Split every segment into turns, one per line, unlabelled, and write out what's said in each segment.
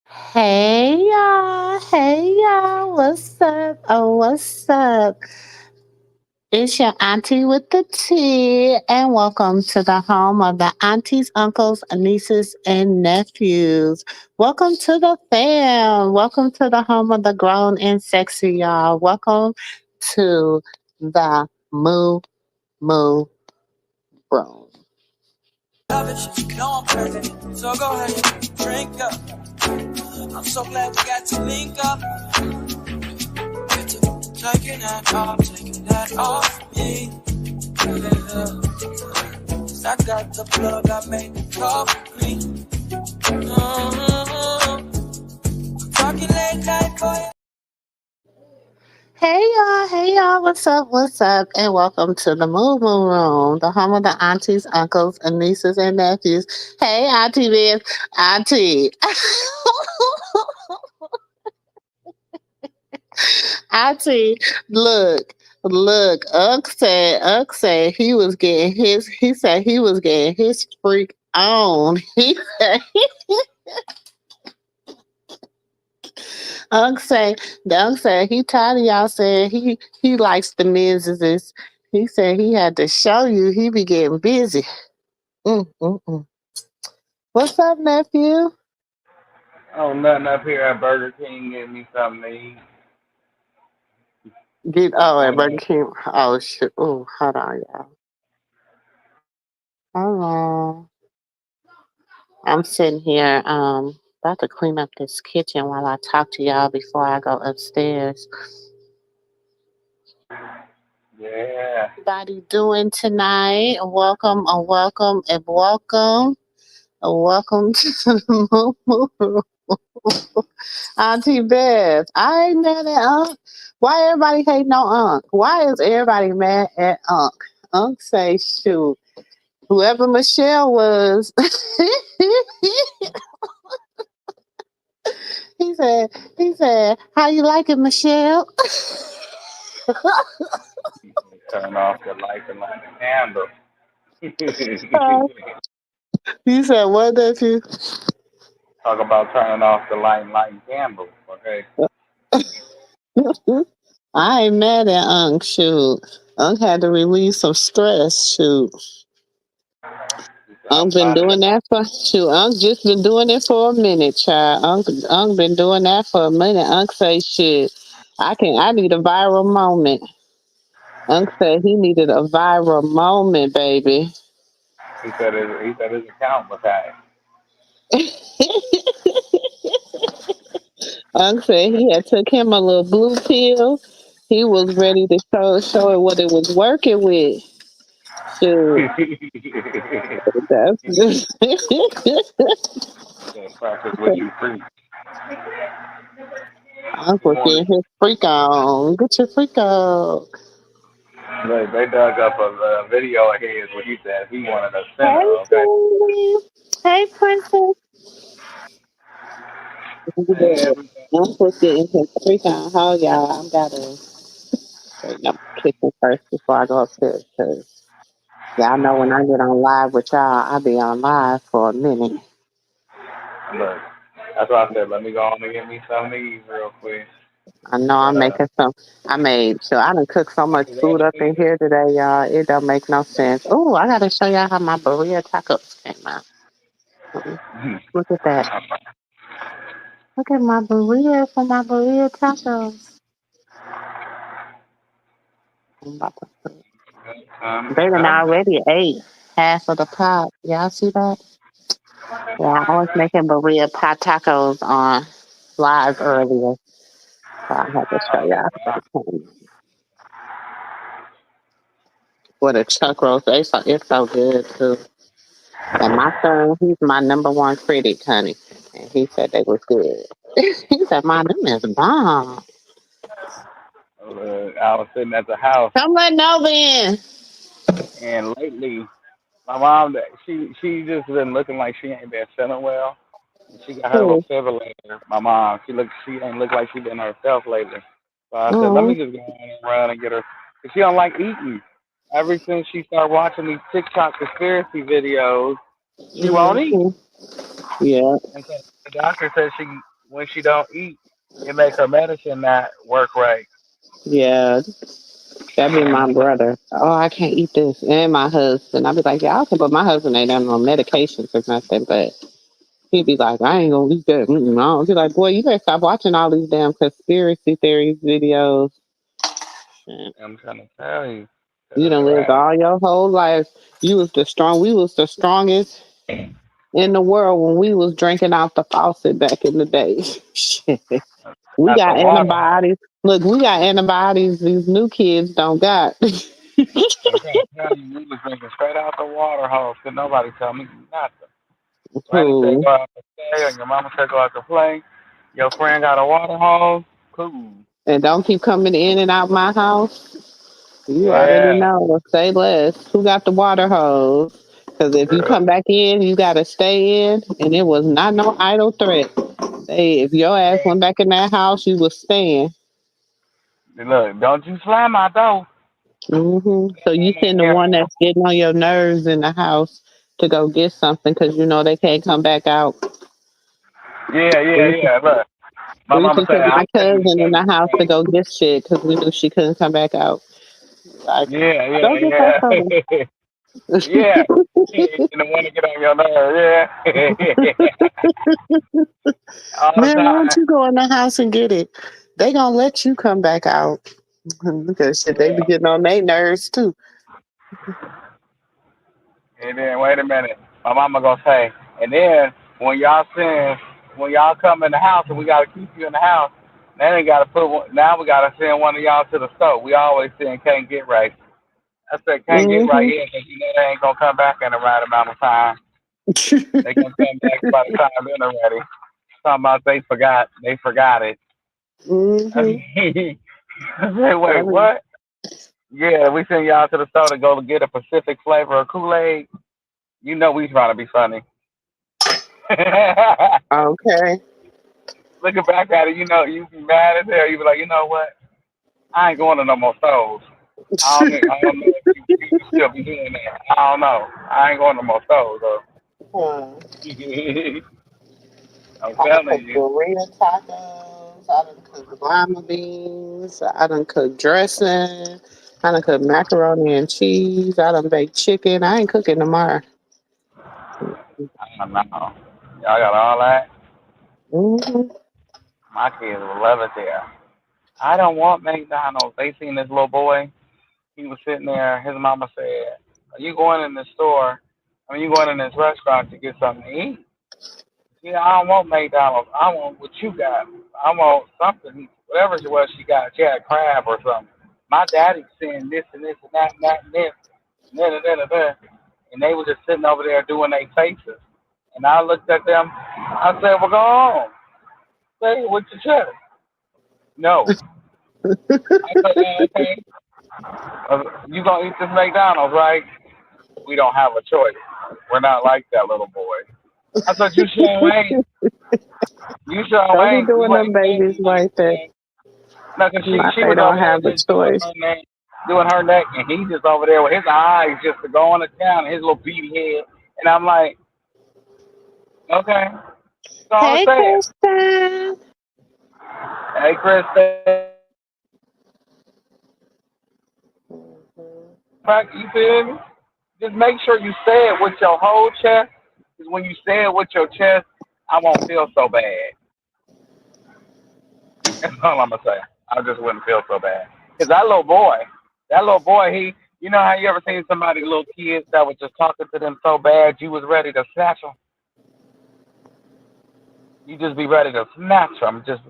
Hey y'all, what's up? Oh, what's up? It's your auntie with the tea, and welcome to the home of the aunties, uncles, nieces, and nephews. Welcome to the fam. Welcome to the home of the grown and sexy, y'all. Welcome to the Moo Moo Room.
Love it, you know I'm crazy. So go ahead and drink up. I'm so glad we got to link up. Taking that off me. I got the plug, I made the coffee. Talking late night for you.
Hey y'all, what's up, and welcome to the Moo Moo Room, the home of the aunties, uncles, and nieces and nephews. Hey, Auntie Biz, Auntie, Auntie, look, Unc said he said he was getting his freak on. Unc say, Unc said he tired of y'all saying he likes the men's. He said he had to show you he be getting busy. Mm. What's up, nephew?
Oh, nothing up here at Burger King getting me something to eat.
At
What
Burger
up?
King. Oh shit. Oh, hold on, y'all. Hold on. I'm sitting here about to clean up this kitchen while I talk to y'all before I go upstairs.
Yeah.
Everybody doing tonight? Welcome to the Moo. Auntie Beth, I ain't mad at Unc. Why everybody hating on Unc? Why is everybody mad at Unc? Unc say, shoot, whoever Michelle was, he said, how you like it, Michelle?
Turn off the lights and light the candle.
He said, what that you?
Talk about turning off the light and lighting candles. Okay.
I ain't mad at Unc, shoot. Unc had to release some stress, shoot.
I'm
Unc been
finding
doing
it.
that for shoot. Unc just been doing it for a minute, child. Unc been doing that for a minute. Unc say shit. I need a viral moment. Unc said he needed a viral moment, baby.
He said his account was hacked.
Unc said he had took him a little blue pill. He was ready to show it what it was working with. Shoot. That's
Yeah, practice what you preach.
Unc
Good
was
morning.
getting his freak on. Get your freak on.
They dug up a video of his where he said he wanted a center.
Hey,
Okay.
Cindy. Hey, Princess.
Hey,
Good.
everything.
I'm supposed to get into freaking hell, y'all. I gotta straighten up the kitchen first before I go upstairs. Cause y'all know when I get on live with y'all, I be on live for a minute.
Look, that's why I said let me go on and get me something to eat real quick.
I know I'm
But
making some. I made sure I done cooked so much
you
food
ready
up
for
in
it?
here today, y'all. It don't make no sense. Oh, I gotta show y'all how my burrito tacos came out. Look at that. Look at my burrito for my burrito tacos. I'm about to put. They done
Come.
already ate half of the pot. Y'all see that? Yeah, I was making burrito pot tacos on live earlier, so I had to show y'all something. With a chuck roast, it's so good too. And my son, he's my number one critic, honey, and he said they was good. He said, "Mom, them is bomb."
I was sitting at the house,
Come let Nova in.
and lately, my mom, she just been looking like she ain't been feeling well. And she got her little
Oh,
defibrillator. My mom, she ain't look like she been herself lately. So I said, let me
oh,
just go on and run and get her. Cause she don't like eating. Ever since she started watching these TikTok conspiracy videos, she won't eat.
mm-hmm. Yeah.
And so the doctor said she when she don't eat, it make her medicine not work right.
Yeah, that be my
Mhm.
brother. Oh, I can't eat this. And my husband. I be like, yeah, okay, but my husband ain't on no medications or nothing. But he'd be like, I ain't gonna eat that. Mm-mm, I don't. Be like, boy, you better stop watching all these damn conspiracy theories videos. Shit.
I'm trying to tell you, 'cause
You
it's
done lived
right.
all your whole life. You was the strong. We was the strongest in the world when we was drinking out the faucet back in the day. Shit. We
At the
got
water hole.
antibiotics. Look, we got antibiotics these new kids don't got.
I'm trying to tell you, we was drinking straight out the water hose. Could nobody tell me nothing. Granny said
Who?
go out to play, or your mama said go out to play. Your friend got a water hose. Cool.
And don't keep coming in and out my house. You already
Yeah.
know. Say less. Who got the water hose? Because if you
Yeah.
come back in, you got to stay in. And it was not no idle threat. Hey, if your ass went back in that house, you was staying.
Look, don't you slam my door.
So you
I'm
send the
here.
one that's getting on your nerves in the house to go get something because you know they can't come back out.
Yeah, yeah, yeah. Look, my
We used
mama
to
said,
send my
I'm taking
cousin
you
in
back
the
to
house to
play.
go get shit because we knew she couldn't come back out. Like,
Yeah,
go get that
yeah,
soda.
yeah. Yeah. And the one to get on your nerve, yeah. All the
Man, why don't
time.
you go in the house and get it? They gonna let you come back out because shit, they be
Yeah.
getting on their nerves too.
And then wait a minute, my mama gonna say, and then when y'all send, when y'all come in the house and we gotta keep you in the house, then they gotta put one, now we gotta send one of y'all to the store. We always send can't get right. I said can't get right
Hmm
here because you know they ain't gonna come back in the right amount of time. They gonna come back by the time they're ready. Talking about they forgot it.
hmm
I said, wait, what? Yeah, we send y'all to the store to go to get a Pacific flavor of Kool-Aid. You know we trying to be funny.
Okay.
Looking back at it, you know, you be mad as hell. You be like, you know what? I ain't going to no more stores. I don't know if you can still be doing that. I don't know. I ain't going to no more stores though.
Hmm.
I'm
I done
telling
cooked
you.
burrito tacos. I done cooked lima beans. I done cooked dressing. I done cooked macaroni and cheese. I done baked chicken. I ain't cooking tomorrow.
I don't know. Y'all got all that.
Hmm
My kids will love it there. I don't want McDonald's. They seen this little boy. He was sitting there. His mama said, "Are you going in the store? I mean, you going in this restaurant to get something to eat?" Yeah, I don't want McDonald's. I want what you got. I want something, whatever it was she got. She had crab or something. My daddy's saying this and this and that and that and this and then and then and then. And they were just sitting over there doing their faces. And I looked at them. I said, well, go on. Say it with your chest. No. I said, oh, okay. You going to eat this McDonald's, right? We don't have a choice. We're not like that little boy. I said, you sure ain't. You sure
Don't be
ain't. We
doing them
ain't
babies
thinking like
like that.
that. No, 'cause
Like
she
they
was over
don't
there
have a
just doing
choice.
her neck, and he just over there with his eyes just going to town and his little beady head. And I'm like, okay, go on and
Hey,
say it.
Kristen.
Hey, Chris, you feel me? Just make sure you say it with your whole chest. Because when you say it with your chest, I won't feel so bad. That's all I'm gonna say. I just wouldn't feel so bad. Cause that little boy, you know how you ever seen somebody, little kids that was just talking to them so bad, you was ready to snatch them. You just be ready to snatch them, just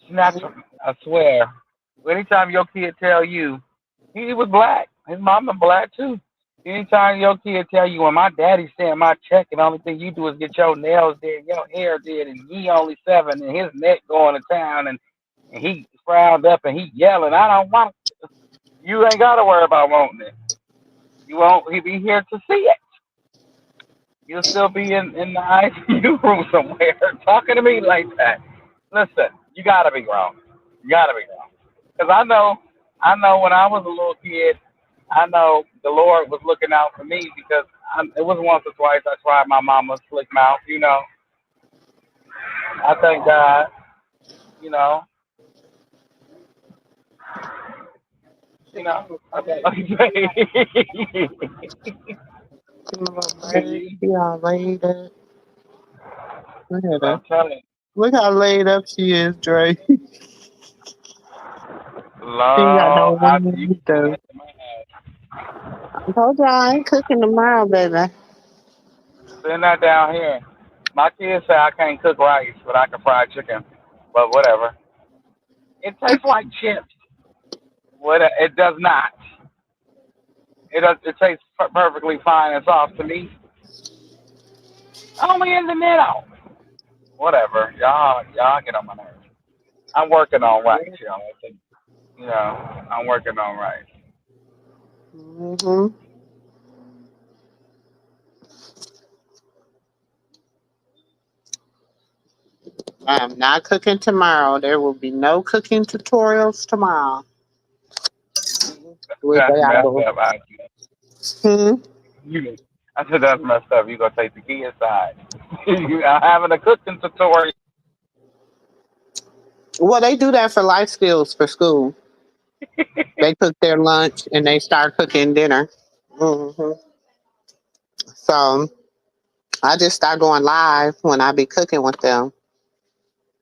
snatch them. I swear. Anytime your kid tell you, he was black, his mama black too. Anytime your kid tell you, when my daddy sent my check, and the only thing you do is get your nails did, your hair did, and he only 7, and his neck going to town, and he frowned up and he yelling, I don't want it. You ain't got to worry about wanting it. You won't. He be here to see it. You'll still be in the ICU room somewhere talking to me like that. Listen, you got to be grown. You got to be grown. Because I know when I was a little kid, I know the Lord was looking out for me because it was once or twice I tried my mama's slick mouth, you know. I thank God. You know, you know. I thank
She all laid up. Look at her.
I'm telling
Look how laid up she is, Dre. She
you,
ain't got no
Lord, you
room
can say
either.
that to my house.
I told you I ain't cooking tomorrow, baby.
Send that down here. My kids say I can't cook rice, but I can fry chicken. But whatever. It tastes like chips. What? It does not. It does. It tastes perfectly fine and soft to me. Only in the middle. Whatever. Y'all get on my nerves. I'm working on rice, y'all. You know, I'm working on rice.
Hmm. I'm not cooking tomorrow. There will be no cooking tutorials tomorrow. With
That's
the
messed
apple.
up.
Hmm.
You, I said that's messed up. You gonna take the kids side? You are having a cooking tutorial.
Well, they do that for life skills for school. They cook their lunch and they start cooking dinner. Hmm. So I just start going live when I be cooking with them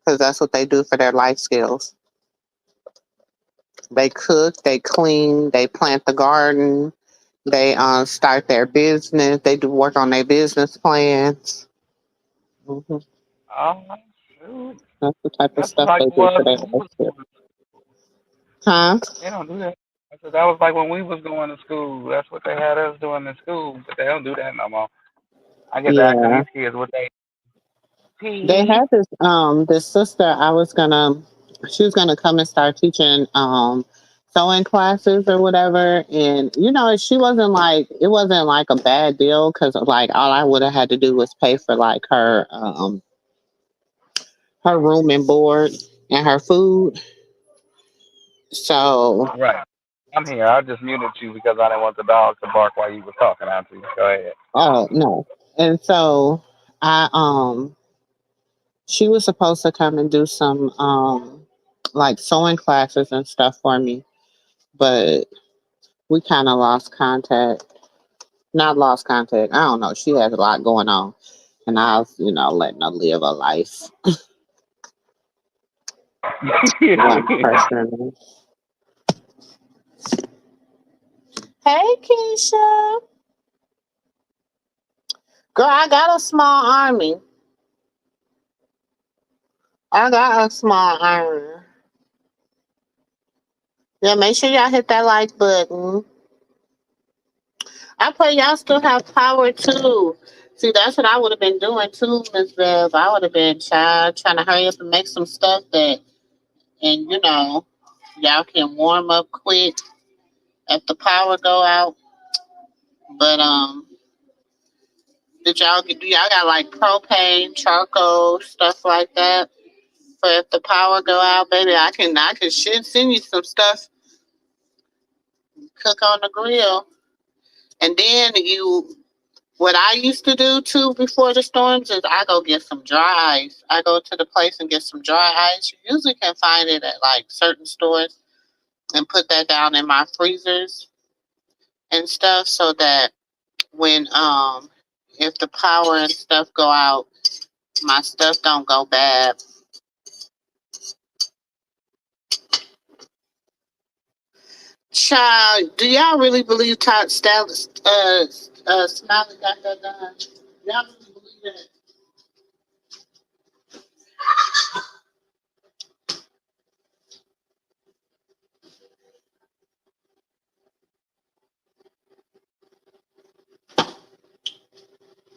because that's what they do for their life skills. They cook, they clean, they plant the garden, they start their business, they do work on their business plans. Hmm.
Oh shoot,
That's the type of
that's
stuff
like
they do for
was
their
when we
life
was
skills.
going.
Huh?
They don't do that. I said that was like when we was going to school. That's what they had us doing in school, but they don't do that no more. I get to asking
Yeah.
these kids what they
They
tea.
had this sister I was gonna she was gonna come and start teaching sewing classes or whatever, and she wasn't like it wasn't like a bad deal because like all I would have had to do was pay for like her room and board and her food. So
Right. I'm here. I just muted you because I didn't want the dog to bark while you were talking, Auntie. Go ahead.
oh no. And so I she was supposed to come and do some like sewing classes and stuff for me, but we kind of lost contact. Not lost contact. I don't know. She has a lot going on, and I was, letting her live her life. One person. Hey, Keisha. Girl, I got a small army. I got a small army. Yeah, make sure y'all hit that like button. I pray y'all still have power too. See, that's what I would have been doing too, Miss Bev. I would have been trying to hurry up and make some stuff and y'all can warm up quick if the power go out. But do y'all got like propane, charcoal, stuff like that? For if the power go out, baby, I can should send you some stuff. Cook on the grill, and then what I used to do too before the storms is I go get some dry ice. I go to the place and get some dry ice. You usually can find it at like certain stores and put that down in my freezers and stuff so that when if the power and stuff go out, my stuff don't go bad. Child, do y'all really believe Smiley got that done? Y'all really believe that?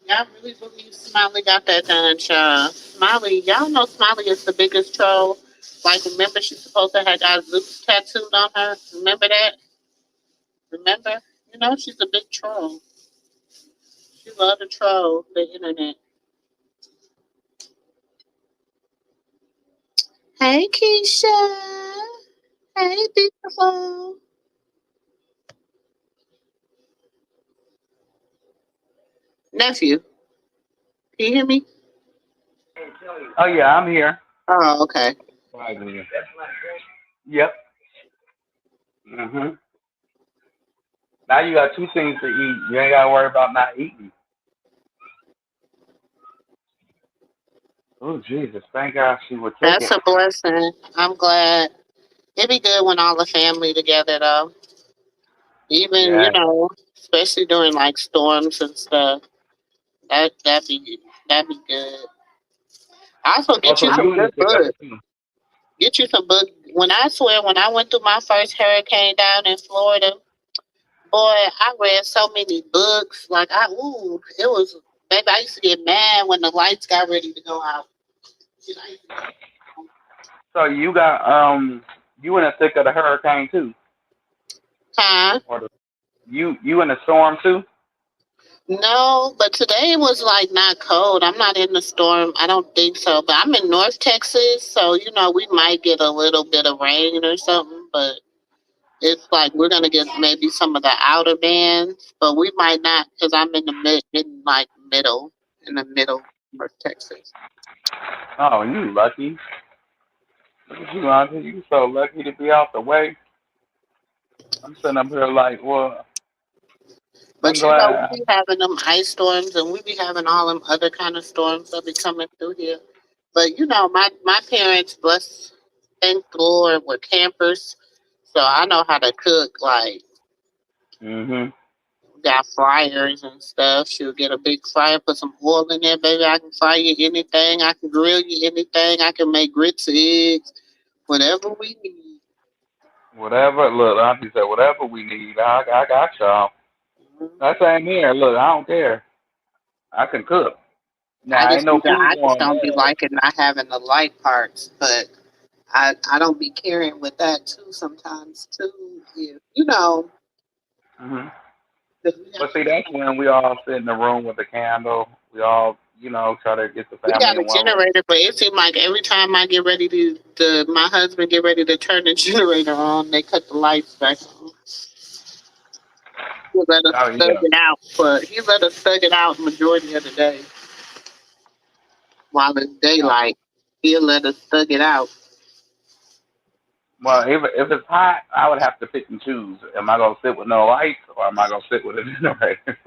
Y'all really believe Smiley got that done, child? Smiley, y'all know Smiley is the biggest troll. Like, remember she's supposed to have got Zeus tattooed on her? Remember that? Remember? She's a big troll. She love to troll the internet. Hey, Keisha. Hey, beautiful. Nephew, can you hear me?
Oh yeah, I'm here.
Oh, okay.
Right here. Yep. Mhm. Now you got two things to eat. You ain't gotta worry about not eating. Oh Jesus! Thank God she would take
That's
it.
a blessing. I'm glad. It'd be good when all the family together, though. Even
Yeah.
especially during like storms and stuff. That'd be good. Also, get
Also,
you some
you in
good
it together
books.
too.
Get you some books. When I went through my first hurricane down in Florida, boy, I read so many books. It was, baby, I used to get mad when the lights got ready to go out. You know,
So you in the thick of the hurricane too,
huh?
or you in the storm too?
No, but today was like not cold. I'm not in the storm. I don't think so. But I'm in North Texas, so we might get a little bit of rain or something. But it's like we're gonna get maybe some of the outer bands, but we might not because I'm in the middle of North Texas.
Oh, you lucky. Look at you, Auntie. You so lucky to be out the way. I'm sitting up here like, well, I'm
But we
glad.
be having them ice storms, and we be having all them other kind of storms that be coming through here. But my parents, bless, thank the Lord, were campers, so I know how to cook. Like,
Mhm.
got fryers and stuff. She'll get a big fryer, put some oil in there, baby. I can fry you anything. I can grill you anything. I can make grits, eggs, whatever we need.
Whatever. Look, Auntie said, whatever we need, I got y'all.
Mhm.
That same here. Look, I don't care. I can cook. Now, ain't no food
I just
going
don't be
bad.
liking not having the light parts, but I don't be carrying with that too sometimes too. If,
'Cause
we
But see, that's when we all sit in the room with a candle. We all, try to get the family
got a
in one room.
generator, but it seems like every time I get ready my husband get ready to turn the generator on, they cut the lights back on. He let us
Oh
thug
yeah.
it out, but he let us thug it out majority of the day while it's
Oh.
daylight. He'll let us thug it out.
Well, if it's hot, I would have to pick and choose. Am I gonna sit with no lights, or am I gonna sit with a generator?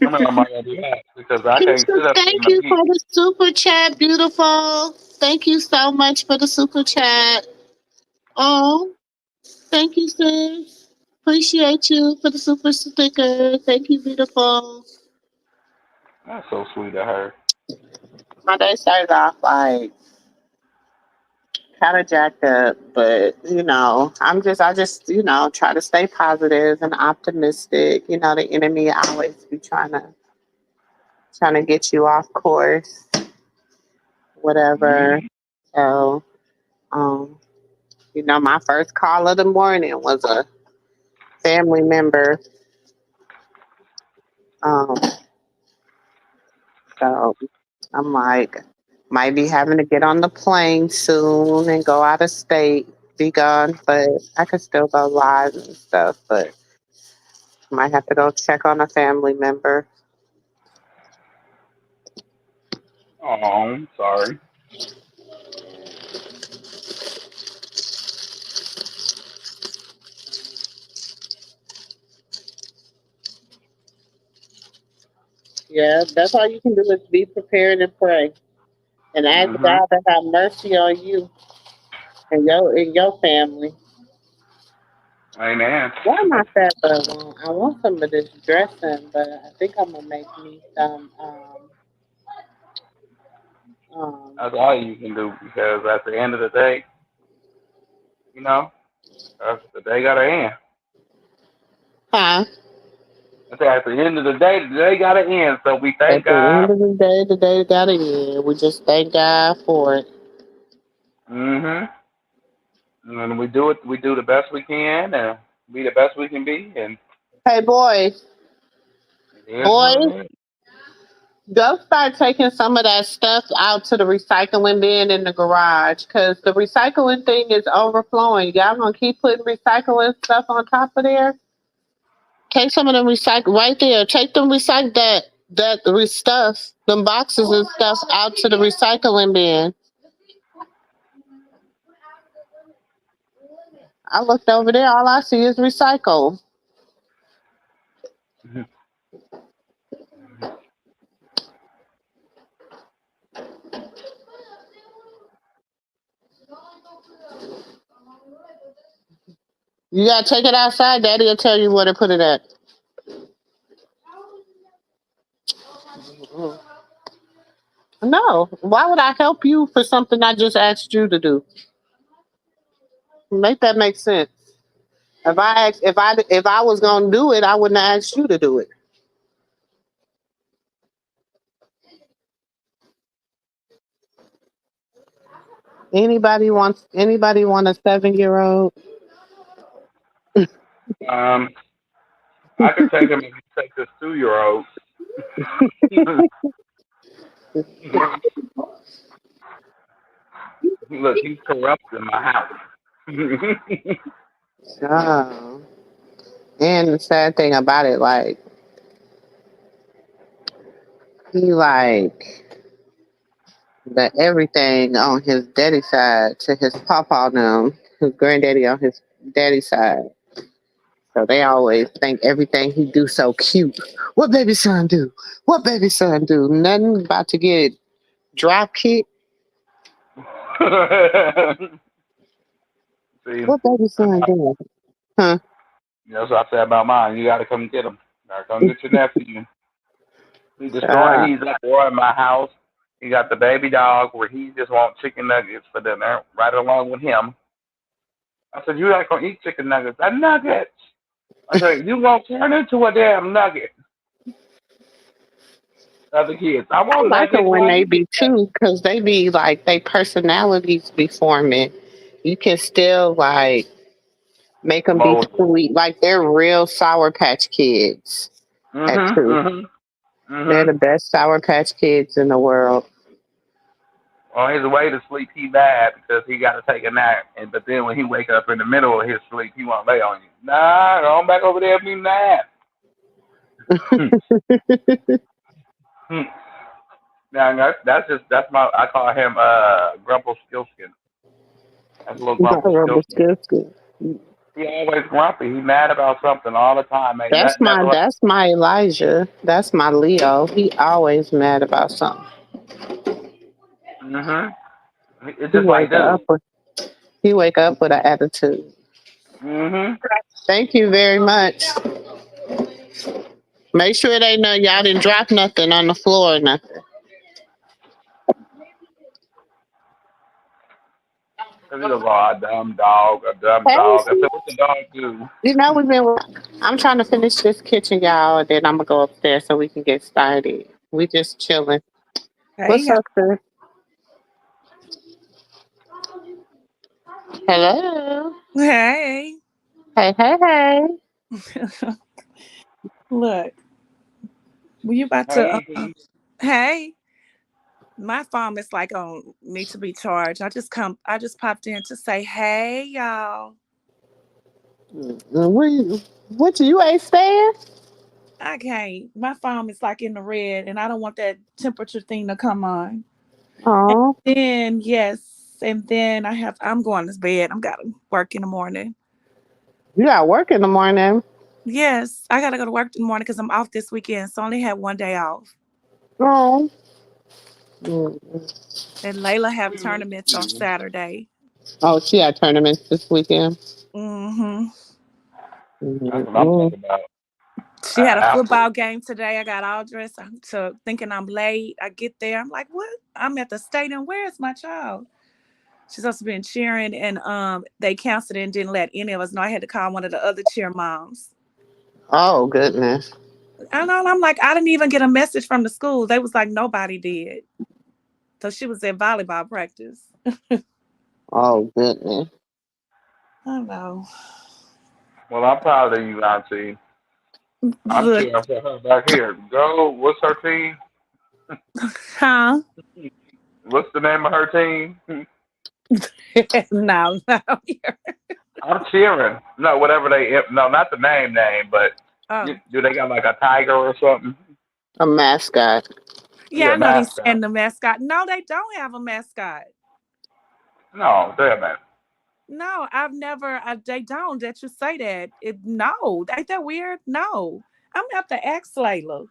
I mean, am I gonna do that? Because I can't
Keisha,
sit up here in
thank
the
you for
heat.
the super chat, beautiful. Thank you so much for the super chat. Oh, thank you, sis. Appreciate you for the super sticker. Thank you, beautiful.
That's so sweet of her.
My day started off like kind of jacked up, but I just try to stay positive and optimistic. The enemy always be trying to get you off course, whatever.
Hmm.
So, um, my first call of the morning was a family member. Um, so I'm like, might be having to get on the plane soon and go out of state, be gone, but I could still go live and stuff. But might have to go check on a family member.
Oh, I'm sorry.
Yeah, that's all you can do is be prepared and pray and ask
Hmm.
God to have mercy on you and your family.
Amen.
Why am I fat but I want some of this dressing, but I think I'm gonna make me some um
That's all you can do because at the end of the day, you know, that's the day gotta end.
huh.
At the end of the day gotta end. So we
At
thank
the end
God.
of the day gotta end. We just thank God for it.
Hmm. And we do it. We do the best we can, and be the best we can be, and
Hey boys,
it is what
boys,
it is.
go start taking some of that stuff out to the recycling bin in the garage because the recycling thing is overflowing. Y'all gonna keep putting recycling stuff on top of there? Take some of them recycle right there. Take them recycle that. that stuff, them boxes and stuff out to the recycling bin. I looked over there, all I see is recycle. You gotta take it outside, Daddy will tell you where to put it at. No. Why would I help you for something I just asked you to do? Make that make sense. If I was gonna do it, I wouldn't have asked you to do it. Anybody want a 7-year-old?
Um, I could take him if you take this 2-year-old. Look, he's corrupting my house.
Oh. And the sad thing about it, like he like the everything on his daddy side to his papa now, his granddaddy on his daddy side. So they always think everything he do so cute. What baby son do? What baby son do? Nothing about to get drop kicked.
See,
What baby son do? Huh?
that's what I said about mine. You gotta come get him. Gotta come get your nephew.
Uh,
He's destroying my house. He got the baby dog where he just wants chicken nuggets for dinner, right along with him. I said, you're not gonna eat chicken nuggets. That nuggets. I said, you gonna turn into a damn nugget. Other kids, I
I
want
like it
nuggets.
when
Why
they
you
be
get that?
too, because they be like, they personalities be forming. You can still like make them be
Moses.
sweet. Like they're real Sour Patch Kids at
Mhm,
2.
mhm,
They're
mhm.
the best Sour Patch Kids in the world.
On his way to sleep, he mad because he got to take a nap. And but then when he wake up in the middle of his sleep, he want to lay on you. Nah, go on back over there and be nap. Now that's my I call him Grumple Skillskin. That's a little Grumple Skillskin. He always grumpy. He mad about something all the time. Ain't
That's
nothing
my
ever like.
that's my Elijah. That's my Leo. He always mad about something.
Mhm. It's
He
just like
wake up
dude.
with he wake up with an attitude.
Mhm.
Thank you very much. Make sure it ain't none y'all didn't drop nothing on the floor or nothing.
Cause he'll go, a dumb dog, a dumb
Hey,
dog. I
see?
said, what the dog do?
You know we've been. I'm trying to finish this kitchen, y'all, and then I'm gonna go upstairs so we can get started. We just chilling.
Hey,
What's
y'all.
up, sis? Hello.
Hey.
Hey, hey, hey.
Look, were you about to?
Hey,
Hey, my phone is like on need to be charged. I just popped in to say, hey, y'all.
What you ain't staying?
I can't. My phone is like in the red, and I don't want that temperature thing to come on. And
Oh,
then yes, and then I'm going to bed. I'm got to work in the morning.
you got work in the morning.
Yes, I gotta go to work in the morning because I'm off this weekend, so I only have one day off.
Oh. Mm.
And Layla have tournaments on Saturday.
Oh, she had tournaments this weekend.
Mm-hmm.
that's what I'm
Mm-mm.
talking about.
She had a
Apple.
football game today. I got all dressed to thinking I'm late. I get there. I'm like, what? I'm at the stadium. Where's my child? She's supposed to be cheering, and they canceled it and didn't let any of us know. I had to call one of the other cheer moms.
Oh goodness.
And I'm like, I didn't even get a message from the school. They was like, nobody did. So she was at volleyball practice.
Oh goodness.
I don't know.
Well, I'm proud of you, Auntie. I'm
Look,
cheering for her back here. Go. What's her team?
huh?
What's the name of her team?
No, no.
I'm cheering. No, whatever they. No, not the name, but
Oh,
do they got like a tiger or something?
A mascot.
Yeah,
Yeah,
I know these
mascot.
and the mascot. No, they don't have a mascot.
No, damn it.
No, I've never. They don't. That you say that. No, ain't that weird? No, I'm at the ex Layla.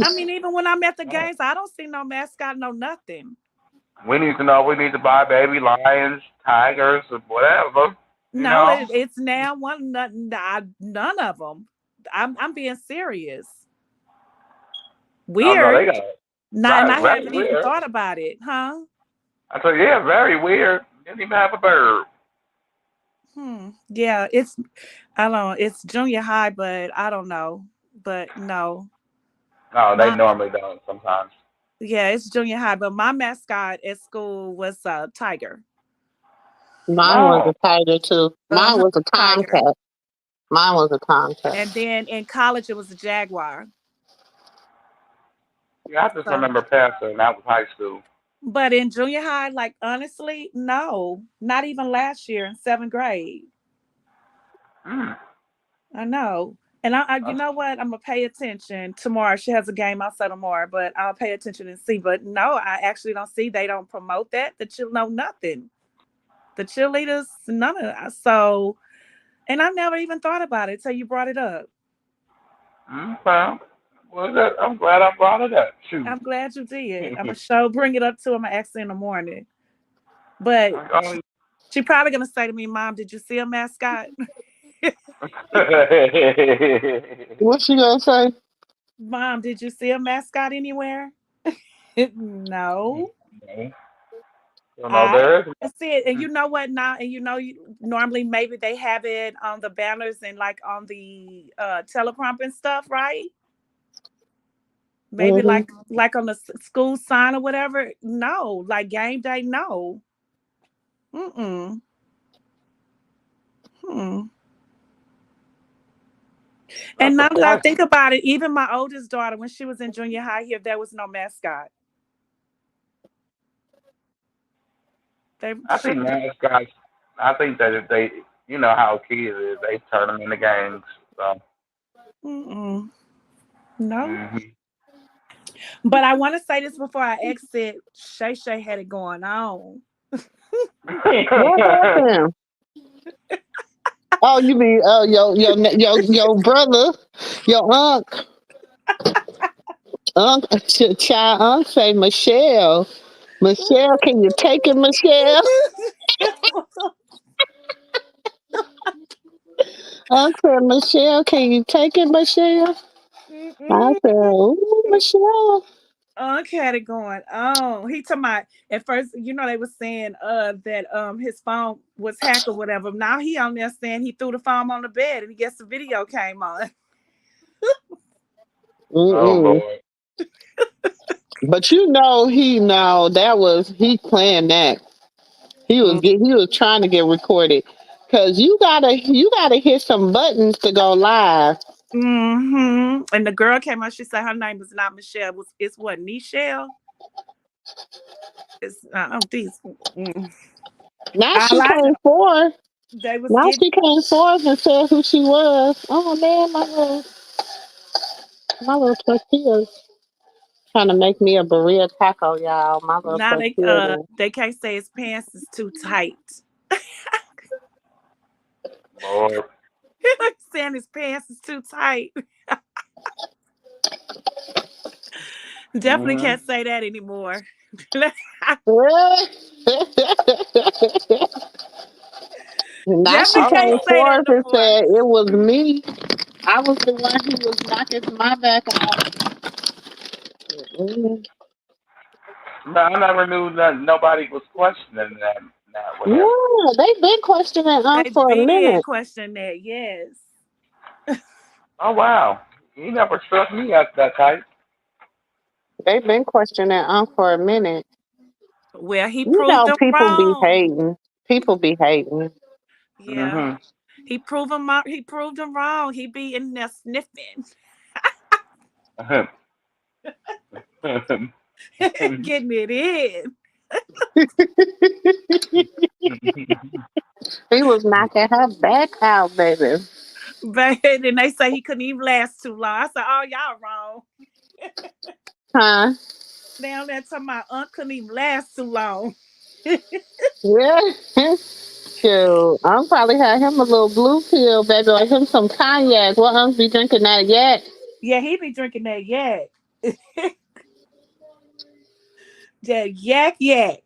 I mean, even when I'm at the
No.
games, I don't see no mascot, no nothing.
We need to know. We need to buy baby lions, tigers, or whatever. You
No,
know.
it's now one. None of them. I'm being serious.
Oh no,
Weird.
they got
Not, and
right.
I
Very
haven't even
weird.
thought about it, huh?
I said, yeah, very weird. Didn't even have a bird.
Yeah, it's I don't know. It's junior high, but I don't know. But no,
No, they
my
normally don't sometimes.
yeah, it's junior high. But my mascot at school was Tiger.
Mine was
No.
a tiger too. Mine
Uh-huh,
was a
Tiger.
tomcat. Mine was a tomcat.
And then in college, it was a Jaguar.
Yeah, I just
So,
remember passing, and that was high school.
but in junior high, like honestly, no, not even last year in seventh grade.
Mm,
I know. And you
that's,
know what? I'm gonna pay attention tomorrow. She has a game outside tomorrow, but I'll pay attention and see. But no, I actually don't see. They don't promote that. The chill know nothing. The cheerleaders, none of that. So, and I never even thought about it till you brought it up.
well, I'm glad I brought it up. Shoot.
I'm glad you did. I'm gonna bring it up to him and ask her in the morning. But
Oh,
she probably gonna say to me, "Mom, did you see a mascot?"
What you gonna say?
Mom, did you see a mascot anywhere? No.
you know,
I
there is.
didn't see it. And you know what now? And you know, normally maybe they have it on the banners and like on the teleprompter and stuff, right? Maybe
Hmm.
like on the school sign or whatever. No, like game day. No. Mm-mm. Hmm. And
That's a
now that I
question.
think about it, even my oldest daughter, when she was in junior high here, there was no mascot. They
I
she
think mascots. I think that if they, you know how kids is, they turn them into games. So.
mm-mm. No.
Hmm.
But I want to say this before I exit. ShayShay had it going on.
What happened? Oh, you mean your brother, your child uncle say Michelle. Michelle, can you take it, Michelle? Uncle Michelle, can you take it, Michelle? I
Mm-mm.
said, ooh, Michelle.
Unc had it going on. He told my at first, they were saying that his phone was hacked or whatever. Now he on there saying he threw the phone on the bed and he guess the video came on.
Oh
Mm-mm.
Lord.
But that was he planned that. He was trying to get recorded. Cause you gotta hit some buttons to go live.
And the girl came out. She said her name was not Michelle. It's what Nichelle. It's these. Mm.
Now
All
she
I
came
know,
forth.
they was
Now
getting
she came forth and said who she was. Oh man, my little tortilla trying to make me a burrito taco, y'all. My little
now
tortilla.
they can't say his pants is too tight.
Lord.
Saying his pants is too tight. Definitely
Hmm.
can't say that anymore.
Now she
Definitely
I don't
can't
came
know.
say that
forth
no
and
more.
said it was me. I was the one who was knocking my back out. Mhm.
No, I never knew that nobody was questioning that with him.
Yeah, they've been questioning
They've
for a
been
minute.
questioning that, yes.
Oh wow. He never struck me as that type.
They've been questioning for a minute.
Well, he
You
proved
know,
them
people be
wrong.
hating. People be hating.
Yeah.
Hmm.
He proved them wrong. He be in there sniffing, getting it in.
He was knocking her back out, baby.
But and they say he couldn't even last too long. I said, oh, y'all wrong.
Huh?
Down there talking my aunt couldn't even last too long.
Yeah. Shoot, I'm probably had him a little blue pill, baby, or him some cognac. What Unc be drinking that yet?
Yeah, he be drinking that yak. That yak.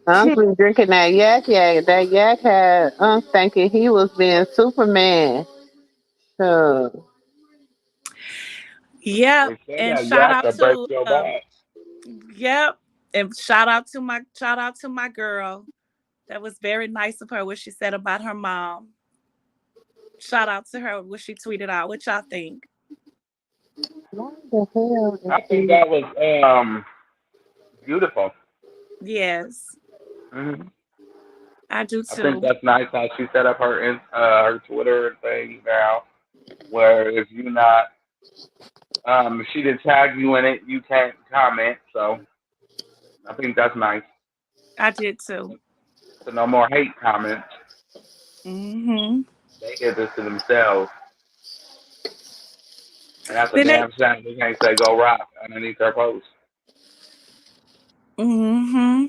Unc be drinking that yak yak. That yak had Unc thinking he was being Superman. So,
Yep.
They say
And
that
shout
yak
out
will break
to
your back.
yep. And shout out to my girl. That was very nice of her what she said about her mom. Shout out to her what she tweeted out. What y'all think?
what the hell is
I think
he?
that was beautiful.
Yes,
Hmm.
I do
I think
too.
that's nice how she set up her Twitter thing now, where if you're not if she didn't tag you in it, you can't comment. So I think that's nice.
I did too.
So no more hate comments.
Hmm.
They did this to themselves, and that's a
Then they
damn shame. We can't say go rock underneath her post.
hmm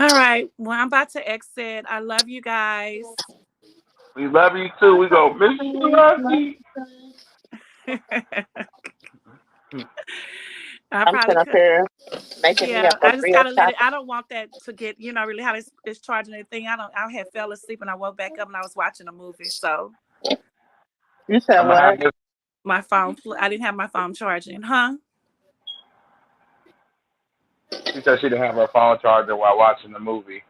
All right. Well, I'm about to exit. I love you guys.
We love you too. We go, Miss Rocky.
I
I'm
probably
sitting up
could.
here making me up
Yeah,
a
I just
real
gotta let it.
chocolate.
I don't want that to get, really how it's charging anything. I don't. I had fell asleep and I woke back up and I was watching a movie, so
You said
I'm gonna have
what?
this.
my phone. I didn't have my phone charging, huh?
She said she didn't have her phone charger while watching the movie,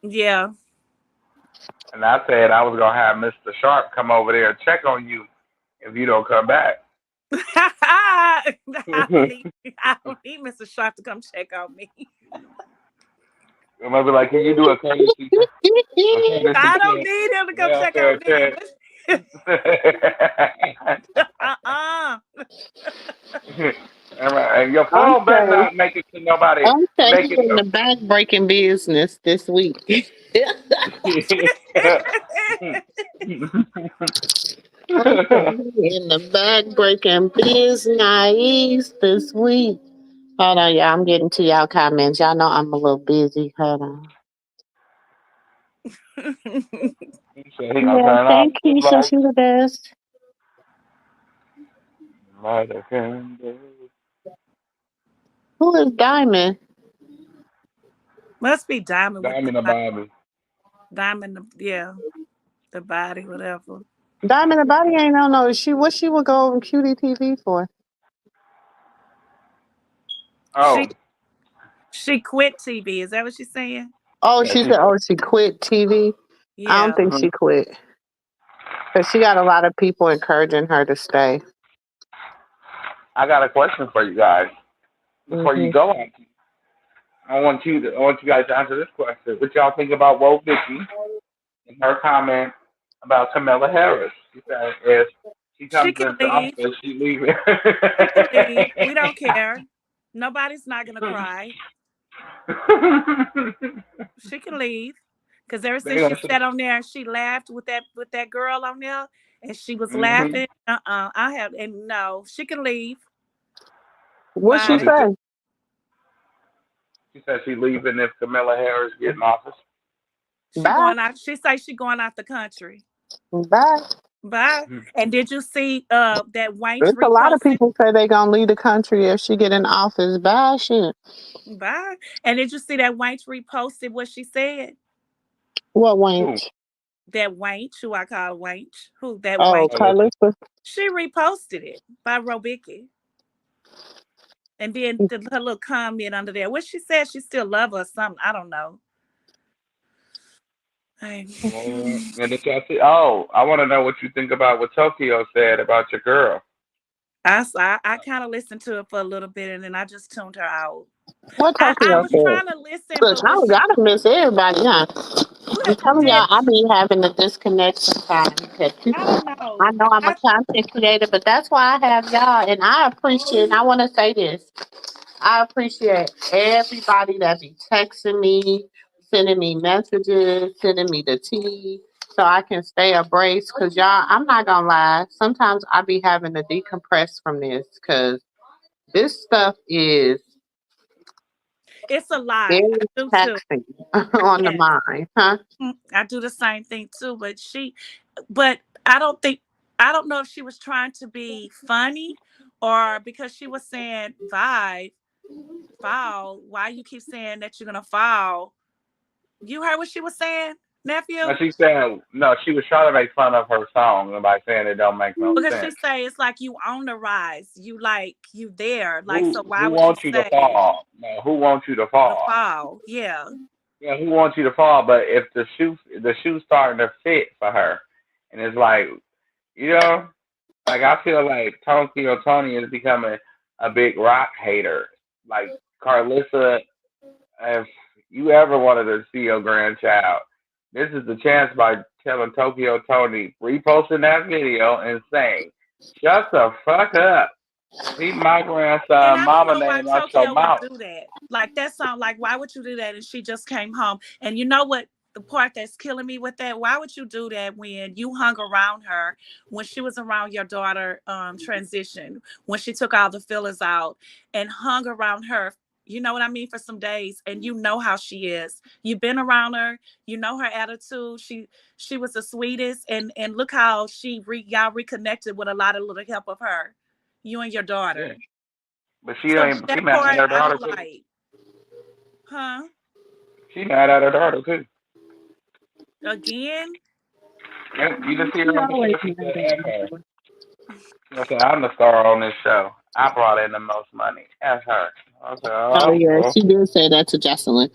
Yeah.
and I said I was gonna have Mr. Sharp come over there and check on you if you don't come back.
I don't need. I don't need Mr. Sharp to come check on me.
I'm gonna be like, can you do a courtesy
I don't
check,
need him to come check
welfare
on me.
check?
Uh-uh.
All right, and your
I'm
phone better
saying,
not make it to nobody.
I'm saying
Make
he
it
in the back breaking business this week. I'm saying he in the back breaking business this week. Hold on, y'all. I'm getting to y'all comments. Y'all know I'm a little busy. Hold on.
He said he gonna
Yeah,
turn off
thank
his
Keisha.
light.
She the best.
Light a candle.
Who is Diamond?
Must be Diamond with
Diamond about me.
Diamond. Yeah, the body, whatever.
Diamond the body ain't on no. What she would go on Cutie TV for?
Oh,
She she quit TV. Is that what she's saying?
Oh,
yeah,
she said, oh, she quit TV. I don't
Yeah.
think she quit because she got a lot of people encouraging her to stay.
I got a question for you guys. Before you
Hmm.
go on, I want you guys to answer this question. What y'all think about Woke Vicky and her comment about Kamala Harris? She said if she
She
comes
can
into
leave.
office, she leaving.
She can leave. We don't care. Nobody's not gonna cry. She can leave. Cause ever
they
since she
gonna
sat on there and she laughed with that girl on there and she was
mm-hmm.
laughing. I have and no, she can leave.
What she
So
Bye.
he,
say?
she said she leaving if Kamala Harris get in office.
She
Bye,
going out. She say she going out the country.
bye.
Bye. And did you see that Wayne
It's a lot of
reposted?
people say they gonna leave the country if she get in office. Bye, shit.
Bye. And did you see that Wayne reposted what she said?
What
Who?
wench?
That Wayne, who I call Wayne, who that
Oh,
Wayne,
Oh yeah,
Karlissa.
she reposted it by Robicki. And then her little comment under there, what she said, she still love her or something. I don't know. I,
and did y'all see? Oh, I want to know what you think about what Tokyo said about your girl.
I kind of listened to it for a little bit and then I just tuned her out.
What
I
Tokyo
was
said?
trying to listen,
Look,
but
I
when
don't
she
gotta miss everybody, huh? I'm
what
telling y'all,
did
I be having a disconnect sometimes because
I
people.
don't know.
I know I'm a
I
content creator, but that's why I have y'all, and I appreciate. And I want to say this: I appreciate everybody that be texting me, sending me messages, sending me the tea. so I can stay abreast. Cause y'all, I'm not gonna lie. Sometimes I be having to decompress from this because this stuff is
It's a lot.
very
I do too.
taxing on the
Yes.
mind, huh?
I do the same thing too, but I don't think, I don't know if she was trying to be funny or because she was saying vibe, foul. Why you keep saying that you're gonna foul? You heard what she was saying,
No,
nephew?
she said no. She was trying to make fun of her song by saying it don't make no
Because she
sense.
say it's like you on the rise. You like you there. Like, so
Who
why would you
wants you to
say
fall? No, who wants you to
the
fall?
foul? Yeah.
Yeah, who wants you to fall? But if the shoe's starting to fit for her, and it's like, you know, like I feel like Tokyo Tony is becoming a big rock hater. Like Karlissa, if you ever wanted to see your grandchild, this is the chance by telling Tokyo Tony, reposting that video and saying, "Shut the fuck up. Keep my
And
grandson
I don't
mama
know why
name out your
Tokyo would
mouth."
do that. Like that sound like why would you do that? And she just came home. And you know what? The part that's killing me with that, why would you do that when you hung around her when she was around your daughter transition, when she took all the fillers out and hung around her, you know what I mean, for some days, and you know how she is. You've been around her, you know her attitude. She was the sweetest, and look how y'all reconnected with a lot of little help of her, you and your
Yeah,
daughter.
but she
So
ain't. She
that
mad at
part
her
I
daughter
don't
too.
like. Huh?
She mad at her daughter too.
Again?
Yep, you just hear
She
her on the
always
show. She
mad
said,
at
"F
me.
her." I said, "I'm the star on this show. I brought in the most money. F her." I said,
Oh
"Oh,
yeah,
well."
she did say that to Jocelyn.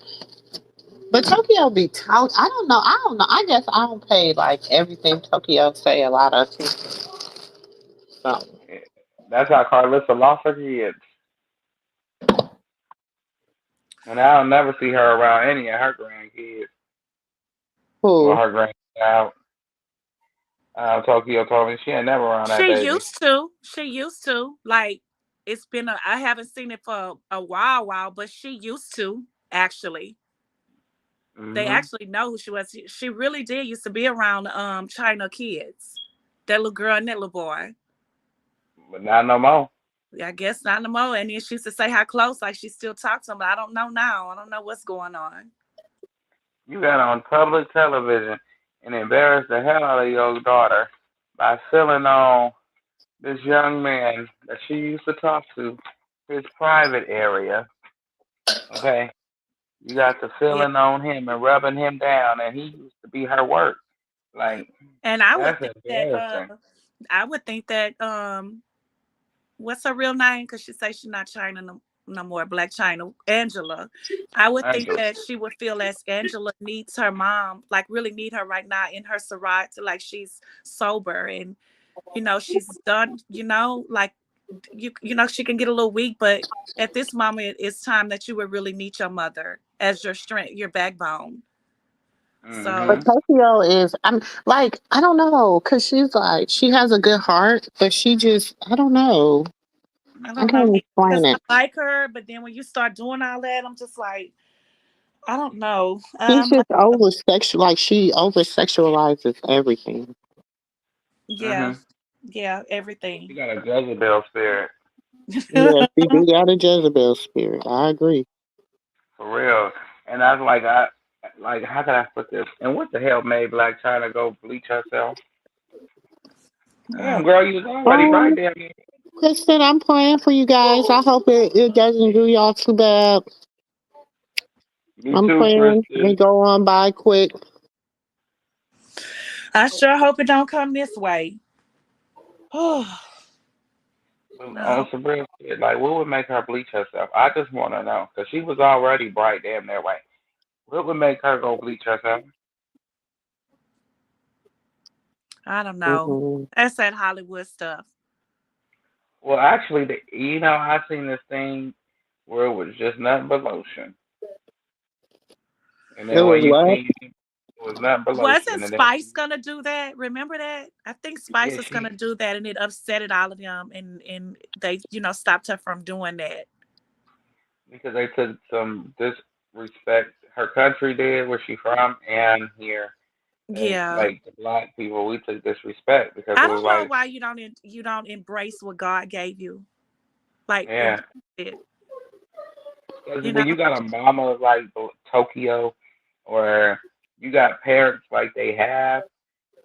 But Tokyo be tout. I don't know. I don't know. I guess I don't pay like everything Tokyo say a lot of attention. So
Yeah. That's how Carlissa lost her kids. And I'll never see her around any of her grandkids. Well,
who?
her grandchild. Tokyo told me she ain't never around that
She
baby.
used to. She used to. Like it's been I haven't seen it for a while, but she used to actually. They
Hmm.
actually know who she was. She really did used to be around China kids. That little girl and that little boy.
But not no more.
I guess not no more. And then she used to say how close, like she still talks to him, but I don't know now. I don't know what's going on.
You got on public television and embarrassed the hell out of your daughter by filling on this young man that she used to talk to, his private area. Okay? You got to
Yeah.
feeling on him and rubbing him down, and he used to be her work. Like,
And I would
that's
think that
embarrassing.
what's her real name? Because she says she's not China no more, Black China, Angela. I would think
Angela.
that she would feel as Angela needs her mom, like really need her right now in her sobriety, like she's sober and she's done, like she can get a little weak, but at this moment it's time that you would really need your mother as your strength, your backbone.
But
Hmm.
So
Tokyo is. I'm like I don't know because she's like she has a good heart, but she just I don't know.
I
I
don't know,
can't
maybe
explain
because
it.
I like her, but then when you start doing all that, I'm just like, I don't know.
She's just over sexual. Like she over sexualizes everything.
Yeah,
Hmm.
yeah,
She
everything.
got a Jezebel spirit,
Yeah, she do got a Jezebel spirit. I agree.
for real. And I was like, how can I put this? And what the hell made Black China go bleach herself?
Uh,
Damn, girl, you was already
Um,
right there.
Kristen, I'm praying for you guys. I hope it doesn't do y'all too bad.
You
I'm
too,
praying
Christian.
it go on by quick.
I sure hope it don't come this way. Oh
On
no,
some real shit, like what would make her bleach herself? I just want to know, cause she was already bright damn near white. What would make her go bleach herself?
I don't know.
Hmm.
That's that Hollywood stuff.
Well, actually, I seen this thing where it was just nothing but lotion, and
It
then
was
when you
what?
clean it, it was nothing but
Wasn't
lotion, and then
Spice gonna do that? Remember that? I think Spice
yeah,
was
she
gonna do that, and it upset all of them, and they stopped her from doing that.
because they took some disrespect her country did where she from and here, And
Yeah.
like the black people, we took disrespect because
I
it was
don't know
like,
why you don't embrace what God gave you. Like
yeah.
embrace it.
Because
You know?
when you got a mama like Tokyo, or you got parents like they have,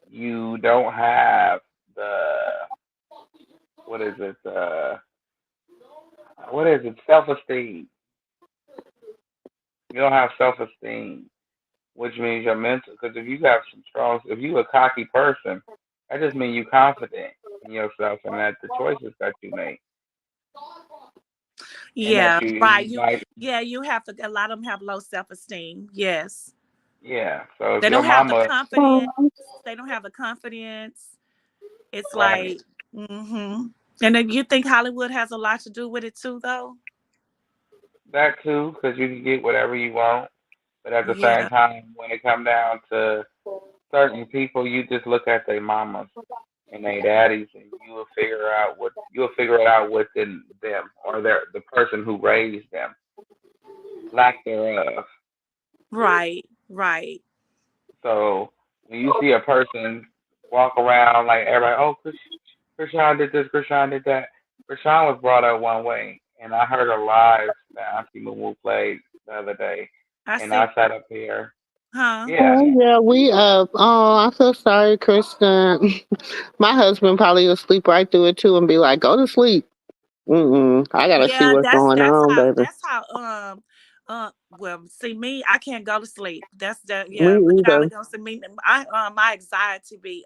you don't have the what is it? What is it? Self esteem. You don't have self esteem, which means you're mental. Because if you have some strong, if you a cocky person, that just means you confident in yourself and that the choices that you make and that
Yeah, right.
you
You
like,
yeah, you have to a lot of them have low self-esteem. Yes.
yeah. So if
They
your
don't have the
mama,
confidence. They don't have the confidence. It's
right,
like, and then you think Hollywood has a lot to do with it too, though?
that too, because you can get whatever you want, but at the same
Yeah.
time, when it come down to certain people, you just look at their mamas and their daddies, and you'll figure it out within them or the person who raised them, lack thereof.
Right. Right.
So when you see a person walk around like everybody, oh, Chrisean did this, Chrisean did that. Chrisean was brought up one way, and I heard a live that Auntie Moo played the other day,
I
and
see.
I sat up here.
Huh?
Yeah,
Oh yeah, we oh, I feel sorry, Kristen. My husband probably will sleep right through it too and be like, "Go to sleep." I gotta see
Yeah,
what's going on, baby.
that's how well see me, I can't go to sleep. That's the
Me
yeah, me and
either.
Ollie gonna see me I my anxiety be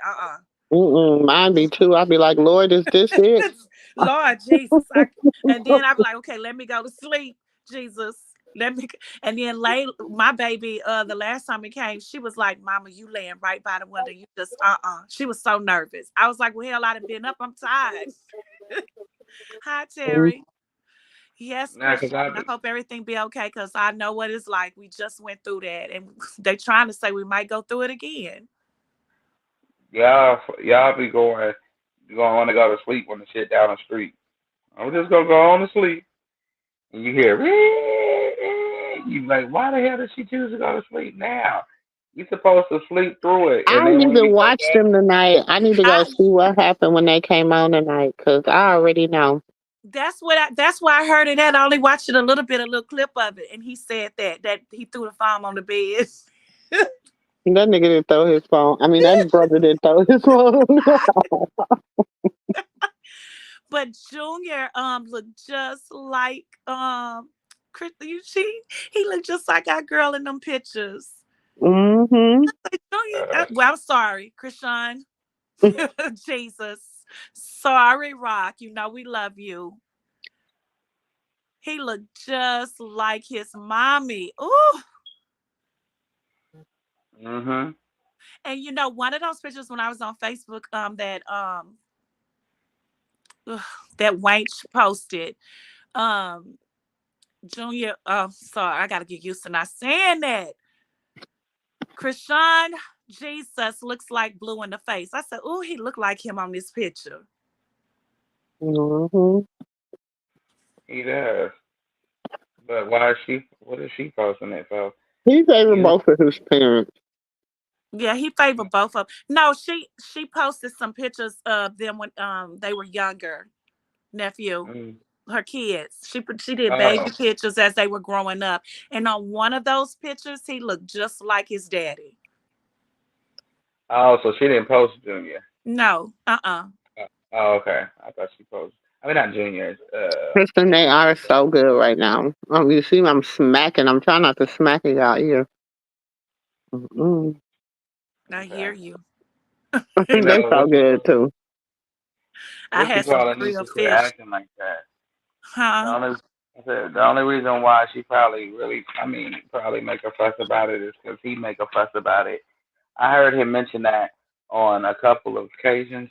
Mine be too. I'd be like, "Lord, is this it?"
Lord Jesus. And then I'm like, okay, let me go to sleep, Jesus. Let me and then my baby, the last time he came, she was like, Mama, you laying right by the window. You just She was so nervous. I was like, well, hell, I'd have been up. I'm tired. Hi,
Mm,
Terry. Yes,
nah, cause
Christian.
I
I hope everything be okay because I know what it's like. We just went through that, and they trying to say we might go through it again.
y'all be going, you gonna want to go to sleep when the shit down the street. I'm just gonna go on to sleep, and you hear, you like, why the hell did she choose to go to sleep now? You supposed to sleep through it,
I
and
ain't
then when
even
you wake
watched
up,
them tonight. I need to go
I
see what happened when they came on tonight because I already know.
that's why I heard it at. I only watched it a little clip of it, and he said that he threw the phone on the bed.
That nigga didn't throw his phone. I mean, that brother didn't throw his phone.
But Junior looked just like Chris. He looked just like our girl in them pictures.
hmm
Junior,
uh,
well, I'm sorry, Krishan. Jesus, sorry, Rock. You know we love you. He looked just like his mommy. Ooh,
mhm,
and one of those pictures when I was on Facebook, ugh, that Wanch posted. Um, Junior, sorry, I gotta get used to not saying that. Krishan Jesus looks like Blue in the face. I said, "Oh, he looked like him on this picture."
hmm
he does. But why is she? What is she posting it for?
He favored
You,
both of his parents.
Yeah, he favored both of them. No, she posted some pictures of them when they were younger. Nephew,
mm,
her kids. She did
oh,
baby pictures as they were growing up, and on one of those pictures, he looked just like his daddy.
oh, so she didn't post Junior.
No,
Oh, okay. I thought she posted. I mean, not Junior.
Kristen, they are so good right now. You see, I'm smacking. I'm trying not to smack it out here. Mm-mm.
I hear
Okay.
you.
You
They
know
so good too.
I
what you
had some
call it needs
real
to quit
fish,
acting like that. The
huh?
only I said the only reason why she probably really, I mean, probably make a fuss about it is because he make a fuss about it. I heard him mention that on a couple of occasions.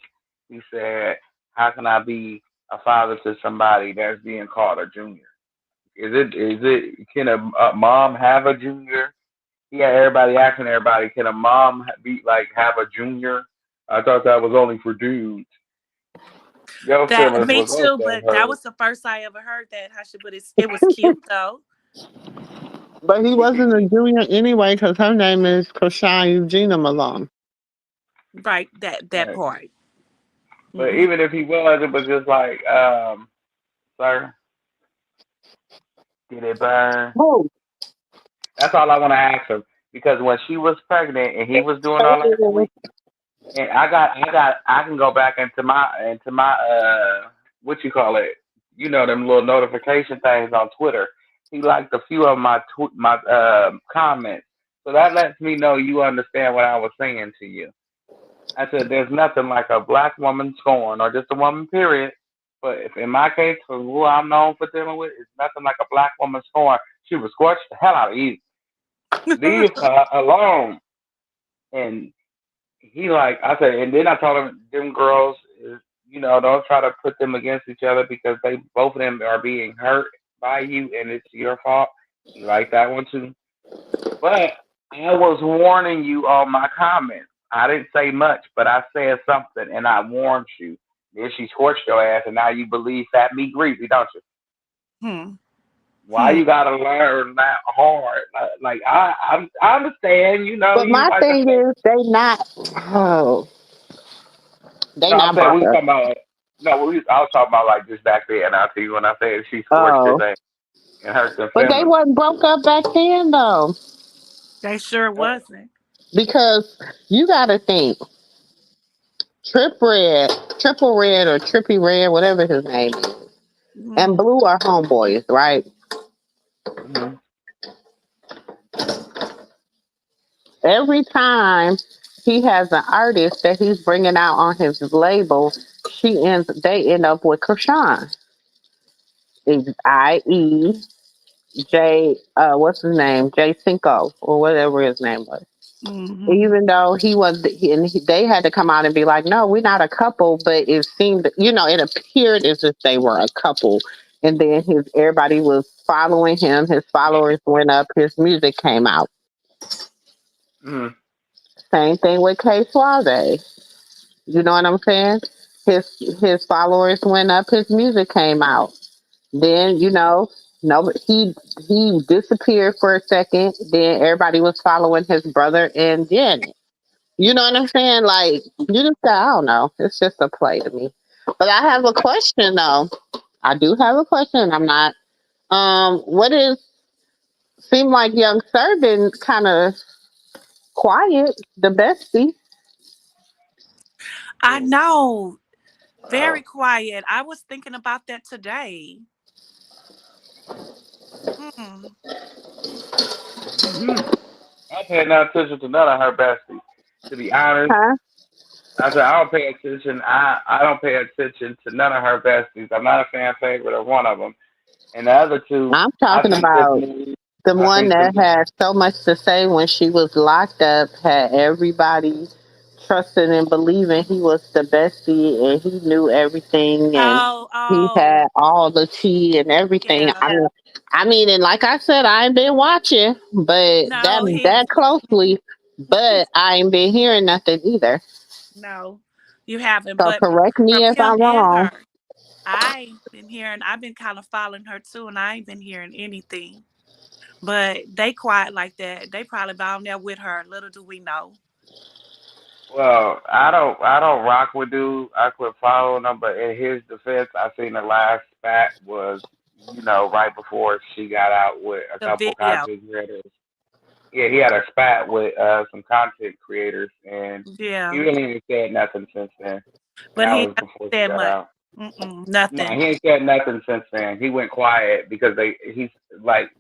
He said, "How can I be a father to somebody that's being called a junior? Is it can a mom have a junior?" He had everybody asking everybody, "Can a mom be like have a junior?" I thought that was only for dudes. Your
That
feelings
me
was
too,
also
but that
hurt.
was the first I ever heard that. But it was cute though.
But he wasn't a junior anyway because her name is Krishan Eugenia Malone.
Right, that
Right.
part.
But
Hmm.
even if he was, it was just like, sir, did it burn?
Who?
That's all I want to ask him. Because when she was pregnant and he was doing all that sweet, and I can go back into my what you call it, them little notification things on Twitter. He liked a few of my comments, so that lets me know you understand what I was saying to you. I said there's nothing like a black woman scorn or just a woman period. But if in my case, for who I'm known for dealing with, it's nothing like a black woman scorn. She would scorch the hell out of you. Leave her alone. And he like I said, and then I told him them girls is don't try to put them against each other because they both of them are being hurt by you and it's your fault. He liked that one too. But I was warning you on my comments. I didn't say much, but I said something and I warned you. Then she scorched your ass and now you believe fat meat greasy, don't you?
Hmm.
Why
Hmm.
you gotta learn that hard? Like I understand,
But
you
my
like I
thing
said.
is, they not. Oh, they
No, I'm
not
saying we was
brothers.
talking about. No, I was talking about like just back then. I see when I said she scorched his
Oh,
ass and hurt their
but they
feelings.
wasn't broke up back then though,
They sure
Uh,
wasn't.
because you got to think Triple Red or Trippy Red, whatever his name is, and
Hmm.
Blue are homeboys, right?
mhm,
Every time he has an artist that he's bringing out on his label, they end up with Chrisean, i.e. J, what's his name, J Cinco or whatever his name was.
Hmm.
Even though they had to come out and be like, no, we're not a couple, but it seemed, it appeared as if they were a couple. And then everybody was following him. His followers went up. His music came out.
mhm,
Same thing with K Suave. You know what I'm saying? His his followers went up. His music came out. Then no, he disappeared for a second. Then everybody was following his brother and Janet. You know what I'm saying? Like you just got, I don't know. It's just a play to me. But I have a question though. I do have a question. I'm not. What is seem like Young Sir been kind of quiet. The bestie.
I
cool.
know.
Uh,
Very quiet. I was thinking about that today. Hmm.
mhm. I don't pay no attention to none of her besties. To be honest,
Huh?
I said I don't pay attention. I don't pay attention to none of her besties. I'm not a fan favorite of one of them, and the other two,
I'm
I
talking
think this
about
movie.
the
I
one
think this.
that had so much to say when she was locked up, had everybody trusting and believing he was the bestie and he knew everything and
Oh,
he
oh,
had all the tea and everything.
yeah.
And like I said, I ain't been watching, but
No,
that closely, but I ain't been hearing nothing either.
no, you haven't.
So
But
correct
from
me if
him
I'm
and
wrong.
her, I've been kind of following her too, and I ain't been hearing anything. But they quiet like that. They probably down there with her. Little do we know.
Well, I don't rock with dude. I quit following him, but in his defense, I seen the last spat was, right before she got out with a
The
couple
video.
content creators. Yeah, he had a spat with some content creators, and he
Yeah.
really ain't said nothing since then. And
But
that
he
was
never
before she
said
got
much.
out. No,
Nothing.
he ain't said nothing since then. He went quiet because he's like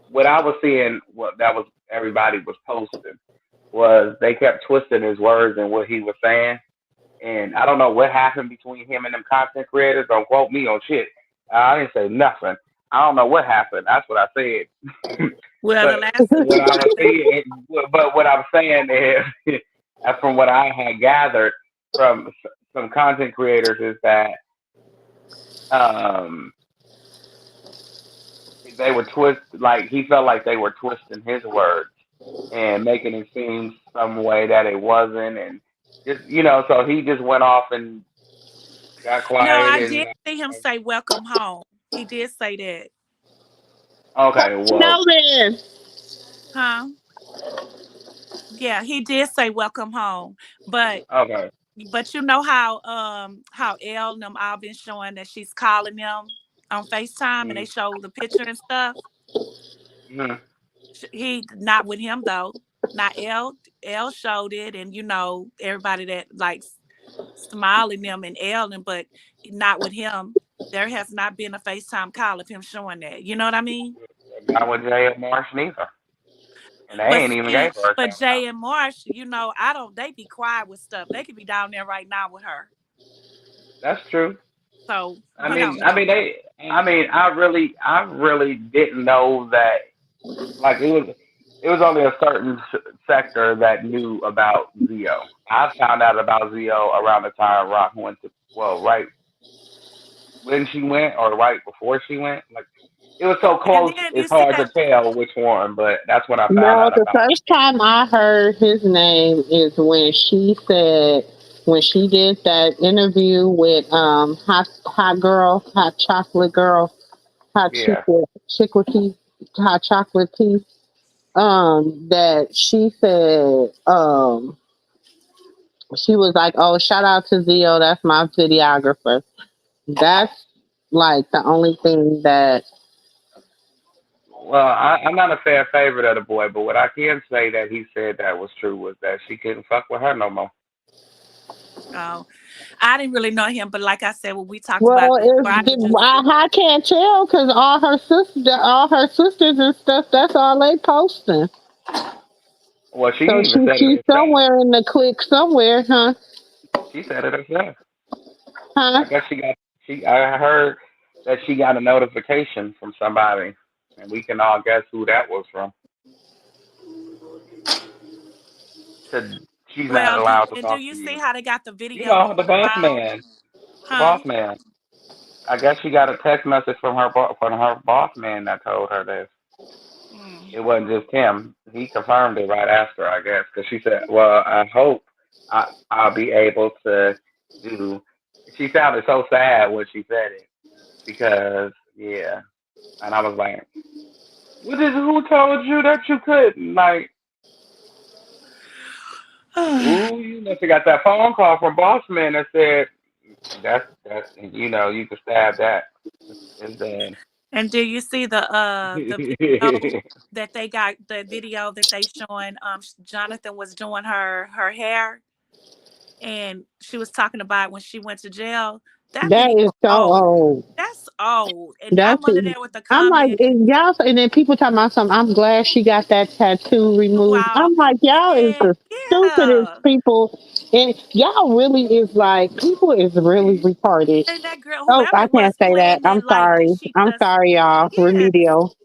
what I was seeing. What that was everybody was posting was they kept twisting his words and what he was saying. And I don't know what happened between him and them content creators. Don't quote me on shit. I didn't say nothing. I don't know what happened. That's what I said.
Well,
but
the last
what I
I
was
think
seeing, but what I'm saying is, from what I had gathered from some content creators, is that um, they were like he felt like they were twisting his words and making it seem some way that it wasn't, and just so he just went off and got
no,
quiet
I
and
did see him say welcome home. He did say that.
okay,
You
well,
know then.
Huh? Yeah, he did say welcome home, but
Okay.
you know how Elle and them all been showing that she's calling them on FaceTime and they
Mm-hmm.
show the picture and stuff.
Mm-hmm.
He not with him though. Not Elle showed it, and everybody that likes smiling them and Ellen, but not with him. There has not been a FaceTime call of him showing that. You know what I mean?
Not with Jay and Marsh neither. And they
But
ain't even
see,
gave her a
but
camera.
Jay and Marsh, I don't. They be quiet with stuff. They could be down there right now with her.
That's true.
So
I
we
mean,
don't
I
know.
mean they. I mean, I really didn't know that. Like it was only a certain sector that knew about Zio. I found out about Zio around the time Rock went to. Well, right when she went, or right before she went. Like it was so
And
close,
then you
it's
see
hard to
that,
tell which one. But that's when I found
No,
out
the
about.
first time I heard his name is when she said when she did that interview with hot chocolate girl, hot
Yeah.
chocolate hot chocolate tea. That she said she was like, "Oh, shout out to Zio, that's my videographer." That's like the only thing that.
Well, I'm not a fan favorite of the boy, but what I can say that he said that was true was that she couldn't fuck with her no more.
oh, I didn't really know him, but like I said, when we talked about
Well,
it before, I could just
I can't tell because all her sisters and stuff. That's all they posting.
Well, she
So
even said it
she's
herself.
somewhere in the clique somewhere, huh?
She said it herself.
Huh?
I guess she got she. I heard that she got a notification from somebody, and we can all guess who that was from. Said she's not
well, do
allowed to
and do
talk
you
to
see
you.
how they got the
You
video
know, the
going
boss
around?
man. The
Huh?
boss man. I guess she got a text message from her boss man that told her this.
Mm.
It wasn't just him. He confirmed it right after, I guess, because she said, "Well, I hope I'll be able to do." She sounded so sad when she said it because, yeah, and I was like, "What is who told you that you couldn't?" Like, ooh, you must have got that phone call from boss man that said that's you can stab that. It's done.
And do you see the video that they got, the video that they showing Jonathan was doing her hair, and she was talking about when she went to jail. That
That
video
is so
old.
old.
That's old. And
That's
I'm under there with the
I'm like,
comment,
and y'all, and then people talking about something. I'm glad she got that tattoo removed.
wow,
I'm like, y'all is
man,
the stupidest
yeah.
people, and y'all really is like, people is really retarded.
And that girl,
Oh,
whoever
I can't
was
say that.
playing that, like she
I'm
just,
sorry, y'all.
yes.
Remedial.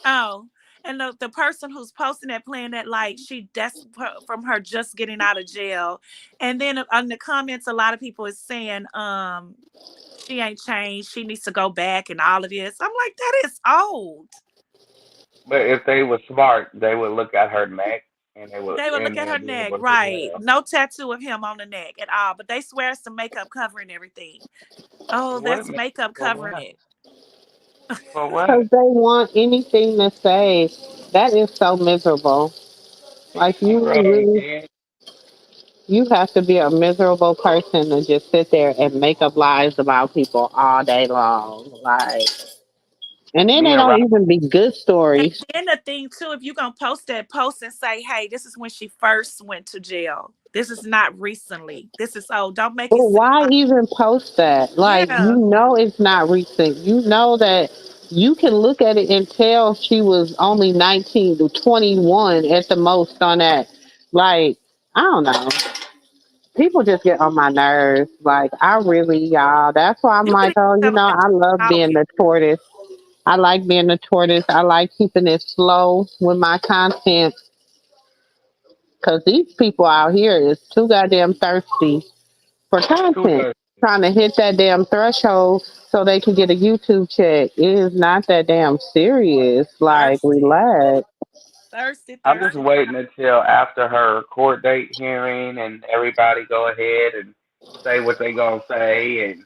Oh, and the person who's posting that, playing that, like that's from her just getting out of jail. And then on the comments, a lot of people is saying, she ain't changed. She needs to go back and all of this. I'm like, that is old.
But if they were smart, they would look at her neck
They would look
and
at her
then be
neck,
able to
right?
tell.
No tattoo of him on the neck at all, but they swear it's some makeup covering everything. Oh,
What
that's
man?
makeup
For
covering
what?
it.
For
Because
what?
they want anything to say. That is so miserable. Like
I really
really,
can't.
you have to be a miserable person to just sit there and make up lies about people all day long. Like, and then
Me
they
and
don't
Rob.
even be good
And
stories.
then the thing too, if you're gonna post that post and say, "Hey, this is when she first went to jail. This is not recently. This is old." Don't make
But
it seem
why
like,
even post that? Like, you
yeah,
know, it's not recent. You know that you can look at it and tell she was only 19 to 21 at the most on that. Like, I don't know. People just get on my nerves. Like, I really, y'all. That's why I'm
you can
like,
even
oh,
tell them that
I love
you're
being
talking.
the tortoise. I like being the tortoise. I like keeping it slow with my content because these people out here is too goddamn thirsty for
Too
content,
thirsty.
trying to hit that damn threshold so they can get a YouTube check. It is not that damn serious. Like,
Thirsty,
relax.
thirsty,
I'm just
thirsty.
waiting until after her court date hearing and everybody go ahead and say what they gonna say, and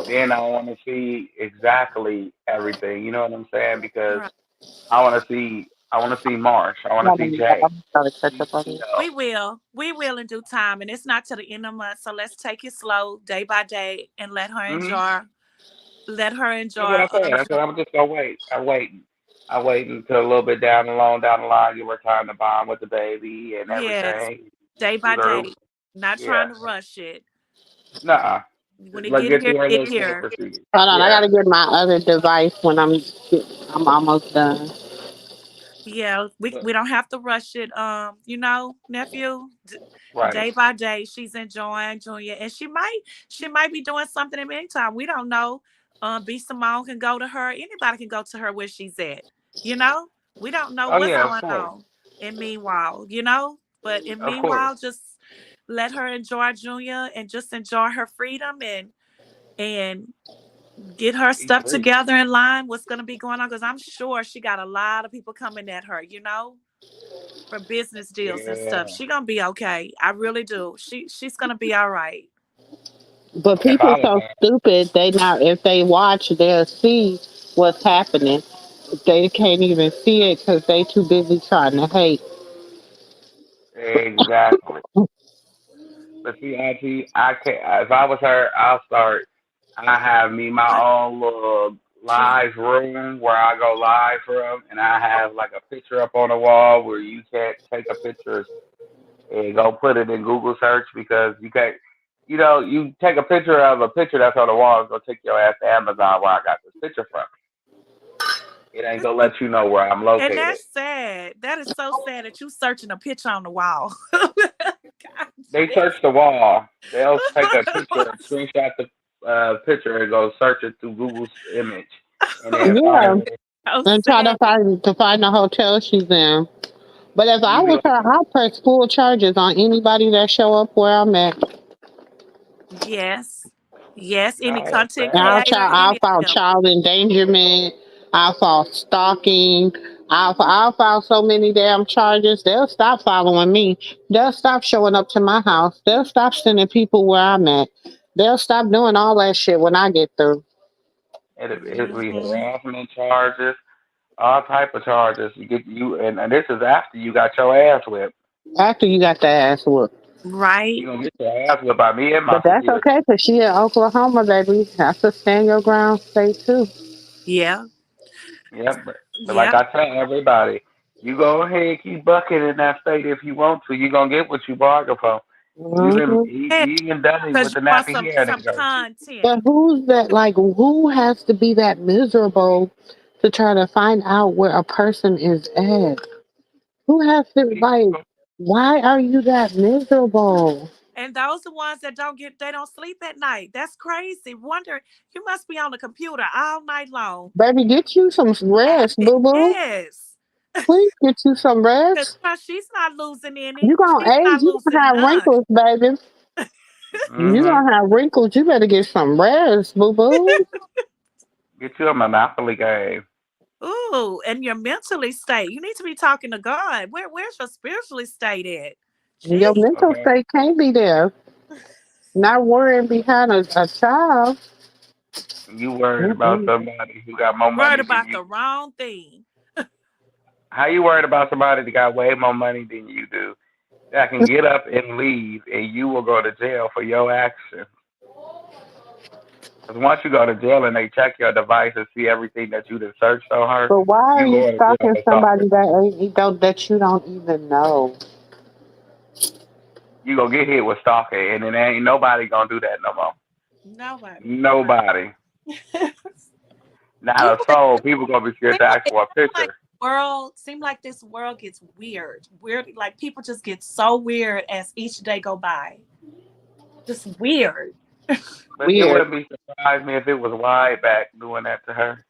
then I want to see exactly everything. You know what I'm saying? Because
Right.
I want to see. I want to see Marsh. I want to
Hold
see
on,
Jay.
I'm trying to catch
See
up on you.
Tito.
We will in due time, and it's not till the end of the month. So let's take it slow, day by day, and
Mm-hmm.
let her
That's what
enjoy.
I'm saying. I said I'm just gonna wait. I wait until a little bit down the line, give her time to bond with the baby and
Yes,
everything.
day
Do
by
her,
day, not
yeah.
trying to rush it.
Nah.
When
Just
it
like
get
get
here,
through her
get
little court
here.
procedure.
Hold on, I
Yeah.
gotta get my other device when I'm almost done.
Yeah,
But
we don't have to rush it. Nephew,
right.
day by day, she's enjoying Junior, and she might be doing something in the meantime. We don't know. B Simone can go to her. Anybody can go to her where she's at. You know, we don't know
Oh
what's
yeah, of
going
course.
on. And meanwhile, you know, but in
Of course.
meanwhile, just let her enjoy Junior and just enjoy her freedom and get her stuff
E3.
together in line. What's going to be going on? Because I'm sure she got a lot of people coming at her. For business deals and stuff.
Yeah.
She gonna be okay. I really do. She's gonna be all right.
But
If
people
I was
so
her,
stupid. They not if they watch, they'll see what's happening. They can't even see it because they too busy trying to hate.
exactly. But see, Auntie, I can't. If I was her, I'll start. I have me my
What?
own little
She
live room where I go live from, and I have like a picture up on the wall where you can't take a picture and go put it in Google search because you can't. You know, you take a picture of a picture that's on the wall, it's gonna take your ass to Amazon where I got this picture from. It ain't gonna let you know where I'm
and
located.
that's sad. That is so sad that you searching a picture on the wall. God,
They
yes.
search the wall. They'll take a picture, screenshot the picture, and go search it through Google's image, and then
Yeah,
find it.
So
and try
sad.
to find the hotel she's in. But if I
You be
was her,
like,
I'll press full charges on anybody that show up where I'm at.
Yes. Yes. Any
no, that's
content
And
bad.
creator,
I'll
any of
file
them.
child endangerment. I'll file stalking. I'll file so many damn charges. They'll stop following me. They'll stop showing up to my house. They'll stop sending people where I'm at. They'll stop doing all that shit when I get through.
It be
Hmm.
harassment charges, all type of charges. You get and this is after you got your ass whipped.
After you got the ass whooped.
Right.
You gonna get your ass whipped by me and
But
my
that's
security.
okay because she in Oklahoma, baby. That's a stand your ground state too.
Yeah.
Yep, but like
Yeah.
I tell everybody, you go ahead and keep bucking in that state if you want to. You gonna get what you bargained for.
Hmm.
Yeah.
He even done it
Because
with
you
the
want
nappy hair
some
that goes.
content.
But who's that? Like, who has to be that miserable to try to find out where a person is at? Who has to like? Why are you that miserable,
And those the ones that they don't sleep at night. That's crazy. Wonder you must be on the computer all night long.
baby? Get you some rest,
Tapping.
boo boo.
Yes.
Please get you some rest.
Because she's not losing any.
You
She's
gonna age?
not
You gonna
losing
have
none.
wrinkles, baby. You
Mm-hmm.
gonna have wrinkles. You better get some rest, boo boo.
Get you a Monopoly game.
Ooh, and your mentally state. You need to be talking to God. Where's your spiritually state at?
Your
Gee.
mental
Okay.
state can't be there. Not worrying behind a child.
You worried about
Mm-mm.
somebody who got more
Worried
money than
about
you.
the wrong thing.
How you worried about somebody that got way more money than you do? That can get up and leave, and you will go to jail for your action. Because once you go to jail and they check your device and see everything that you done searched on her,
But why are
you
you
going to jail
stalking
for
somebody
stalking.
that you don't even know?
You gonna get hit with stalking, and then ain't nobody gonna do that no more.
Nobody.
Nobody. Not
You
a soul. People gonna be scared
seem
to
like
ask
it
for a
seem like
picture.
this world gets weird. Weird, like people just get so weird as each day go by. Just weird.
But it
Weird.
wouldn't be surprised me if it was wide back doing that to her.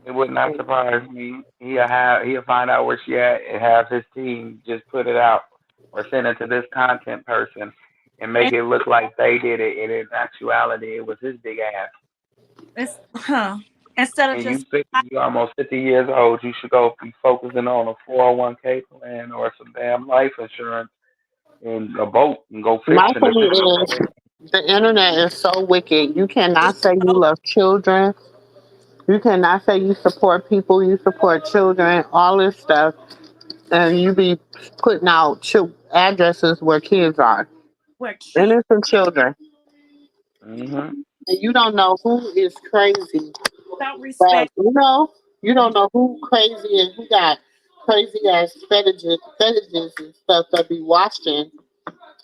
It would not surprise me. He'll find out where she at and have his team just put it out or send it to this content person and make
And
it look like they did it, and in actuality it was his big ass.
it's instead of
And you
just
50, you almost 50 years old. You should go be focusing on a 401k plan or some damn life insurance and a boat and go
My
fishing to
thing
sit your
is,
butt.
the internet is so wicked. You cannot
it's
say you
so
love children You cannot say you support people, you support children, all this stuff, and you be putting out addresses where kids are,
Where kids
innocent children,
Mhm.
and you don't know who is crazy.
don't
But
respect.
you don't know who crazy and who got crazy ass fetishes and stuff that be watching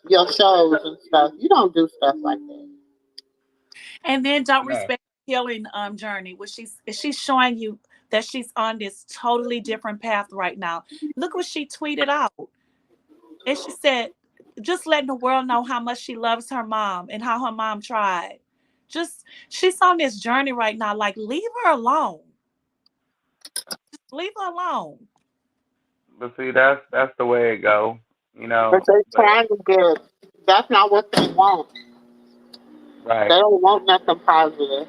your shows and stuff. You don't do stuff like that.
And then don't
No.
respect the healing journey, which she's showing you that she's on this totally different path right now. Look what she tweeted out. And she said, just letting the world know how much she loves her mom and how her mom tried. Just she's on this journey right now. Like, leave her alone. Leave her alone.
But see, that's the way it go. You
But
know.
they
But
trying to get. That's not what they want. They
right,
don't want nothing positive.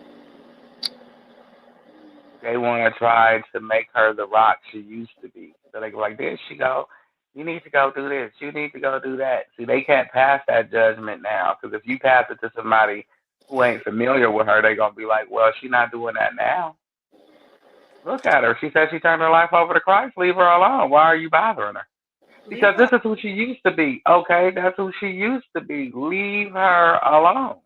they want to try to make her the rock she used to be. So they go like, there she go. You need to go do this. You need to go do that. See, they can't pass that judgment now because if you pass it to somebody who ain't familiar with her, they gonna be like, well, she's not doing that now. Look at her. She said she turned her life over to Christ. Leave her alone. Why are you bothering her?
Leave
Because
her.
this is who she used to be. Okay, that's who she used to be. Leave her alone.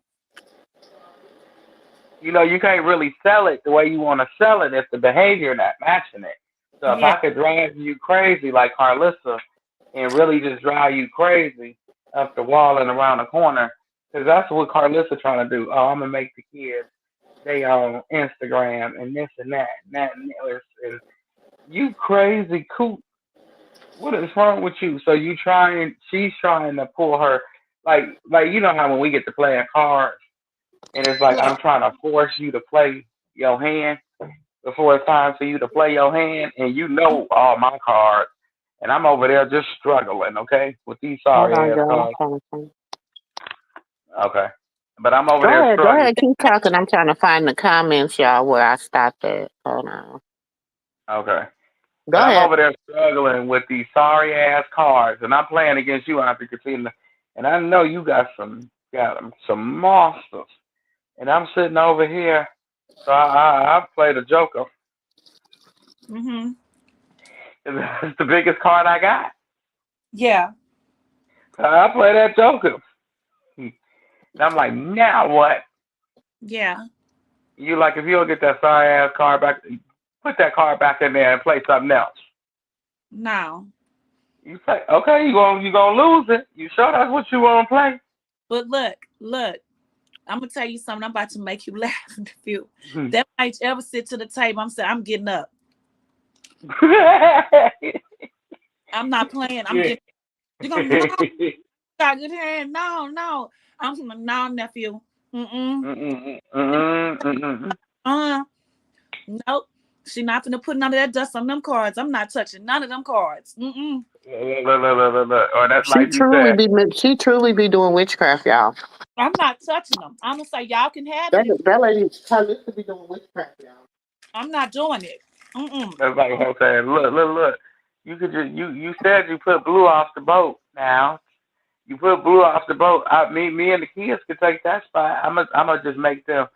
You know, you can't really sell it the way you want to sell it if the behavior not matching it. So if
Yeah.
I could drive you crazy like Karlissa and really just drive you crazy up the wall and around the corner, because that's what Karlissa trying to do. Oh, I'm gonna make the kids they on Instagram and this and that and this and you crazy coot. What is wrong with you? So you trying? She's trying to pull her like you know how when we get to playing cards and it's like
Yeah.
I'm trying to force you to play your hand before it's time for you to play your hand, and you know all my cards, and I'm over there just struggling, okay, with these
Hold
sorry
on,
ass
girl. I'm
cards,
trying to think.
okay, but I'm over
Go
there
ahead, go
struggling,
ahead, keep talking. I'm trying to find the comments, y'all, where I stopped at. Hold on.
okay,
Go
but I'm
ahead.
over there struggling with these sorry ass cards, and I'm playing against you, Auntie Katina, and I know you got some monsters, and I'm sitting over here, so I played a joker.
Mm-hmm.
It's the biggest card I got.
Yeah.
So I play that joker. And I'm like, now what?
Yeah.
You like if you don't get that sorry ass card back, put that card back in there and play something else.
No.
You say, okay, you gonna lose it. You sure that's what you want to play?
But look. I'm gonna tell you something. I'm about to make you laugh. If you
Hmm.
that might ever sit to the table, I'm saying I'm getting up. I'm not playing. I'm
Yeah.
getting. You're gonna no. Got good hand. No, no. I'm from no nephew. Mm-mm.
Mm-mm, mm-mm, mm-mm.
Uh. Nope. She not gonna put none of that dust on them cards. I'm not touching none of them cards. Mm-mm.
Look. Or that's like you said.
She truly be doing witchcraft, y'all.
I'm not touching them. I'm gonna say y'all can have it.
That that lady Karlissa be doing witchcraft, y'all.
I'm not doing it. Mm-mm.
That's like I'm saying. Look. You could just you said you put blue off the boat. Now you put blue off the boat. Me and the kids could take that spot. I'm gonna just make them.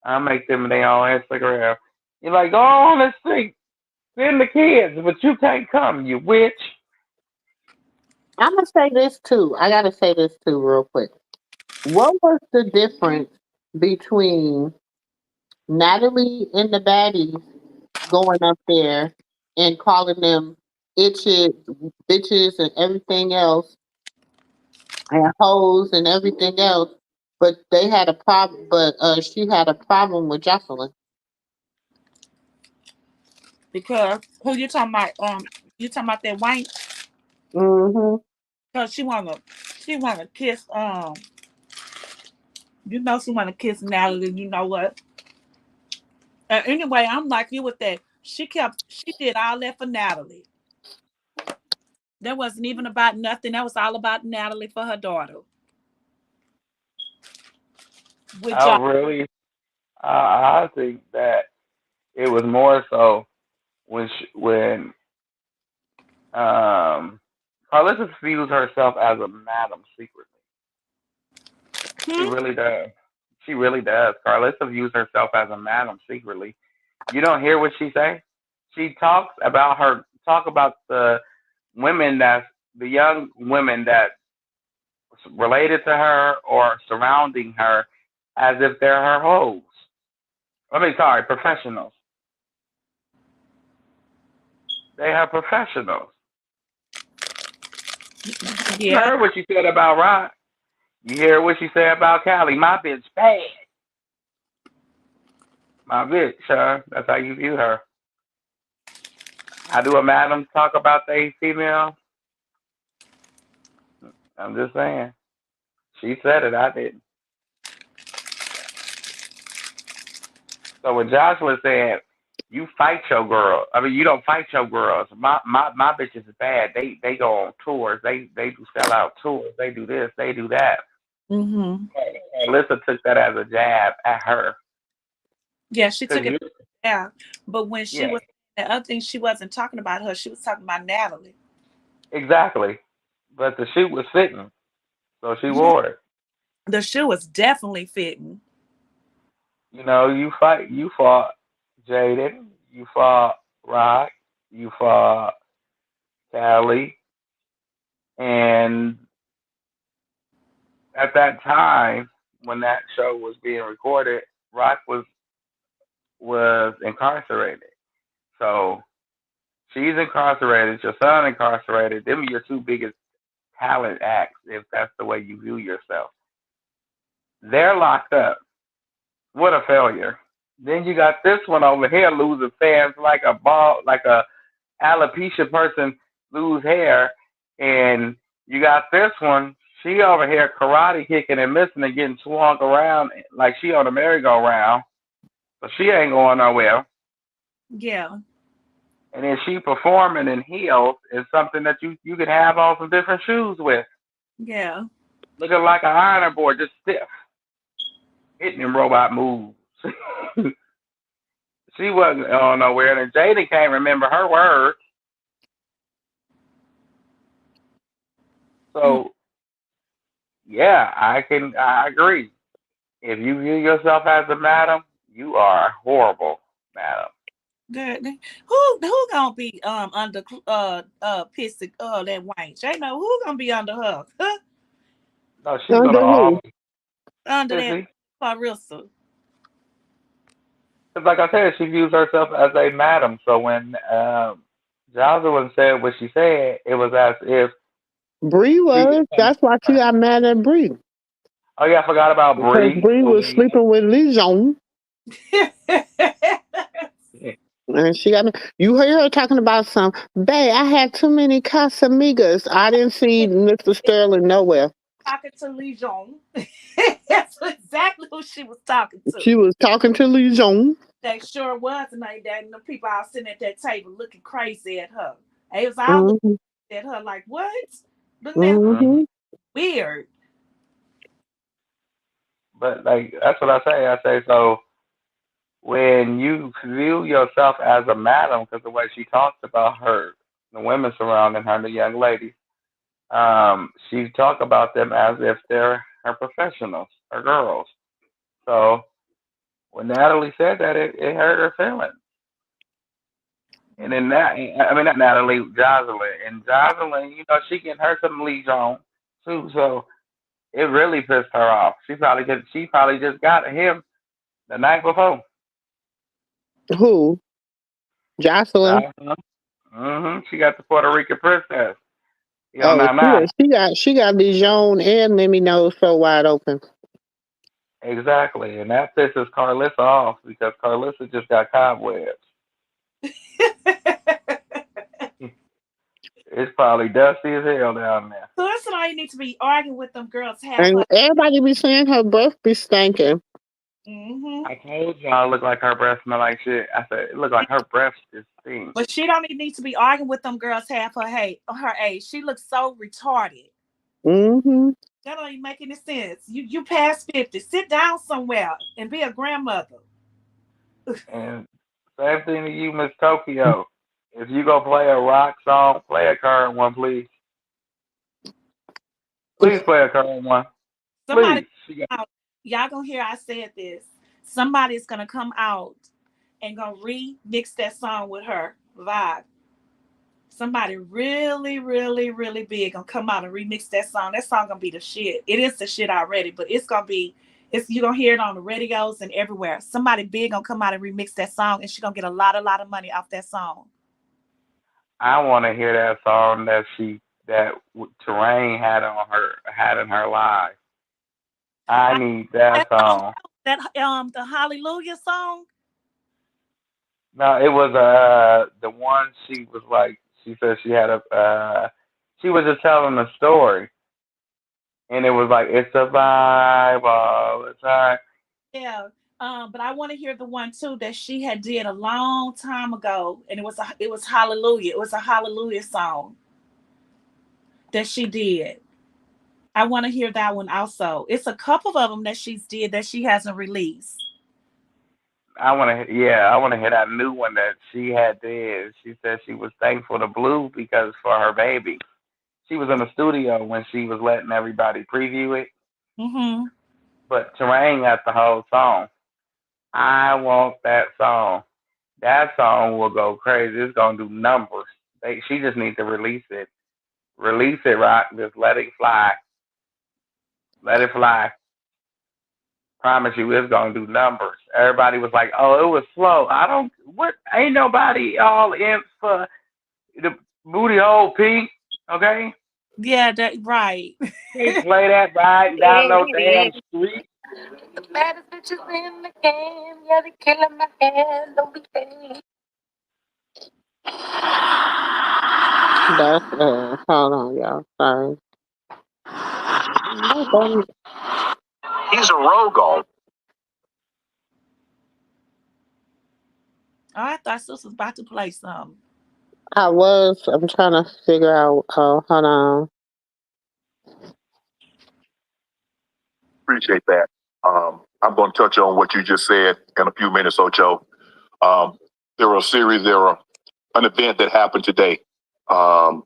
I make them their own Instagram. You're like, go on, let's see. Send the kids, but you can't come, you witch.
I'm gonna say this too. I gotta say this too, real quick. What was the difference between Natalie and the baddies going up there and calling them itches, bitches, and everything else, and hoes and everything else? But they had a problem. But she had a problem with Jocelyn.
Because who you talking about? You talking about that white?
Mm-hmm.
Cause she wanna kiss. She wanna kiss Natalie. You know what? Anyway, I'm like you with that. She did all that for Natalie. That wasn't even about nothing. That was all about Natalie for her daughter. With
I
John.
really, I think that it was more so when Carlissa views herself as a madam secretly. She
Hmm?
really does. She really does. Carlissa views herself as a madam secretly. You don't hear what she say? She talk about the women that's the young women that related to her or surrounding her as if they're her hoes. I mean, sorry, professionals. They are professionals. You
Yeah.
heard what she said about Rod. You hear what she said about Callie. My bitch bad. My bitch, huh? That's how you view her. I do a madam talk about they female. I'm just saying. She said it. I didn't. So when Joshua said, "You fight your girl," I mean, you don't fight your girls. My bitches is bad. They go on tours. They do sell out tours. They do this. They do that.
Mm-hmm.
And Alyssa took that as a jab at her.
Yeah, she
Cause
took it
you,
down. But when she
yeah,
was the other thing, she wasn't talking about her. She was talking about Natalie.
exactly. But the shoe was fitting, so she
Mhm.
wore it.
The shoe was definitely fitting.
You know, you fought Jaden, you fought Rock, you fought Callie, and at that time when that show was being recorded, Rock was incarcerated. So she's incarcerated, your son incarcerated. Them are your two biggest talent acts, if that's the way you view yourself. They're locked up. What a failure. Then you got this one over here losing fans like a ball, like a alopecia person lose hair, and you got this one. She over here karate kicking and missing and getting swung around like she on a merry-go-round, but she ain't going nowhere.
Yeah.
And then she performing in heels is something that you could have on some different shoes with,
Yeah.
looking like an ironing board, just stiff, hitting them robot moves. She wasn't on nowhere, and Jada can't remember her words.
Mm.
So yeah, I agree. If you view yourself as a madam, you are horrible, madam.
Good. Who gonna be under pissy that Wayne? Jay know who gonna be under her?
No, she's
Under
gonna
who?
always
Under that
sissy.
Clarissa.
Because like I said, she views herself as a madam. So when Jocelyn said what she said, it was as if
Bree
she
was.
became.
That's why she got mad at Bree.
Oh yeah, I forgot about
Because
Bree.
Bree was sleeping with Lijon. And she got me. You heard her talking about some. Bae, I had too many Casamigas. I didn't see Mr. Sterling nowhere.
Talking to Lijon. That's exactly who she was talking to.
She was talking to Lijon.
They sure was, and like that, and the people all sitting at that table looking crazy at her. They was all looking
Mm-hmm.
at her like, "What? Looking at her
Mhm.
Mm-hmm.
weird."
But like that's what I say. I say so when you view yourself as a madam, because the way she talks about her, the women surrounding her, the young ladies, she talk about them as if they're her professionals, her girls. So when Natalie said that, it hurt her feelings. And then that, I mean, not Natalie, Jocelyn. And Jocelyn, she getting her some leads on too. So it really pissed her off. She probably just got him the night before.
Who? Jocelyn.
Jocelyn. She got the Puerto Rican princess.
Oh,
Now, now.
she got Lijon and Lemmy nose so wide open.
Exactly. And that pisses Karlissa off because Karlissa just got cobwebs. It's probably dusty as hell down there.
So that's why you need to be arguing with them girls half
And
her.
everybody be saying her breath be stinking.
Mm-hmm.
I told y'all it looked like her breath smell like shit. I said it looked like her breath just stinks.
But she don't even need to be arguing with them girls half her age. She looks so retarded.
Mm-hmm.
That don't even make any sense. You past 50. Sit down somewhere and be a grandmother.
And same thing to you, Miss Tokyo. If you go play a rock song, play a current one, please. Please play a current one.
Somebody
Please. She got
out. Y'all gonna hear I said this. Somebody's gonna come out and gonna remix that song with her vibe. Somebody really, really, really big gonna come out and remix that song. That song gonna be the shit. It is the shit already, but it's gonna be. It's you gonna hear it on the radios and everywhere. Somebody big gonna come out and remix that song, and she gonna get a lot of money off that song.
I want to hear that song that Terrain had in her live. I
I,
need that
that song,
song.
that the Hallelujah song.
No, it was the one she was like she said she had a she was just telling a story and it was like it's a vibe all the time.
Yeah. But I want to hear the one too that she had did a long time ago, and it was Hallelujah. It was a Hallelujah song that she did. I want to hear that one also. It's a couple of them that she's did that she hasn't released.
I want to hear that new one that she had did. She said she was thankful to Blue because for her baby. She was in the studio when she was letting everybody preview it,
Mm-hmm.
but Terrain got the whole song. I want that song. That song will go crazy. It's gonna do numbers. She just needs to release it. Release it, Rock. Just let it fly. Let it fly. Promise you, it's gonna do numbers. Everybody was like, "Oh, it was slow." I don't. What? Ain't nobody all in for the booty hole pink. Okay,
Yeah, that right.
can't play that riding down no damn street.
The baddest bitches in the game. Yeah, they killing my head. Don't be paid. That's hold on, y'all. Sorry.
He's a rogue.
Oh, I thought Sis was about to play something.
I was. I'm trying to figure out. Oh, hold on.
Appreciate that. I'm going to touch on what you just said in a few minutes, Ocho. There were an event that happened today. Um,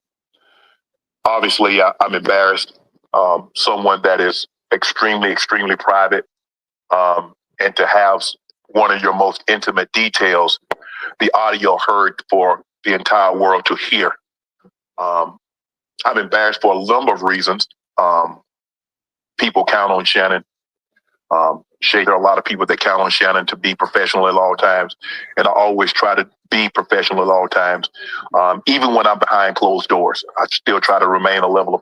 Obviously, I'm embarrassed. Someone that is extremely, extremely private, and to have one of your most intimate details, the audio heard for the entire world to hear. I'm embarrassed for a number of reasons. People count on Shannon. There are a lot of people that count on Shannon to be professional at all times, and I always try to be professional at all times. Even when I'm behind closed doors, I still try to remain a level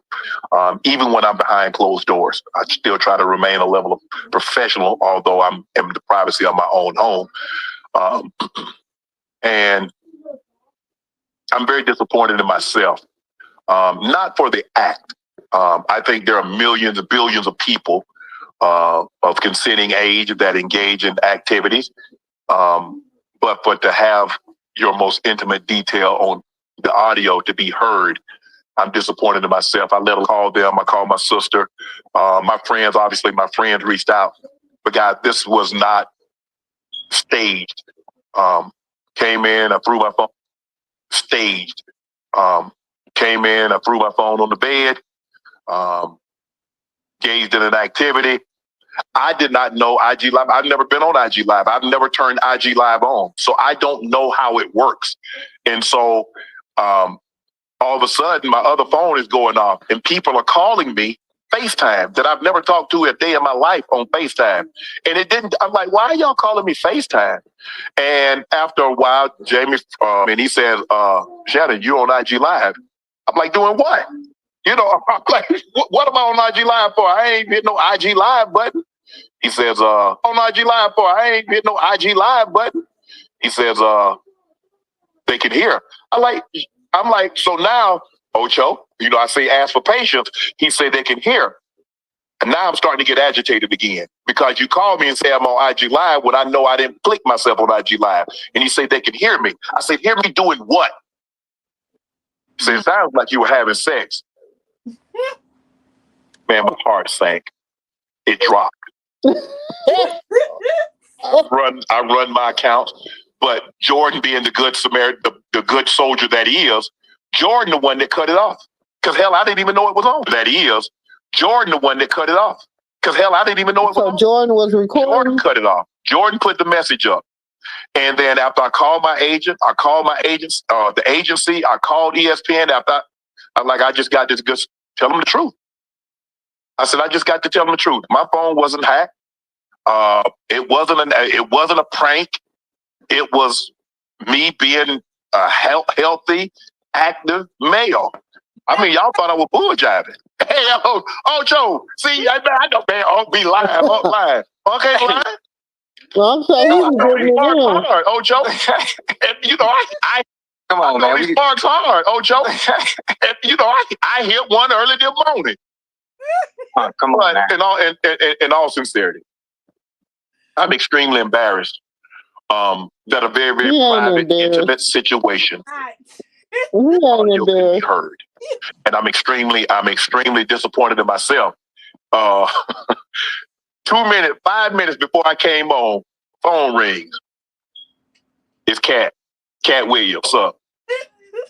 of. Even when I'm behind closed doors, I still try to remain a level of professional, although I'm in the privacy of my own home. And I'm very disappointed in myself, not for the act. I think there are millions and billions of people of consenting age that engage in activities. But to have your most intimate detail on the audio to be heard, I'm disappointed in myself. I let them call them. I called my sister. My friends, obviously, my friends reached out. But guys, this was not staged. Came in, I threw my phone. Staged. Came in, I threw my phone on the bed. Engaged in an activity. I did not know IG Live. I've never been on IG Live. I've never turned IG Live on. So I don't know how it works. And so all of a sudden, my other phone is going off and people are calling me FaceTime that I've never talked to a day in my life on FaceTime. And it didn't, I'm like, why are y'all calling me FaceTime? And after a while, Jamie, and he says, Shannon, you on IG Live. I'm like, doing what? You know, I'm like, what am I on IG Live for? I ain't hit no IG Live button. He says, on IG Live for? I ain't hit no IG Live button. He says, they can hear. I'm like, so now, Ocho, you know, I say ask for patience. He said they can hear. And now I'm starting to get agitated again because you called me and say I'm on IG Live when I know I didn't click myself on IG Live. And he said they can hear me. I said, hear me doing what? He said, it sounds like you were having sex. Man, my heart sank. It dropped. I run my account, but Jordan being the good Samaritan, the good soldier that he is, Jordan the one that cut it off. Because hell, I didn't even know it was on. That he is. Jordan the one that cut it off. Because hell, I didn't even know it was on.
So Jordan was recording?
Jordan cut it off. Jordan put the message up. And then after I called my agent, the agency, I called ESPN after I just got to just tell them the truth. I said, I just got to tell them the truth. My phone wasn't hacked. It wasn't a prank. It was me being a healthy, active male. I mean, y'all thought I was bull jiving. Hey, Joe, see, I know, man, I'll be lying, Okay, lying.
Well, I'm saying he was getting it in.
Hard, Joe. And, I
come on, man.
He sparks hard, Joe. And, I hit one early this morning.
Come on, man.
In all sincerity, I'm extremely embarrassed that a very, very private, intimate situation audio can be heard. And I'm extremely disappointed in myself. 5 minutes before I came on, phone rings. It's Cat Williams. What's up?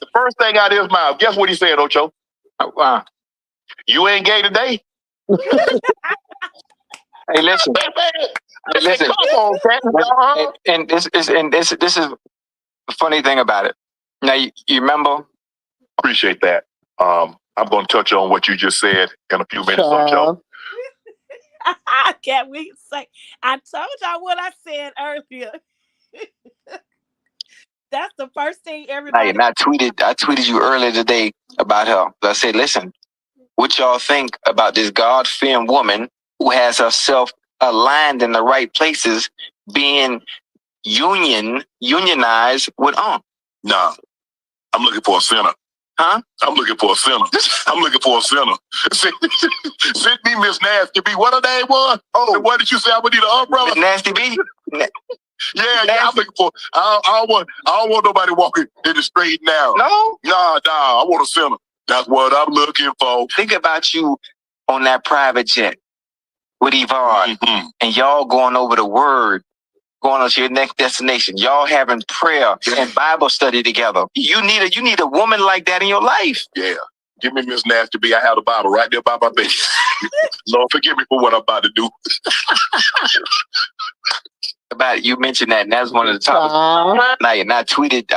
The first thing out of his mouth, guess what he said, Ocho? You ain't gay today?
Hey, listen. Listen.
Come on, Cat.
And this is the funny thing about it. Now you remember?
Appreciate that. I'm going to touch on what you just said in a few minutes, Ocho.
I can't wait to say. I told y'all what I said earlier. That's the first thing everybody.
I tweeted you earlier today about her. I said, listen, what y'all think about this God-fearing woman who has herself aligned in the right places, being unionized with
Nah, I'm looking for a sinner.
Huh?
I'm looking for a sinner. Send me Miss Nasty B. What her name was? Oh, what did you say? I would need an umbrella.
Miss Nasty B.
Yeah, I'm looking for. I don't want nobody walking in the straight now.
No,
nah. I want a sinner. That's what I'm looking for.
Think about you on that private jet with Yvonne, and y'all going over the word, going on to your next destination. Y'all having prayer and Bible study together. You need a woman like that in your life.
Yeah. Give me Miss Nasty B. I have the Bible right there by my bed. Lord, forgive me for what I'm about to do.
About it, you mentioned that, and that's one of the topics. Now you're not tweeted.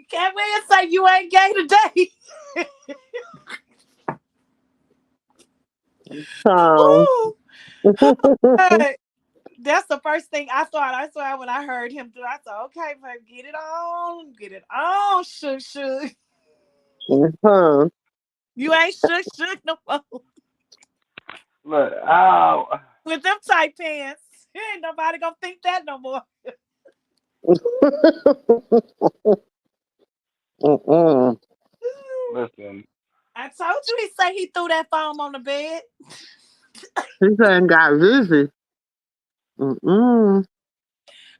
Can't wait to say you ain't gay today. That's the first thing I thought. I saw when I heard him do. I thought, okay, but get it on, shook. You ain't shook no more.
Look,
with them tight pants, ain't nobody gonna think that no more.
Listen,
I told you he say he threw that foam on the bed.
He said got busy.
I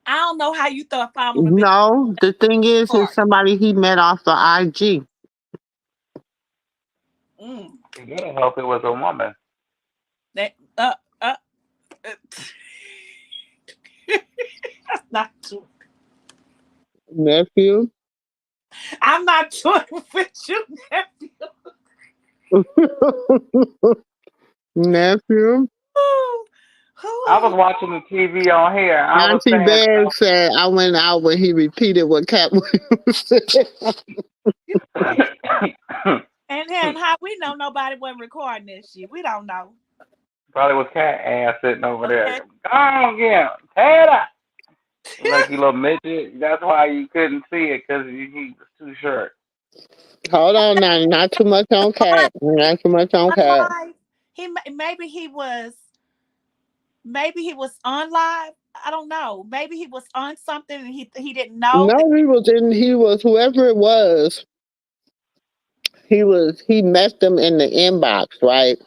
don't know how you throw a foam on the bed.
No, the thing is, it's somebody he met off the IG.
You gotta hope it was a woman.
That's not true.
Nephew?
I'm not doing with you,
Nephew?
I was watching the TV on here.
Auntie Bear said I went out when he repeated what Cat Williams said.
And then how we know nobody wasn't recording this shit? We don't know.
Probably was Cat ass sitting over there. Go on, yeah, tear it up. Like you little midget. That's why you couldn't see it, because he was too short.
Hold on now, not too much on Cat. Not too much on Cat.
Maybe he was on live. I don't know. Maybe he was on something and he didn't know.
No, he was whoever it was. He met them in the inbox, right?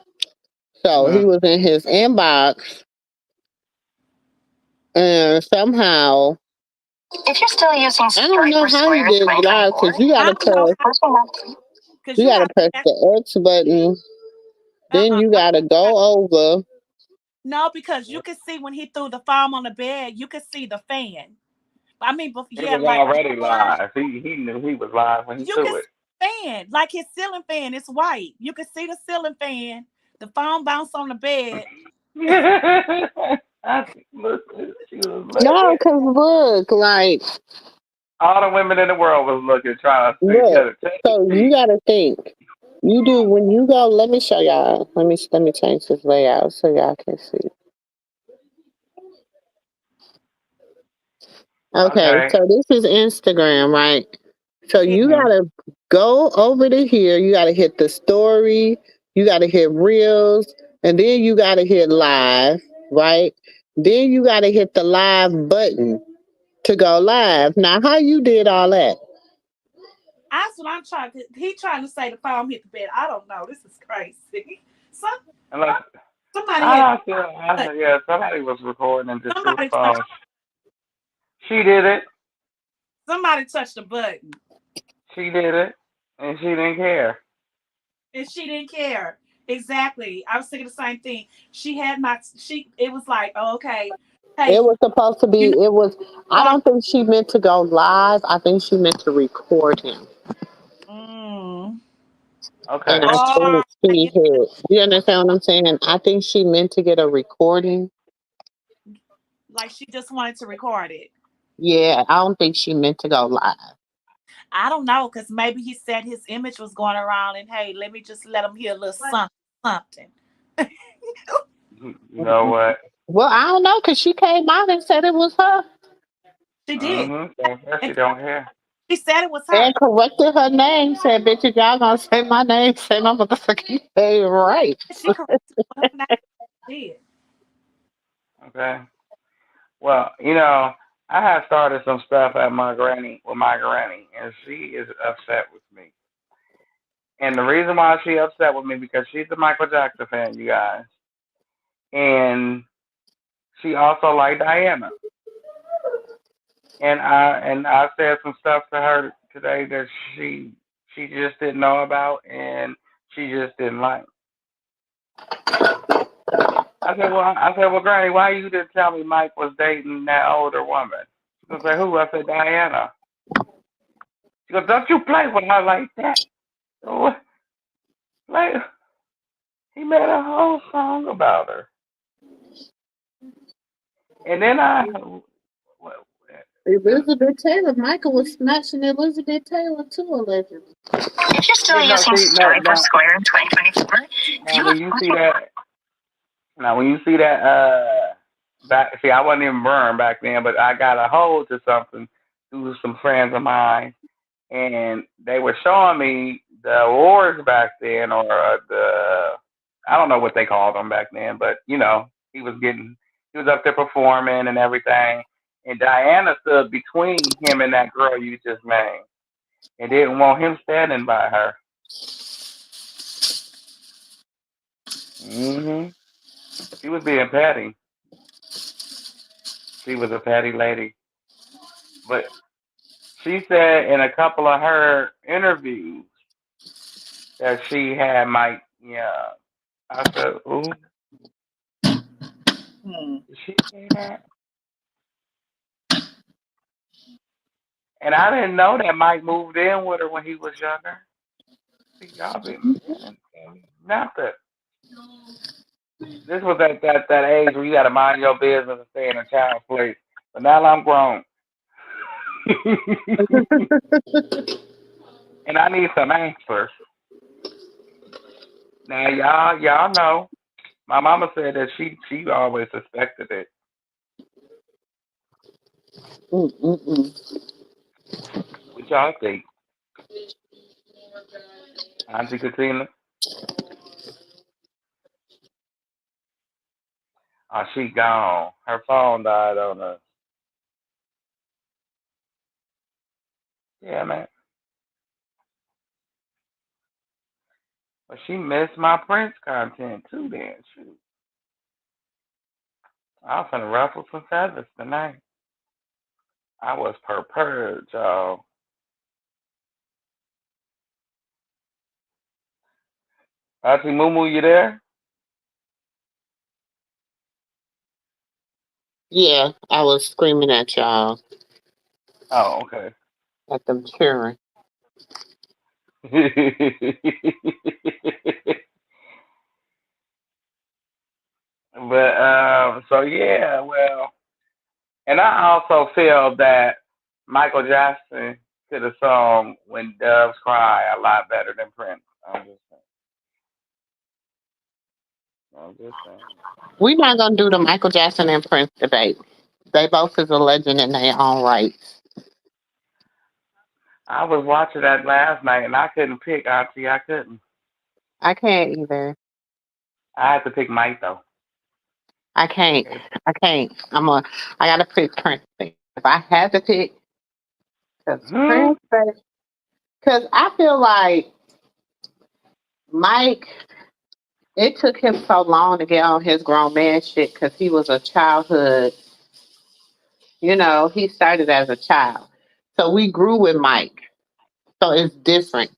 So he was in his inbox, and somehow,
if you're still using,
I don't know how he did live, because you gotta press the X button, then you gotta go over.
No, because you could see when he threw the foam on the bed, you could see the fan. I mean,
he was already live. He knew he was live when he threw it.
Fan, like his ceiling fan, it's white. You can see the ceiling fan. The foam bounce on the bed.
I look, she was
No,
looking.
cause look, like,
All the women in the world was looking, trying to see,
look.
take a
So you
peek.
gotta think. You do when you go. Let me show y'all. Let me change this layout so y'all can see. Okay,
Okay.
so this is Instagram, right? So you
Hmm.
gotta go over to here. You gotta hit the story. You gotta hit reels, and then you gotta hit live, right? Then you gotta hit the live button to go live. Now, how you did all that?
That's what I'm trying to. He trying to say the phone hit the bed. I don't know. This is crazy. Some
And look,
somebody had
I feel, yeah, somebody was recording and just threw the
somebody touched
phone. She did it.
somebody touched the button
She did it, and she didn't care.
and she didn't care. Exactly. I was thinking the same thing. She had not. She. It was like, oh, okay, hey,
It was supposed to
you
be.
know,
It was. I
going.
don't think she meant to go live. I think she meant to record him.
Mm.
And
Okay.
I
Oh,
think she
yeah.
had. You understand what I'm saying? I think she meant to get a recording.
Like she just wanted to record it.
Yeah, I don't think she meant to go live.
I don't know, because maybe he said his image was going around, and hey, let me just let him hear a little something, something.
You know what?
Well, I don't know because she came out and said it was her
She did,
Mm-hmm. So she
and
don't care.
she said it was her.
and corrected her name. Said, "Bitch, if y'all gonna say my name, say my motherfucking name right."
She corrected what her name did.
Okay. Well, I have started some stuff at my granny with my granny, and she is upset with me. And the reason why she upset with me because she's a Michael Jackson fan, you guys, and she also liked Diana. And I said some stuff to her today that she just didn't know about, and she just didn't like. I said, well, Granny, why you didn't tell me Mike was dating that older woman? She said, who? I said, Diana. She goes, don't you play with her like that. So, like, he made a whole song about her. And then well,
Elizabeth Taylor. Michael was smashing Elizabeth Taylor too, allegedly.
If you're still
yeah, no,
using
see, no,
Safari for
now,
Square in 2024,
now
you have
when you see that, now when you see that, back, see, I wasn't even burned back then, but I got a hold to something through some friends of mine, and they were showing me the awards back then, or I don't know what they called them back then, but he was up there performing and everything, and Diana stood between him and that girl you just named, and didn't want him standing by her. She was being petty. She was a petty lady, but she said in a couple of her interviews that she had Mike. Yeah, I said, "Ooh,
Hmm.
did she say that?" And I didn't know that Mike moved in with her when he was younger. See, y'all been didn't tell me nothing. This was at that age where you got to mind your business and stay in a child's place. But now I'm grown, and I need some answers. Now y'all know. My mama said that she always suspected it.
Mm-mm-mm.
What y'all think, Auntie Katina? Oh, she gone. Her phone died on her. Yeah, man. But she missed my Prince content too. Then shoot, I was gonna ruffle some feathers tonight. I was prepared, y'all. Auntie Moo, you there?
Yeah, I was screaming at y'all
Oh, okay.
at them cheering.
And, But so yeah, well, and I also feel that Michael Jackson could have sung "When Doves Cry" a lot better than Prince. I'm just saying. I'm just saying.
We're not gonna do the Michael Jackson and Prince debate. They both is a legend in their own right.
I was watching that last night and I couldn't pick Auntie. I couldn't.
I can't either.
I had to pick Mike though.
I can't. I can't. I gotta pick Prince. If I had to pick, because
Hmm.
Prince, because I feel like Mike. It took him so long to get on his grown man shit because he was a childhood. He started as a child, so we grew with Mike. So it's different.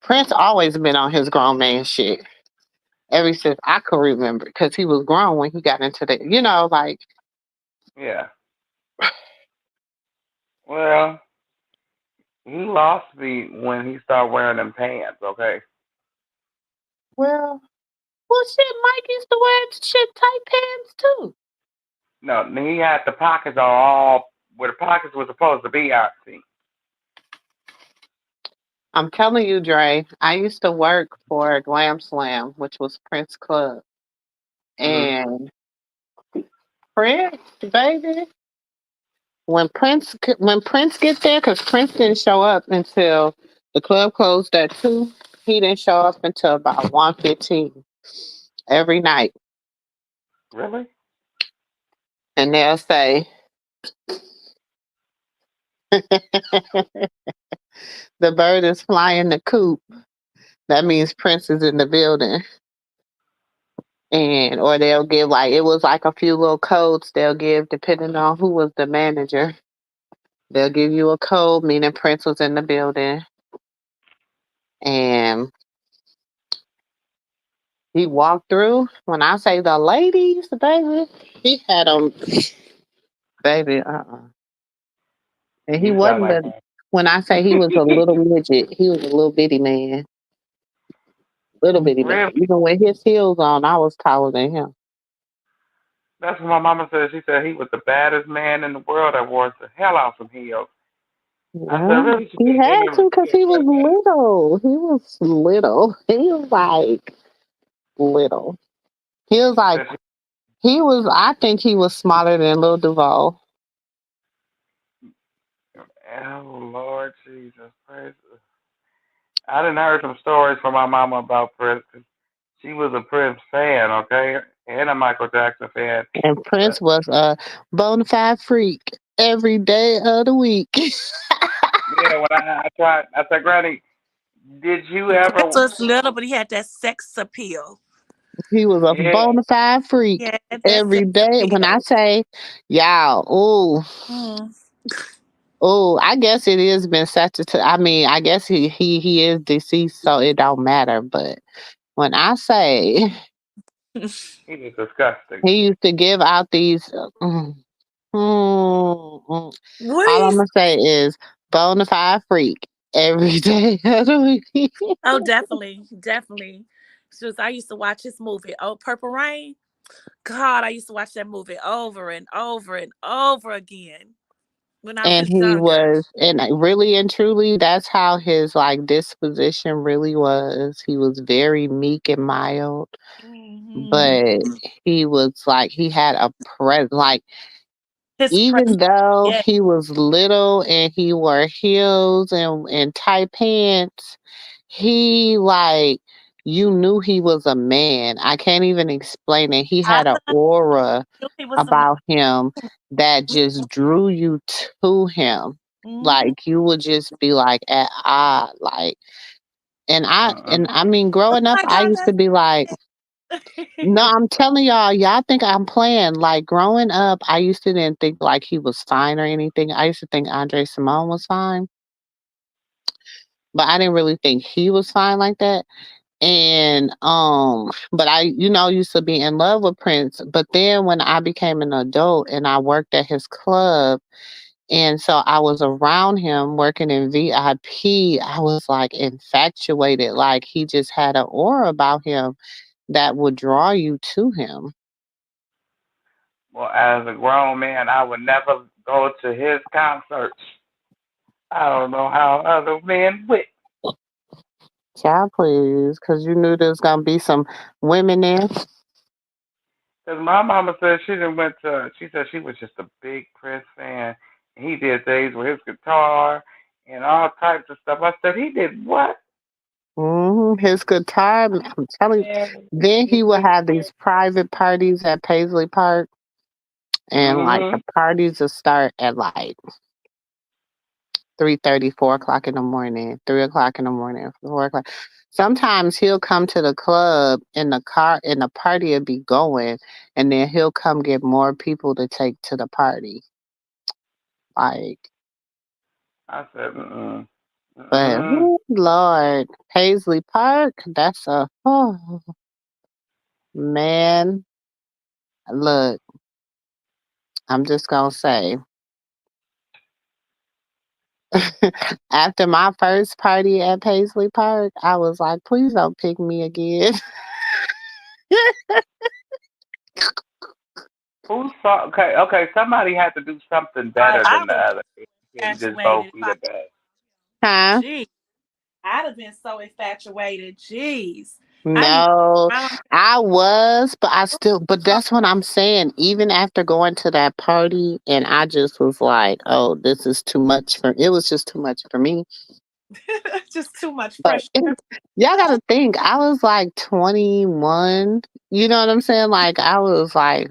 Prince always been on his grown man shit ever since I could remember because he was grown when he got into the. Like,
Yeah. Well, he lost me when he started wearing them pants. Okay.
well, well, shit. Mike used to wear shit tight pants too.
No, he had the pockets all where the pockets were supposed to be. Auntie.
I'm telling you, Dre. I used to work for Glam Slam, which was Prince Club,
Mhm.
and Prince, baby. When Prince get there, because Prince didn't show up until the club closed at 2. He didn't show up until about 1:15 every night,
Really?
and they'll say the bird is flying the coop. That means Prince is in the building, and or they'll give like it was like a few little codes they'll give depending on who was the manager. They'll give you a code meaning Prince was in the building, and he walked through. When I say the ladies, baby, he had them, baby. And he
You sound
wasn't
like
the. When I say he was a little midget, he was a little bitty man, little bitty man.
really?
Even with his heels on, I was taller than him.
That's what my mama said. She said he was the baddest man in the world that wore the hell out some heels. I said,
Yeah,
really? She
he
said, gave
had
me
to because he
respect
was
like that.
little. He was little. He was like little. He was
She
like
said,
he was. I think he was smaller than Lil Duval.
oh, Lord Jesus. Praise. I didn't heard some stories from my mama about Prince. 'Cause she was a Prince fan, okay? And a Michael Jackson fan.
And Prince
But,
was a bona fide freak every day of the week.
yeah, when I tried, I said, Granny, did you
Prince
ever,
was little, but he had that sex appeal.
He was a
yeah,
bona fide freak
Yeah, that
every
sex
day. When I
appeal.
say, y'all,
Mm.
I guess it is been such a. I mean, I guess he is deceased, so it don't matter. But when I say
he was disgusting.
he used to give out these, mm.
What
all I'm
is?
gonna say is bona fide freak every day of the week.
Oh, definitely, definitely. I used to watch his movie, Oh Purple Rain. God, I used to watch that movie over and over and over again when I
And
was
he
younger.
was, and really and truly, that's how his like disposition really was. He was very meek and mild,
Hmm.
but he was like he had a like
His
even
presence,
though
yeah.
he was little and he wore heels and tight pants, he like you knew he was a man. I can't even explain it. He had an
I
aura
knew he was a man.
about him that just drew you to him.
Hmm.
Like you would just be like at odd, like and I
Uh-uh.
and I mean
Oh
growing up
my
I
God,
used to be like no, I'm telling y'all think I'm playing. Like growing up, I used to didn't think like he was fine or anything. I used to think Andre Simone was fine, but I didn't really think he was fine like that. And but I used to be in love with Prince. But then when I became an adult and I worked at his club, and so I was around him working in VIP, I was like infatuated. Like he just had an aura about him that would draw you to him.
Well, as a grown man, I would never go to his concerts. I don't know how other men would.
Child, please, because you knew there was gonna be some women there.
Because my mama said she didn't went to. She said she was just a big Prince fan. And he did things with his guitar and all types of stuff. I said he did what?
His guitar, I'm telling you.
Man,
Then
he
he would
was.
have these private parties at Paisley Park, and like the
Mhm.
parties would start at like 3:30, 4 o'clock in the morning, 3 o'clock in the morning, 4 o'clock. Sometimes he'll come to the club in the car, and the party will be going, and then he'll come get more people to take to the party. Like,
I said,
but
mm.
Lord, Paisley Park, that's a oh man. Look, I'm just gonna say, after my first party at Paisley Park, I was like, please don't pick me again.
Who saw? Okay, okay. Somebody had to do something better
I
than the
would
other. It couldn't just both
infatuated if
be
I
the best.
Huh?
gee, I'd have been so infatuated. Jeez. I used
No,
to run
I was, but I still, but that's what I'm saying. Even after going to that party, and I just was like, oh, this is too much for, it was just too much for me.
just too much
But
fresh.
y'all got to think, I was like 21. You know what I'm saying? Like, I was like,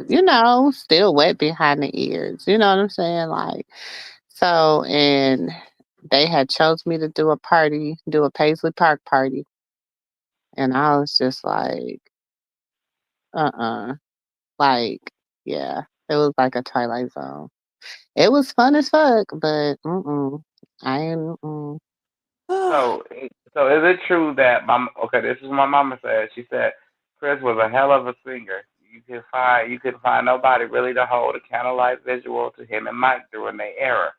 still wet behind the ears. You know what I'm saying? Like, so, and they had chose me to do a party, do a Paisley Park party. And I was just like, uh-uh. Like, yeah, it was like a Twilight Zone. It was fun as fuck, but I ain't.
So, so is it true that my okay? This is what my mama said. She said Chris was a hell of a singer. You could find nobody really to hold a candlelight visual to him and Mike during their era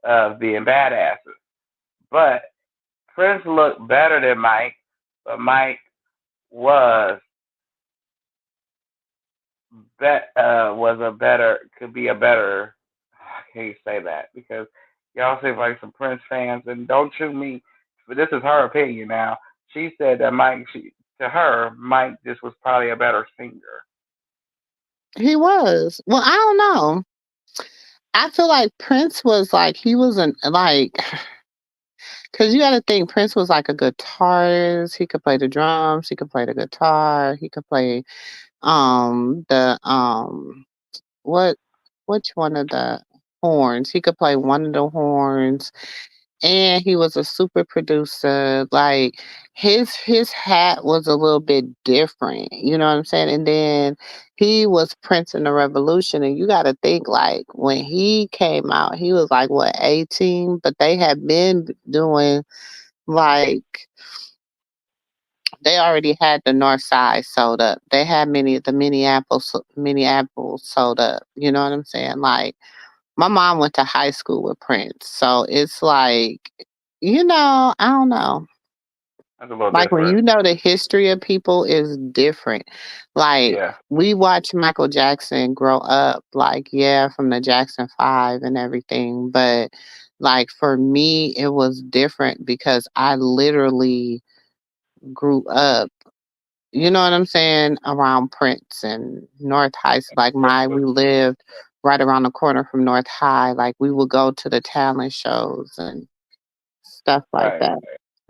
of being badasses. But Chris looked better than Mike, but Mike was was a better could be a better. I can't say that because y'all seem like some Prince fans, and don't shoot me. But this is her opinion now. She said that to her, Mike just was probably a better singer.
He was. Well, I don't know. I feel like Prince was like he wasn't like because you got to think Prince was like a guitarist. He could play the drums. He could play the guitar. He could play the what which one of the horns? He could play one of the horns, and he was a super producer. Like his hat was a little bit different, you know what I'm saying? And then he was Prince in the Revolution, and you got to think like when he came out, he was like what 18, but they had been doing like they already had the North Side sold up. They had Minneapolis sold up. You know what I'm saying? Like my mom went to high school with Prince, so it's like, I don't know.
That's a little
Like when
different.
you know the history of people is different. Like
Yeah,
we watched Michael Jackson grow up, like yeah, from the Jackson 5 and everything, but like for me it was different because I literally grew up, you know what I'm saying, around Prince and North High. Like we lived right around the corner from North High. Like we would go to the talent shows and stuff like
right.
that.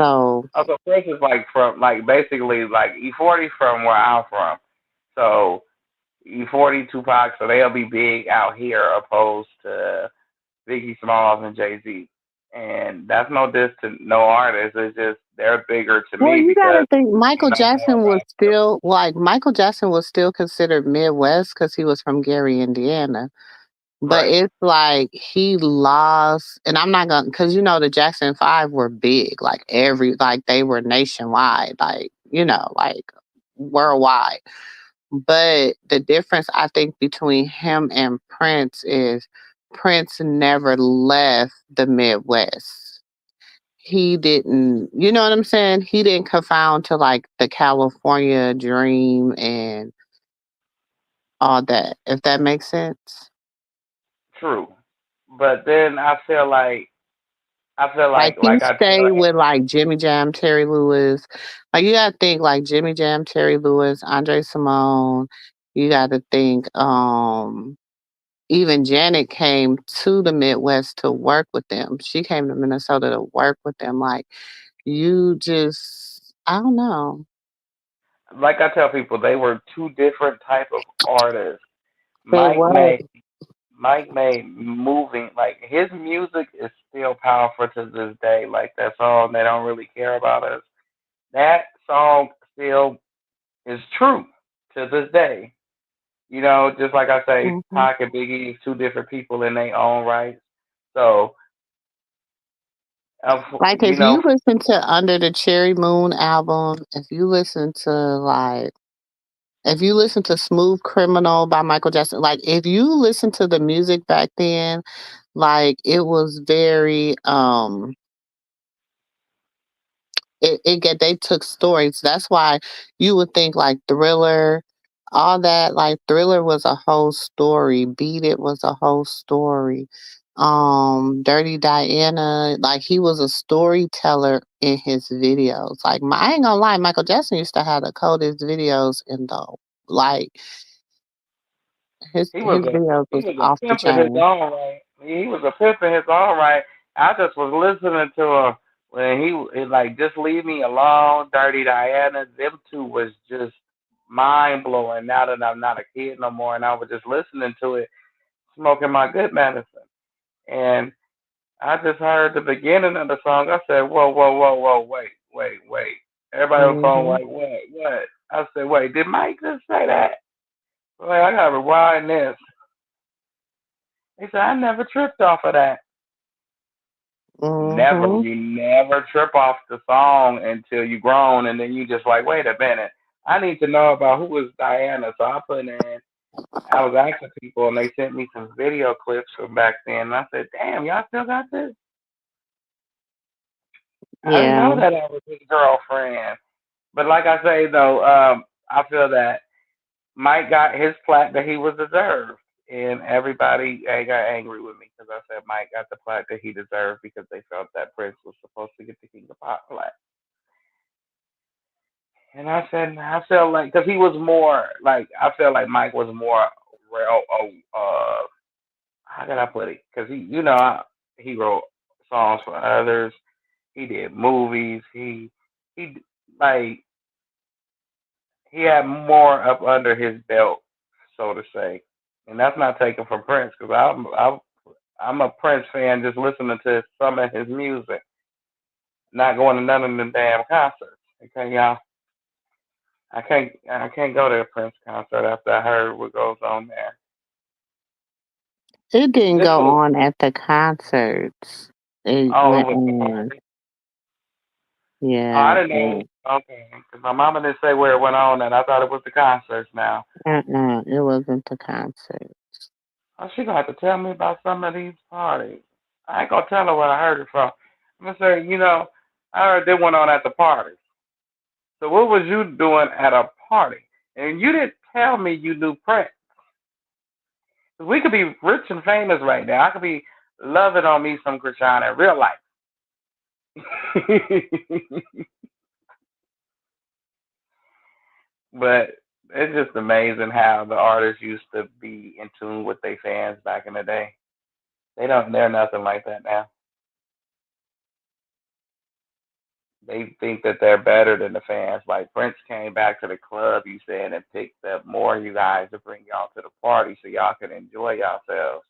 So
Also, Chris is like from like basically like E40 from where I'm from. So E40, Tupac, so they'll be big out here opposed to Biggie Smalls and Jay Z. And that's no diss to no artist. It's just they're bigger to
well,
me
you
because
gotta think
you know more
Michael Jackson was still considered Midwest because he was from Gary, Indiana. But
right,
it's like he lost, and I'm not gonna, because the Jackson 5 were big, like like they were nationwide, like like worldwide. But the difference I think between him and Prince is Prince never left the Midwest. He didn't, you know what I'm saying? He didn't confound to like the California dream and all that. If that makes sense.
True. But then
Like he
like I tell
stayed with like Jimmy Jam, Terry Lewis. Like you gotta think like Jimmy Jam, Terry Lewis, Andre Simone. You gotta think even Janet came to the Midwest to work with them. She came to Minnesota to work with them. Like you just I don't know.
like I tell people, they were two different type of artists.
It
Mike
was.
made Mike made moving like his music is still powerful to this day. Like that song, they don't really care about us. That song still is true to this day. You know, just like I say,
Mhm.
Pac and Biggie is two different people in their own right. So,
Like
you
if
know,
you listen to Under the Cherry Moon album, if you listen to like if you listen to Smooth Criminal by Michael Jackson, like if you listen to the music back then, like it was very it get they took stories. That's why you would think like Thriller, all that like Thriller was a whole story. Beat It was a whole story. Dirty Diana, like he was a storyteller in his videos. Like I ain't gonna lie, Michael Jackson used to have the coldest videos in the like
he was
his
a
videos
he
was
was
off
a
the
pimp in his
chain.
own right. He was a pimp in his own right. I just was listening to him when he like just leave me alone, Dirty Diana. Them two was just mind blowing. Now that I'm not a kid no more, and I was just listening to it, smoking my good medicine, and I just heard the beginning of the song. I said, "Whoa, whoa, whoa, whoa, wait, wait, wait." Everybody on the phone
Hmm.
like, "What, what?" I said, "Wait, did Mike just say that?" Like, I gotta rewind this. He said, "I never tripped off of that." Never,
Hmm.
you never trip off the song until you grown, and then you just like, wait a minute, I need to know about who was Diana. So I put in, I was asking people, and they sent me some video clips from back then, and I said, damn, y'all still got this? I didn't
Yeah.
know that I was his girlfriend. But like I say though, I feel that Mike got his plaque that he was deserved, and everybody got angry with me because I said Mike got the plaque that he deserved because they felt that Prince was supposed to get the King of Pop plaque. And I said, I felt like, because he was more, like, I felt like Mike was more real, how can I put it? Because he, he wrote songs for others. He did movies. He, like, he had more up under his belt, so to say. And that's not taken from Prince, because I'm a Prince fan just listening to some of his music, not going to none of them damn concerts. Okay, y'all. I can't go to a Prince concert after I heard what goes on there.
It didn't
This
go
was
on at the concerts. It
oh, it
went
was the
on.
party. Oh, I
Yeah.
didn't know. Okay, because my mama didn't say where it went on, and I thought it was the concerts. Now,
It wasn't the concert.
oh, she gonna have to tell me about some of these parties. I ain't gonna tell her where I heard it from. I'm gonna say, I heard they went on at the party. So what was you doing at a party? And you didn't tell me you knew Prince. 'Cause we could be rich and famous right now. I could be loving on me some Chrisean in real life. But it's just amazing how the artists used to be in tune with their fans back in the day. They're nothing like that now. They think that they're better than the fans. Like Prince came back to the club, you said, and picked up more of you guys to bring y'all to the party so y'all could enjoy yourselves.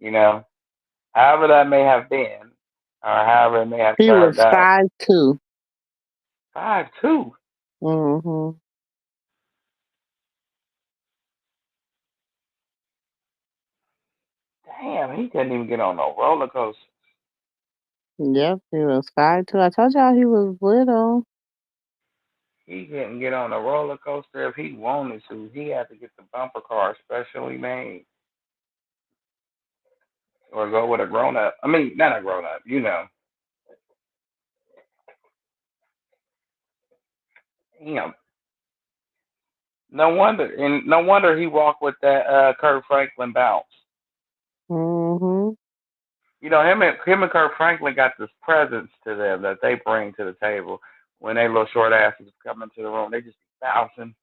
You know, however that may have been, or however it may have
He
turned
was
out.
5'2".
5'2".
Mm-hmm.
Damn, he couldn't even get on no roller coaster.
Yep, he was 5'2". I told y'all he was little.
He couldn't get on a roller coaster if he wanted to. He had to get the bumper car specially made, or go with a grown up. I mean, not a grown up. Damn. No wonder he walked with that Kurt Franklin bounce.
Mm-hmm.
You know, him and Kurt Franklin got this presence to them that they bring to the table. When they little short asses come into the room, they just be bouncing.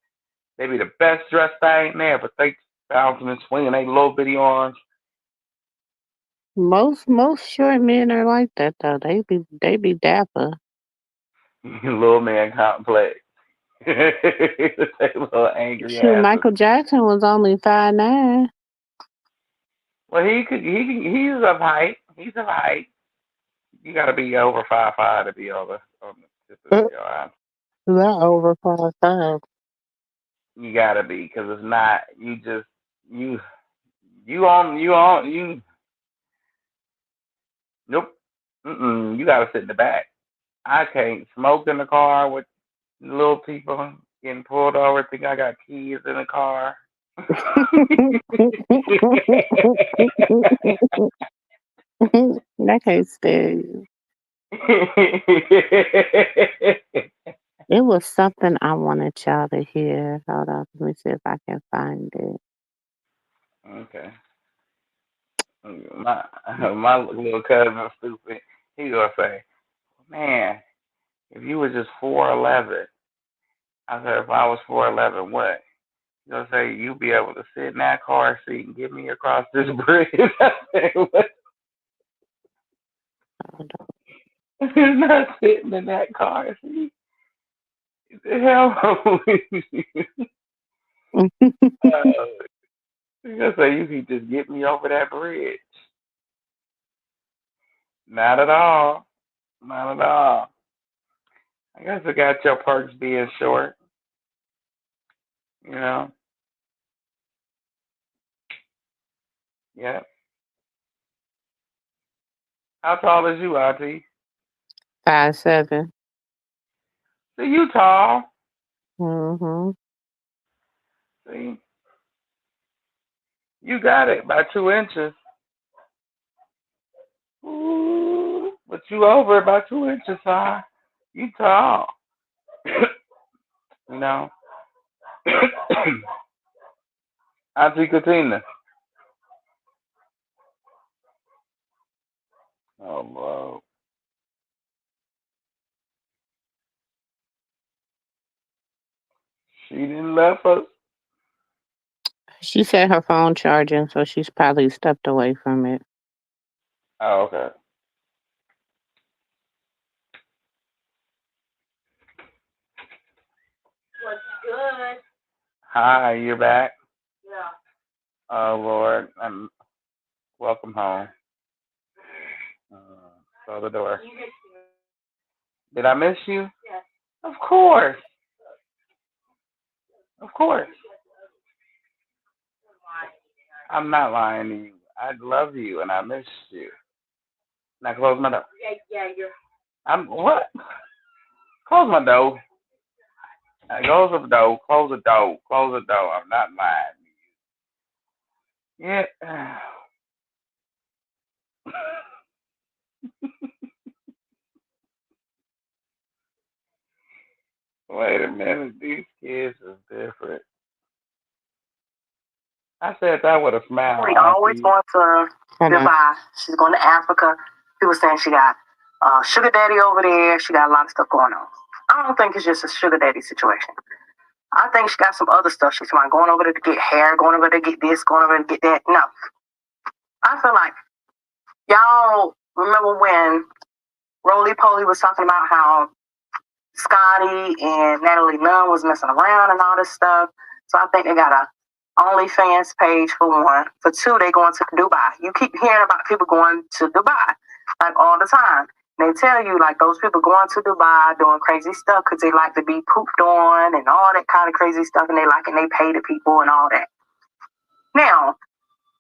They be the best dressed thing there, but they bouncing and swinging they little bitty arms.
Most short men are like that though. They be dapper.
Little man complex. They little angry
Shoot,
asses.
Michael Jackson was only 5'9".
Well, he's of height. He's of height. You got to be over 5'5" to be on the tip of your eye.
Not over 5'5".
You got to be because it's not. You just you you. Nope. You got to sit in the back. I can't smoke in the car with little people getting pulled over. Think I got kids in the car.
I can't stand you. It was something I wanted y'all to hear. Hold on, let me see if I can find it.
Okay. My little cousin stupid. He gonna say, "Man, if you was just 4'11," I said, "If I was 4'11, what?" He gonna say, "You be able to sit in that car seat and get me across this bridge." I said, "What?"
Hold
He's not sitting in that car seat. The hell?
on.
He's gonna say, "You can just get me over that bridge." Not at all. Not at all. I guess it got your perks being short. You know. Yeah. How tall is you, Auntie?
5'7".
See, you tall.
Mm-hmm.
See, you got it by 2 inches. Ooh, but you over it by 2 inches, huh? You tall. You know. Auntie Katina. Oh, bro. She didn't left us.
She said her phone charging, so she's probably stepped away from it.
Oh, okay.
What's good?
Hi, you're back.
Yeah.
Oh, Lord. Welcome home. Close the door.
You missed me.
Did I miss you?
Yes.
Of course. Of course. I'm not lying to you. I love you and I miss you. Now close my door.
Yeah, you're.
I'm what? Close my door. Close the door. Close the door. Close the door. I'm not lying to you. Yeah. Wait a minute. These kids is different. I said that with a smile.
We always
Auntie.
going to Dubai. She's going to Africa. People saying she got sugar daddy over there. She got a lot of stuff going on. I don't think it's just a sugar daddy situation. I think she got some other stuff. She's going over there to get hair, going over there to get this, going over there to get that. No. I feel like y'all remember when Roly Poly was talking about how Scotty and Natalie Nunn was messing around and all this stuff. So I think they got a OnlyFans page for one. For two, they going to Dubai. You keep hearing about people going to Dubai like all the time. They tell you like those people going to Dubai doing crazy stuff because they like to be pooped on and all that kind of crazy stuff, and they pay the people and all that. Now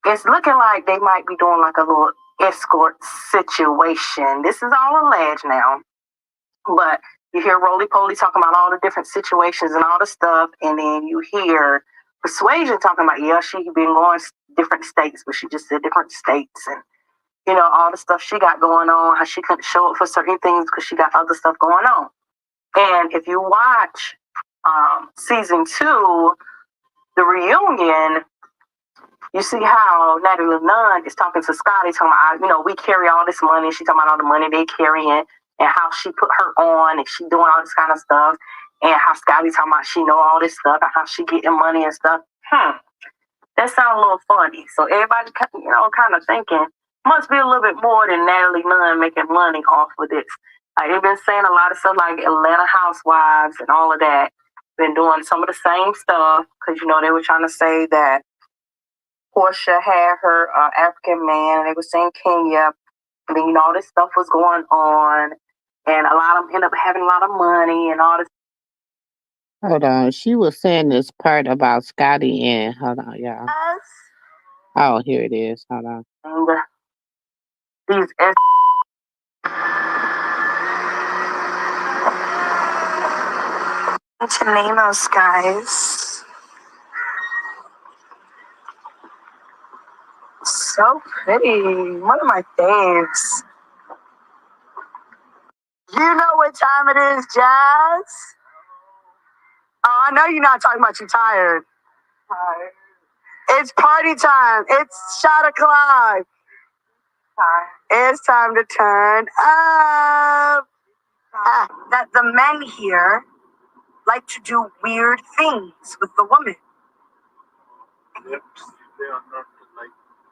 it's looking like they might be doing like a little escort situation. This is all alleged now, but you hear Roly Poly talking about all the different situations and all the stuff, and then you hear Persuasion talking about, yeah, she been going different states, but she just said different states, and all the stuff she got going on, how she couldn't show up for certain things because she got other stuff going on. And if you watch season 2 the reunion, you see how Natalie Nunn is talking to Scotty, talking about, we carry all this money. She talking about all the money they carrying and how she put her on and she doing all this kind of stuff. And how Scotty talking about she know all this stuff and how she getting money and stuff. That sounds a little funny. So everybody, kind of thinking, must be a little bit more than Natalie Nunn making money off of this. Like, they've been saying a lot of stuff like Atlanta Housewives and all of that. Been doing some of the same stuff because, they were trying to say that Portia had her African man. They were saying Kenya. And then, all this stuff was going on. And a lot of them end up having a lot of money and all this.
Hold on. She was saying this part about Scotty and hold on, y'all.
Yes.
Oh, here it is. Hold on.
And these to name those guys. So pretty. One of my faves. You know what time it is, Jazz? Oh, I know you're not talking about you tired. It's party time. It's shot o'clock. It's time to turn up. That the men here like to do weird things with the woman.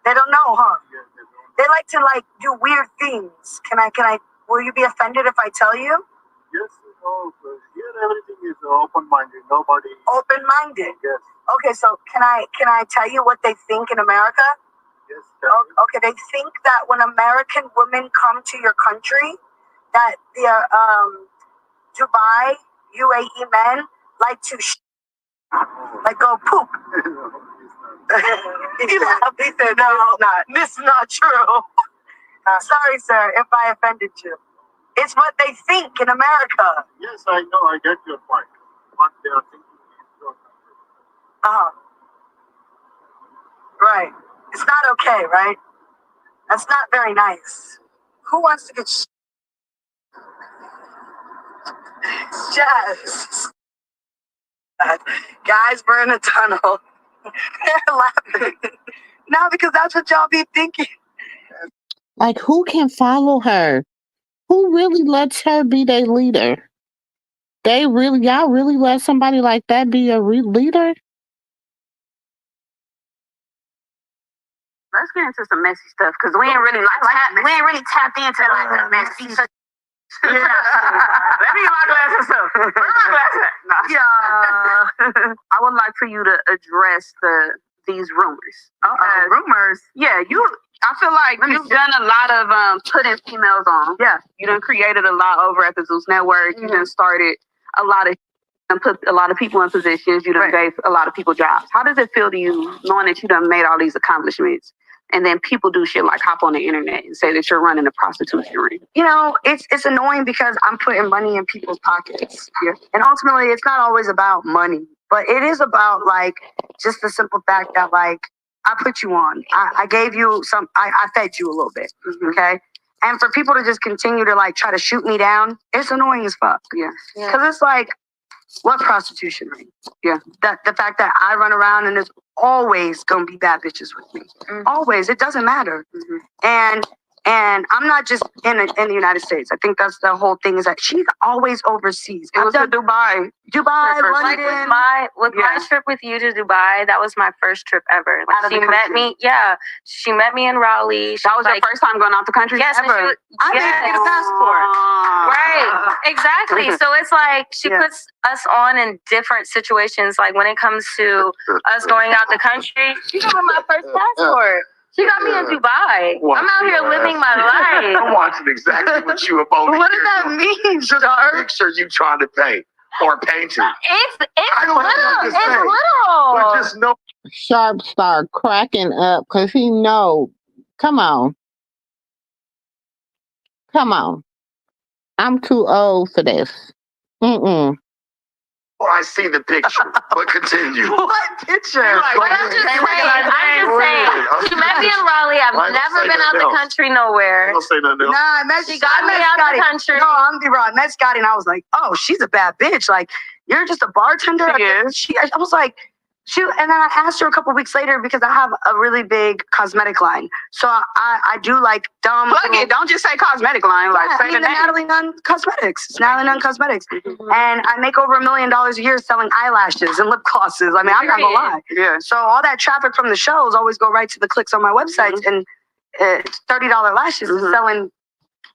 They don't know, huh? They like to do weird things. Can I? Will you be offended if I tell you?
Yes, here everything is open-minded. Nobody.
Open-minded.
Yes.
Okay, so can I tell you what they think in America?
Yes.
Okay, they think that when American women come to your country, that the Dubai, UAE men like to go poop. He laughed. He said, "No, it's not. This is not true." Sorry, sir, if I offended you. It's what they think in America.
Yes, I know. I get your point. What they are thinking is
Right. It's not okay, right? That's not very nice. Who wants to get Jazz? Guys burn a tunnel. They're laughing. No, because that's what y'all be thinking.
Like, who can follow her? Who really lets her be their leader? Y'all really let somebody like that be a leader?
Let's get into some messy stuff because we ain't really tapped into that messy stuff. Let me get my glasses up. Yeah. I would like for you to address these rumors. Rumors? Yeah, I feel like you've done a lot of putting females on. Yeah. You done created a lot over at the Zeus Network. You done started a lot of and put a lot of people in positions. You done gave a lot of people jobs. How does it feel to you knowing that you done made all these accomplishments? And then people do shit like hop on the internet and say that you're running a prostitution ring. It's annoying because I'm putting money in people's pockets. Yeah. And ultimately, it's not always about money, but it is about just the simple fact that I put you on. I gave you some. I fed you a little bit. Mm-hmm. Okay. And for people to just continue to try to shoot me down, it's annoying as fuck. Yeah. Because it's what prostitution ring? Yeah. The fact that I run around and there's always gonna be bad bitches with me. Mm-hmm. Always. It doesn't matter. Mm-hmm. And I'm not just in the United States. I think that's the whole thing is that she's always overseas. It was Dubai, London.
With my trip with you to Dubai, that was my first trip ever. She met me. Yeah, she met me in Raleigh.
That was your first time going out the country.
Yes,
ever. I didn't get a passport.
Right, exactly. So it's she puts us on in different situations. Like when it comes to us going out the country, she got me my first passport. She got me in Dubai. I'm out here living my life.
I'm watching exactly what you about.
What does that mean, Sharp?
Picture you trying to paint or painting.
It's little. It's little.
But just know.
Sharp start cracking up because he know. Come on. I'm too old for this.
I see the picture, but continue.
What picture?
I'm just saying. She met me in Raleigh. I've never been out the country nowhere.
Don't say nothing else.
She got me out the country.
No, I'm be wrong. I met Scotty and I was like, oh, she's a bad bitch. You're just a bartender.
She is.
I was like, And then I asked her a couple weeks later because I have a really big cosmetic line. So I do like dumb. Plug it. Don't just say cosmetic line. Like say the Natalie Nunn Cosmetics. It's Natalie Nunn Cosmetics. Mm-hmm. And I make over $1 million a year selling eyelashes and lip glosses. I mean, I'm not gonna lie. Yeah. So all that traffic from the shows always go right to the clicks on my websites, and $30 lashes is selling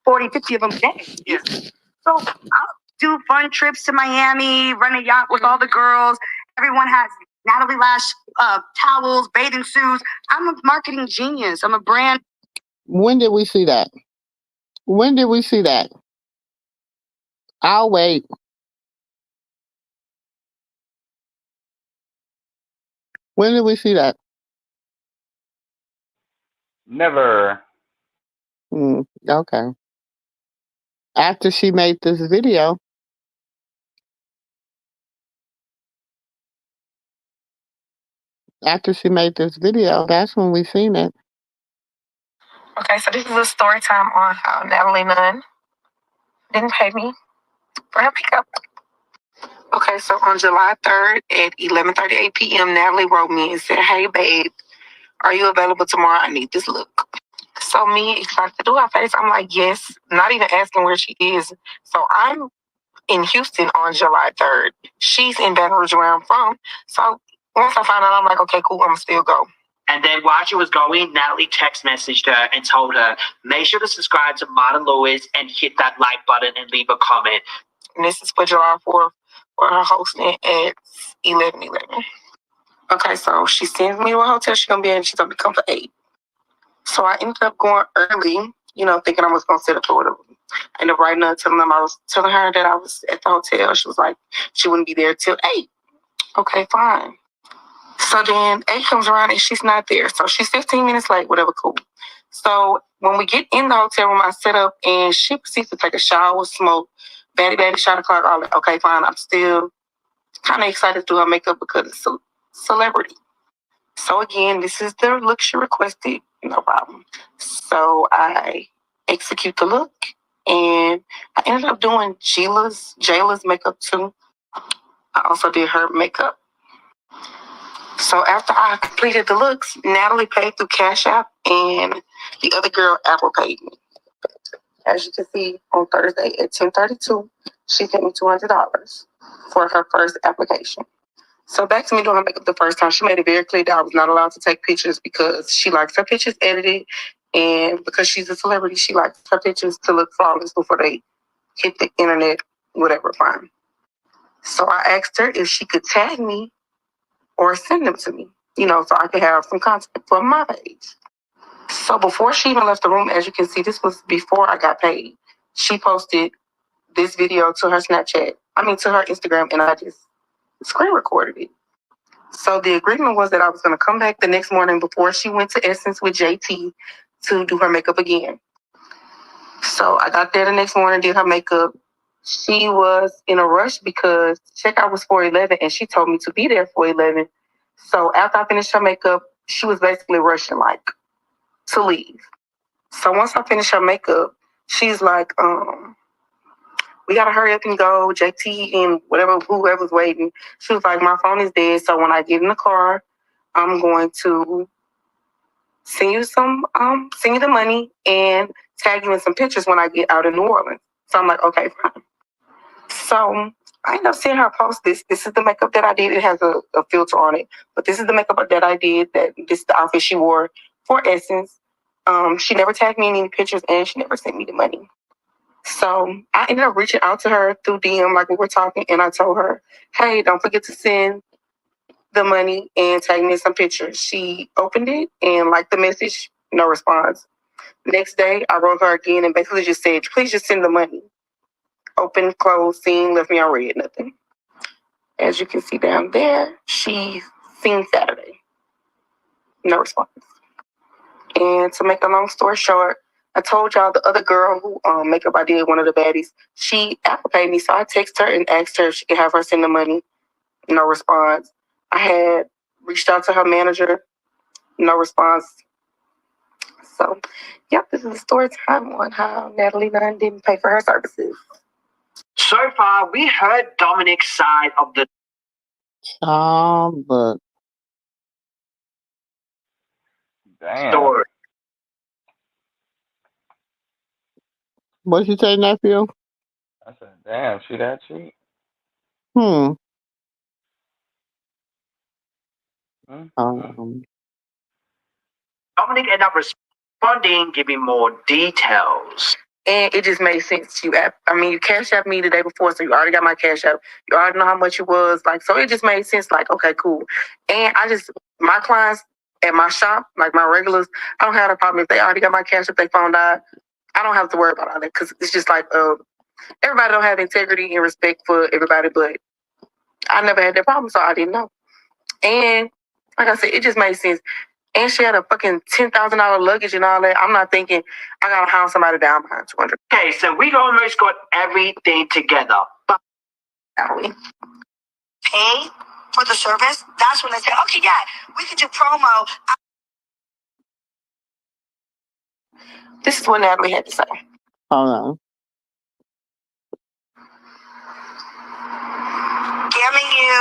40, 50 of them a day. Yeah. So I'll do fun trips to Miami, rent a yacht with all the girls. Everyone has Natalie Lash towels, bathing suits. I'm a marketing genius. I'm a brand.
When did we see that? When did we see that? I'll wait. When did we see that?
Never.
Okay. After she made this video. After she made this video, that's when we seen it.
Okay, so this is a story time on how Natalie Nunn didn't pay me for her pickup. Okay, so on July 3rd at 11:38 p.m., Natalie wrote me and said, "Hey, babe, are you available tomorrow? I need this look." So me, excited to do her face, I'm like, yes, not even asking where she is. So I'm in Houston on July 3rd. She's in Baton Rouge, where I'm from. So once I find out, I'm like, okay, cool, I'm going to still go.
And then while she was going, Natalie text messaged her and told her, make sure to subscribe to Martin Lewis and hit that like button and leave a comment.
And this is for July 4th, for her hosting at 11:11. Okay, so she sends me to a hotel she's going to be in. She's going to come for 8. So I ended up going early, thinking I was going to sit up or whatever. I ended up writing her, telling her that I was at the hotel. She was like, she wouldn't be there till 8. Okay, fine. So then 8 comes around and she's not there. So she's 15 minutes late, whatever, cool. So when we get in the hotel room, I set up and she proceeds to take a shower, smoke, baddie, shot o'clock, all that. Okay, fine. I'm still kind of excited to do her makeup because it's a celebrity. So again, this is the look she requested, no problem. So I execute the look and I ended up doing Jayla's makeup too. I also did her makeup. So after I completed the looks, Natalie paid through Cash App and the other girl Apple paid me. As you can see, on Thursday at 10:32, she paid me $200 for her first application. So back to me doing her makeup the first time. She made it very clear that I was not allowed to take pictures because she likes her pictures edited, and because she's a celebrity, she likes her pictures to look flawless before they hit the internet, whatever, fine. So I asked her if she could tag me or send them to me, so I could have some content for my page. So before she even left the room, as you can see, this was before I got paid. She posted this video to her to her Instagram, and I just screen recorded it. So the agreement was that I was going to come back the next morning before she went to Essence with JT to do her makeup again. So I got there the next morning, did her makeup. She was in a rush because checkout was 4:11 and she told me to be there for 11. So after I finished her makeup, she was basically rushing to leave. So once I finished her makeup, she's like, we gotta hurry up and go. JT and whoever's waiting. She was like, my phone is dead. So when I get in the car, I'm going to send you the money and tag you in some pictures when I get out of New Orleans. So I'm like, okay, fine. So I ended up seeing her post this. This is the makeup that I did. It has a filter on it, but this is the makeup that I did. This is the outfit she wore for Essence. She never tagged me in any pictures and she never sent me the money. So I ended up reaching out to her through DM like we were talking, and I told her, hey, don't forget to send the money and tag me in some pictures. She opened it and liked the message, no response. Next day, I wrote her again and basically just said, please just send the money. Open, close, seen, left me on read, nothing. As you can see down there, she seen Saturday. No response. And to make a long story short, I told y'all the other girl who makeup I did, one of the baddies, she Apple paid me. So I texted her and asked her if she could have her send the money. No response. I had reached out to her manager. No response. So, yep, this is a story time on how Natalie Nunn didn't pay for her services.
So far, we heard Dominic's side of the...
But
Damn.
story.
What you say, nephew?
I said, damn, she that cheap?
Hmm.
Mm-hmm.
Dominic ended up responding, giving more details.
And it just made sense. You cash out me the day before, so you already got my cash out. You already know how much it was. Like, so it just made sense. Like, okay, cool. And my clients at my shop, like my regulars, I don't have a problem if they already got my cash, if they found out. I don't have to worry about all that because it's just like, everybody don't have integrity and respect for everybody, but I never had that problem, so I didn't know. And like I said, it just made sense. And she had a fucking $10,000 luggage and all that. I'm not thinking I gotta hound somebody down behind 200.
Okay, so we almost got everything together. But
Pay for the service. That's when they say, okay, yeah, we could do promo.
This is what Natalie had to say.
Hold on.
Scamming you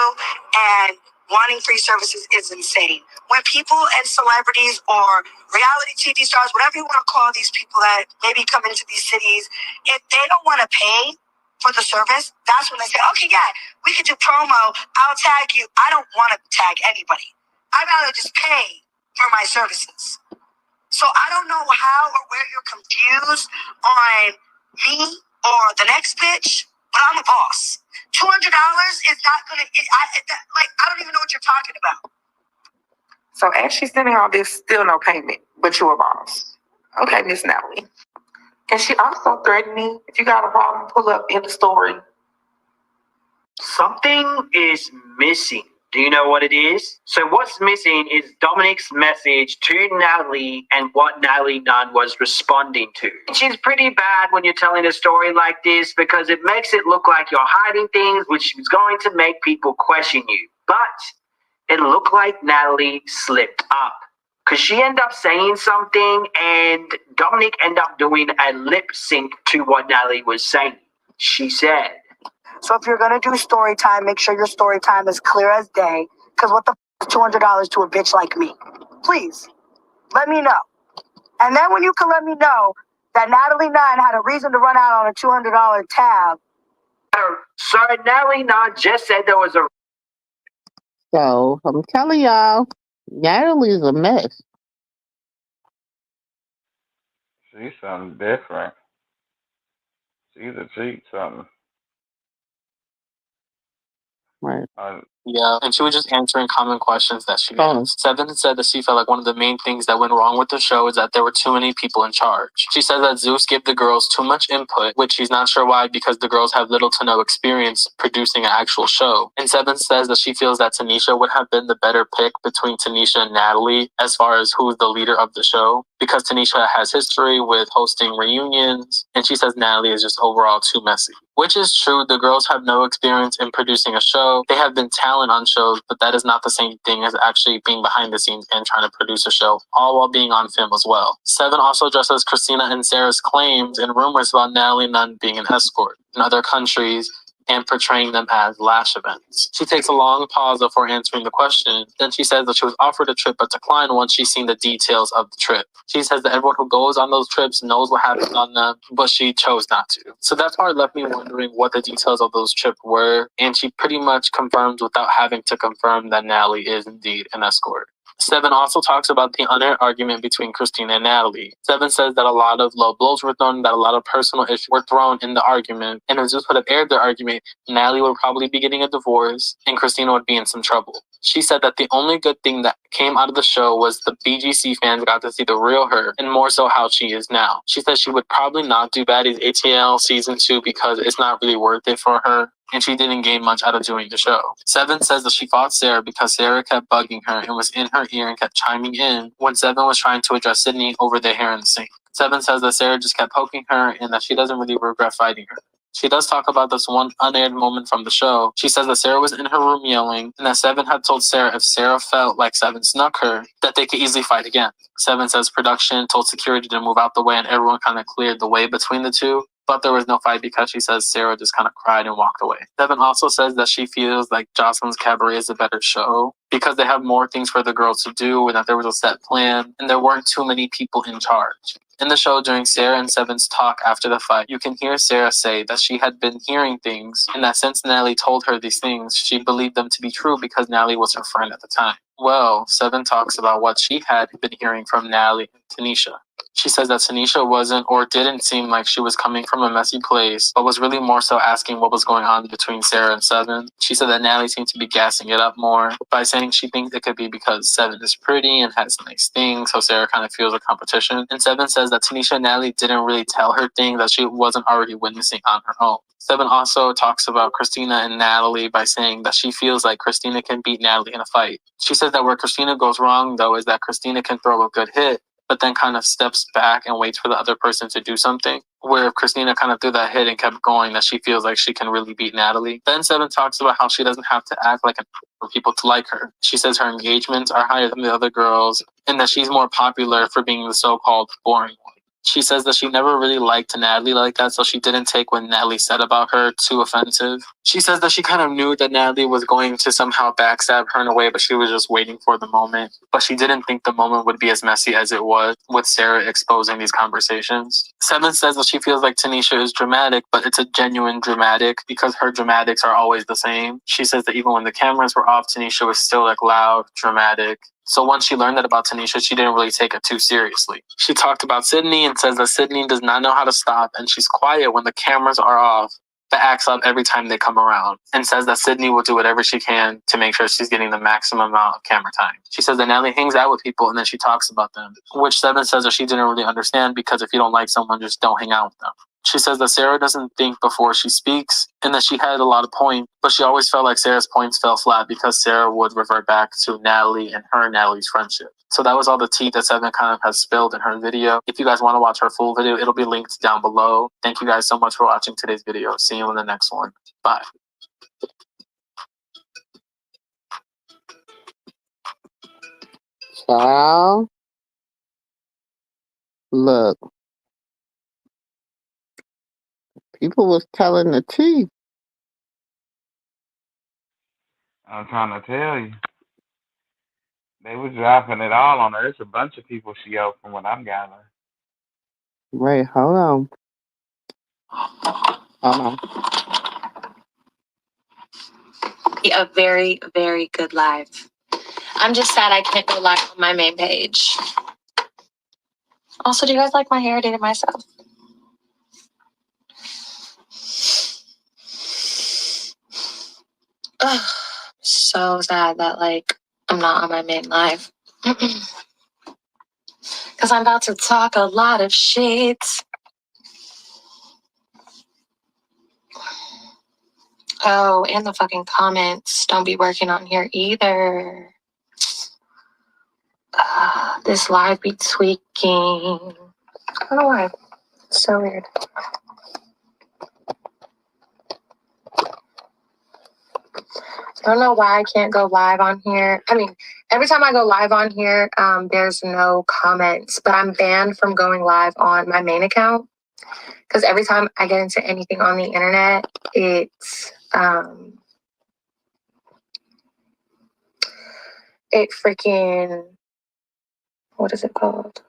and wanting free services is insane. When people and celebrities or reality TV stars, whatever you want to call these people that maybe come into these cities, if they don't want to pay for the service, that's when they say, okay, yeah, we could do promo. I'll tag you. I don't want to tag anybody. I'd rather just pay for my services. So I don't know how or where you're confused on me or the next bitch, but I'm a boss. $200 is not gonna. I don't even know what you're talking about.
So as she's sending all this, still no payment, but you're a boss. Okay, Miss Natalie. And she also threatened me, if you got a problem, pull up in the story.
something is missing. Do you know what it is? So what's missing is Dominic's message to Natalie and what Natalie Nunn was responding to. Which is pretty bad when you're telling a story like this because it makes it look like you're hiding things, which is going to make people question you. But it looked like Natalie slipped up because she ended up saying something and Dominic ended up doing a lip sync to what Natalie was saying. She said,
so if you're gonna do story time, make sure your story time is clear as day. Because what the f is $200 to a bitch like me? Please, let me know. And then when you can let me know that Natalie Nunn had a reason to run out on a $200 tab.
so Natalie Nunn just said there was a...
So I'm telling y'all, Natalie's a mess.
She's something different. She's a cheat something.
Right.
Yeah, and she was just answering common questions that she asked. Seven said that she felt like one of the main things that went wrong with the show is that there were too many people in charge. She said that Zeus gave the girls too much input, which she's not sure why because the girls have little to no experience producing an actual show. And Seven says that she feels that Tanisha would have been the better pick between Tanisha and Natalie as far as who's the leader of the show because Tanisha has history with hosting reunions, and she says Natalie is just overall too messy. Which is true, the girls have no experience in producing a show. They have been talent on shows, but that is not the same thing as actually being behind the scenes and trying to produce a show, all while being on film as well. Seven also addresses Christina and Sarah's claims and rumors about Natalie Nunn being an escort in other countries and portraying them as lash events. She takes a long pause before answering the question. Then she says that she was offered a trip but declined once she's seen the details of the trip. She says that everyone who goes on those trips knows what happens on them, but she chose not to. So that part left me wondering what the details of those trips were, and she pretty much confirms without having to confirm that Natalie is indeed an escort. Seven also talks about the unaired argument between Christina and Natalie. Seven says that a lot of low blows were thrown, that a lot of personal issues were thrown in the argument, and if Zeus would have aired their argument, Natalie would probably be getting a divorce, and Christina would be in some trouble. She said that the only good thing that came out of the show was the BGC fans got to see the real her, and more so how she is now. She said she would probably not do Baddies ATL Season 2 because it's not really worth it for her, and she didn't gain much out of doing the show. Seven says that she fought Sarah because Sarah kept bugging her and was in her ear and kept chiming in when Seven was trying to address Sydney over their hair in the sink. Seven says that Sarah just kept poking her and that she doesn't really regret fighting her. She does talk about this one unaired moment from the show. She says that Sarah was in her room yelling, and that Seven had told Sarah if Sarah felt like Seven snuck her, that they could easily fight again. Seven says production told security to move out the way and everyone kind of cleared the way between the two. but there was no fight because she says Sarah just kind of cried and walked away. Seven also says that she feels like Jocelyn's Cabaret is a better show because they have more things for the girls to do and that there was a set plan and there weren't too many people in charge. In the show, during Sarah and Seven's talk after the fight, you can hear Sarah say that she had been hearing things and that since Natalie told her these things, she believed them to be true because Natalie was her friend at the time. Well, Seven talks about what she had been hearing from Natalie and Tanisha. She says that Tanisha wasn't or didn't seem like she was coming from a messy place, but was really more so asking what was going on between Sarah and Seven. She said that Natalie seemed to be gassing it up more by saying she thinks it could be because Seven is pretty and has nice things, so Sarah kind of feels a competition. And Seven says that Tanisha and Natalie didn't really tell her things that she wasn't already witnessing on her own. Seven also talks about Christina and Natalie by saying that she feels like Christina can beat Natalie in a fight. She says that where Christina goes wrong, though, is that Christina can throw a good hit, but then kind of steps back and waits for the other person to do something. Where if Christina kind of threw that hit and kept going, that she feels like she can really beat Natalie. Then Seven talks about how she doesn't have to act like for people to like her. She says her engagements are higher than the other girls and that she's more popular for being the so-called boring one. She says that she never really liked Natalie like that, so she didn't take what Natalie said about her too offensive. She says that she kind of knew that Natalie was going to somehow backstab her in a way, but she was just waiting for the moment. But she didn't think the moment would be as messy as it was with Sarah exposing these conversations. Seven says that she feels like Tanisha is dramatic, but it's a genuine dramatic because her dramatics are always the same. She says that even when the cameras were off, Tanisha was still like loud, dramatic. So once she learned that about Tanisha, she didn't really take it too seriously. She talked about Sydney and says that Sydney does not know how to stop and she's quiet when the cameras are off, but acts up every time they come around, and says that Sydney will do whatever she can to make sure she's getting the maximum amount of camera time. She says that Natalie hangs out with people and then she talks about them, which Seven says that she didn't really understand because if you don't like someone, just don't hang out with them. She says that Sarah doesn't think before she speaks and that she had a lot of points, but she always felt like Sarah's points fell flat because Sarah would revert back to Natalie and her and Natalie's friendship. So that was all the tea that Seven kind of has spilled in her video. If you guys want to watch her full video, it'll be linked down below. Thank you guys so much for watching today's video. See you in the next one. Bye.
Child, look, people was telling the tea.
I'm trying to tell you. They were dropping it all on her. It's a bunch of people she owed from what I'm gathering.
Wait, hold on. Hold on.
A very, very good live. I'm just sad I can't go live on my main page. Also, do you guys like my hair? I did it myself. Ugh, so sad that I'm not on my main live. Because I'm about to talk a lot of shit. Oh, and the fucking comments don't be working on here either. This live be tweaking. I don't know why. It's so weird. I don't know why I can't go live on here. I mean, every time I go live on here, there's no comments, but I'm banned from going live on my main account because every time I get into anything on the internet, it's it freaking, what is it called?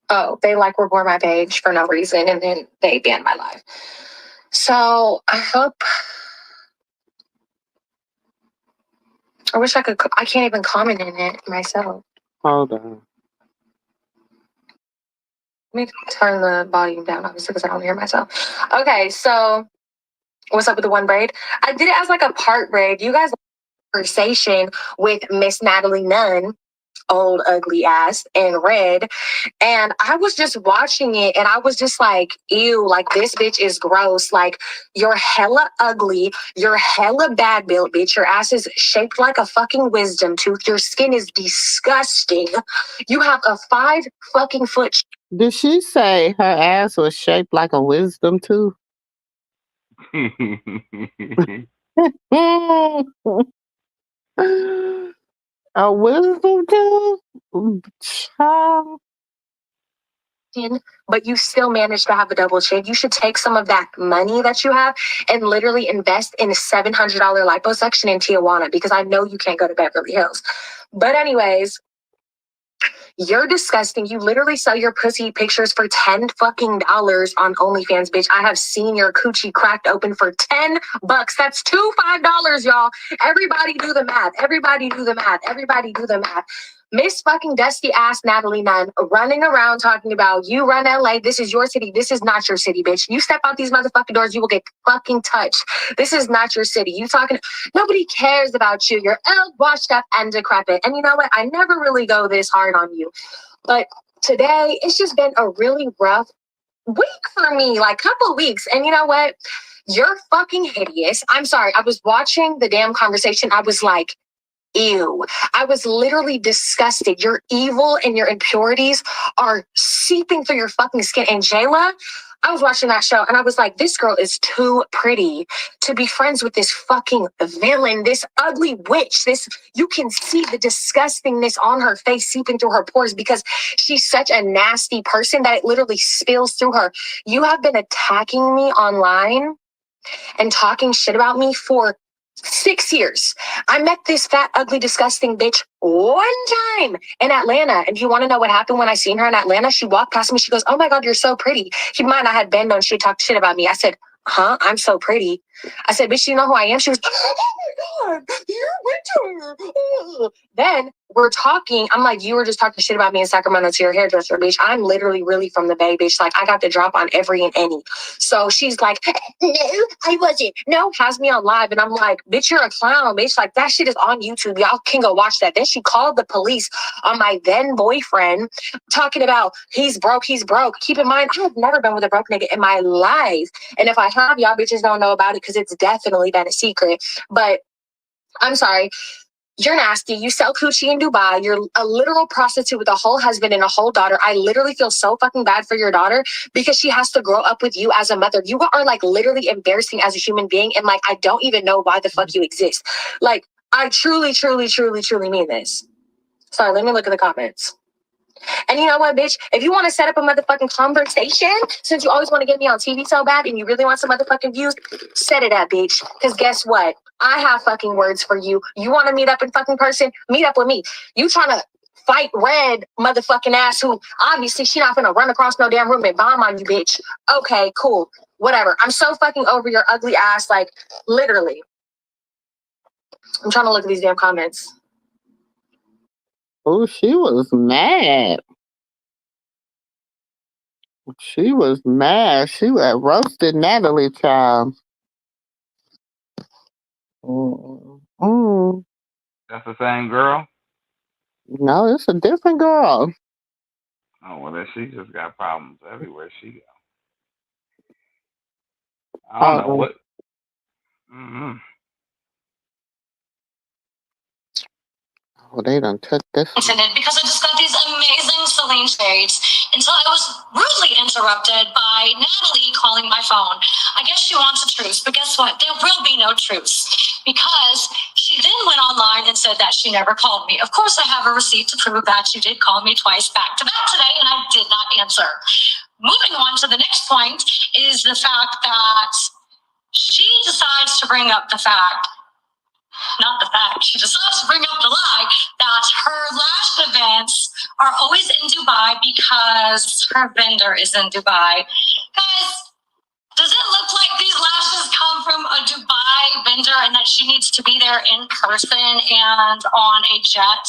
Oh, they report my page for no reason and then they ban my live. So I wish I could. I can't even comment in it myself.
Hold on.
Let me turn the volume down, obviously, because I don't hear myself. Okay, so what's up with the one braid? I did it as a part braid. You guys conversation with Miss Natalie Nunn, old ugly ass, in red. And I was just watching it and I was just like, ew, this bitch is gross. You're hella ugly. You're hella bad built, bitch. Your ass is shaped like a fucking wisdom tooth. Your skin is disgusting. You have a 5 fucking foot.
Did she say her ass was shaped like a wisdom tooth? A wisdom tooth? Child.
chin, but you still manage to have a double chin. You should take some of that money that you have and literally invest in a $700 liposuction in Tijuana, because I know you can't go to Beverly Hills. But anyways, you're disgusting. You literally sell your pussy pictures for $10 fucking on OnlyFans, bitch. I have seen your coochie cracked open for $10. That's $5, y'all. Everybody do the math. Everybody do the math. Everybody do the math. Miss fucking dusty ass Natalie Nunn running around talking about you run LA. This is your city. This is not your city, bitch. You step out these motherfucking doors, you will get fucking touched. This is not your city. You talking, nobody cares about you. You're washed up and decrepit. And you know what? I never really go this hard on you. But today, it's just been a really rough week for me, like couple weeks. And you know what? You're fucking hideous. I'm sorry. I was watching the damn conversation. I was like, ew. I was literally disgusted. Your evil and your impurities are seeping through your fucking skin. And Jayla, I was watching that show and I was like, this girl is too pretty to be friends with this fucking villain, this ugly witch. You can see the disgustingness on her face seeping through her pores because she's such a nasty person that it literally spills through her. You have been attacking me online and talking shit about me for 6 years. I met this fat, ugly, disgusting bitch one time in Atlanta. And you want to know what happened when I seen her in Atlanta? She walked past me. She goes, oh my God, you're so pretty. Keep in mind, I had been known she talked shit about me. I said, huh? I'm so pretty. I said, bitch, you know who I am? She was, oh my God, you're Winter. Then we're talking. I'm like, you were just talking shit about me in Sacramento to your hairdresser, bitch. I'm literally really from the Bay, bitch. Like, I got the drop on every and any. So she's like, no, I wasn't. No, has me on live. And I'm like, bitch, you're a clown, bitch. Like, that shit is on YouTube. Y'all can go watch that. Then she called the police on my then boyfriend talking about he's broke. Keep in mind, I have never been with a broke nigga in my life. And if I have, y'all bitches don't know about it because it's definitely been a secret. But I'm sorry. You're nasty. You sell coochie in Dubai. You're a literal prostitute with a whole husband and a whole daughter. I literally feel so fucking bad for your daughter because she has to grow up with you as a mother. You are like literally embarrassing as a human being. And like, I don't even know why the fuck you exist. Like, I truly mean this. Sorry, let me look at the comments. And you know what, bitch? If you want to set up a motherfucking conversation, since you always want to get me on TV so bad and you really want some motherfucking views, set it up, bitch. Because guess what? I have fucking words for you. You want to meet up in fucking person? Meet up with me. You trying to fight Red motherfucking ass who obviously she not gonna run across no damn room and bomb on you, bitch. Okay, cool. Whatever. I'm so fucking over your ugly ass, like, literally. I'm trying to look at these damn comments.
Oh, she was mad. She was mad. She was roasted Natalie, child. Mm.
That's the same girl?
No, it's a different girl.
Oh, well, then she just got problems everywhere she goes. I don't know what. Mm-hmm.
Well, they done took this.
Because I just got these amazing Celine shades until I was rudely interrupted by Natalie calling my phone. I guess she wants a truce, but guess what? There will be no truce because she then went online and said that she never called me. Of course, I have a receipt to prove that she did call me twice back to back today, and I did not answer. Moving on to the next point is the fact that she decides to bring up the fact, not the fact, she decides to bring up the lie that her lash events are always in Dubai because her vendor is in Dubai. Guys, does it look like these lashes come from a Dubai vendor and that she needs to be there in person and on a jet?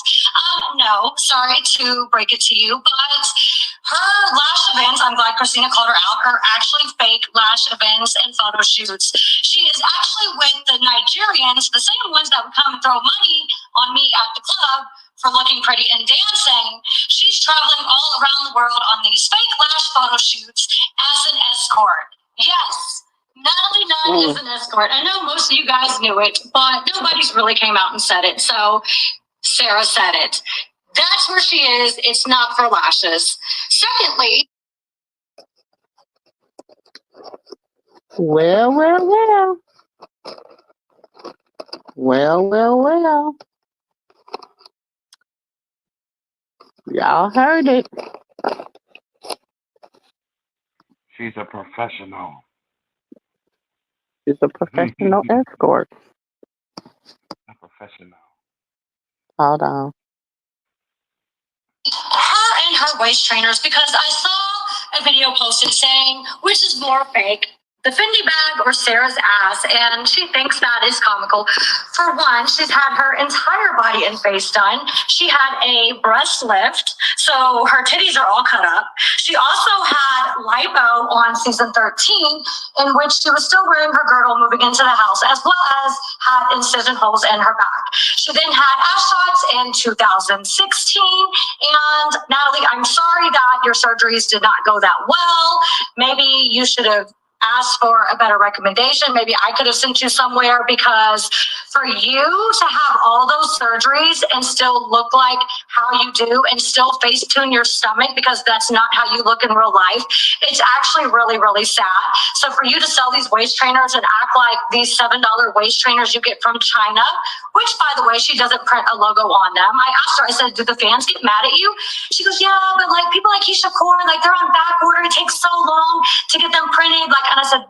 No, sorry to break it to you, but her lash events, I'm glad Christina called her out, are actually fake lash events and photo shoots. She is actually with the Nigerians, the same ones that would come and throw money on me at the club for looking pretty and dancing. She's traveling all around the world on these fake lash photo shoots as an escort. Yes, Natalie Nunn is an escort. I know most of you guys knew it, but nobody's really came out and said it. So Sarah said it. That's where she is. It's not for lashes. Secondly,
Well. Y'all heard it.
She's a professional.
She's a professional escort.
A professional.
Hold on.
Her and her waist trainers, because I saw a video posted saying, which is more fake, the Fendi bag or Sarah's ass, and she thinks that is comical. For one, she's had her entire body and face done. She had a breast lift, so her titties are all cut up. She also had lipo on season 13, in which she was still wearing her girdle moving into the house, as well as had incision holes in her back. She then had ass shots in 2016, and Natalie, I'm sorry that your surgeries did not go that well. Maybe you should have asked for a better recommendation. Maybe I could have sent you somewhere, because for you to have all those surgeries and still look like how you do and still face tune your stomach, because that's not how you look in real life, it's actually really, really sad. So for you to sell these waist trainers and act like these $7 waist trainers you get from China, which by the way, she doesn't print a logo on them. I asked her, I said, do the fans get mad at you? She goes, yeah, but like people like Keisha Core, like they're on back order. It takes so long to get them printed. Like, and I said,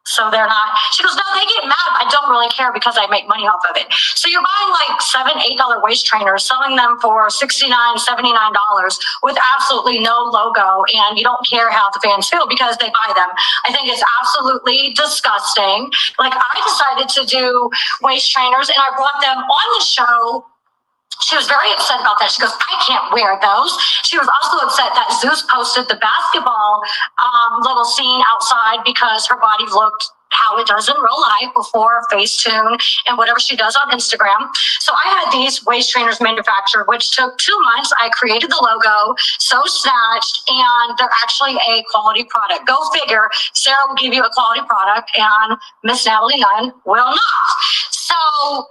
so they're not. She goes, no, they get mad. I don't really care because I make money off of it. So you're buying like $7, $8 waist trainers, selling them for $69, $79 with absolutely no logo, and you don't care how the fans feel because they buy them. I think it's absolutely disgusting. Like, I decided to do waist trainers and I brought them on the show. She was very upset about that. She goes, I can't wear those. She was also upset that Zeus posted the basketball little scene outside because her body looked how it does in real life before Facetune and whatever she does on Instagram. So I had these waist trainers manufactured, which took 2 months. I created the logo, so snatched, and they're actually a quality product. Go figure, Sarah will give you a quality product and Miss Natalie Nunn will not. So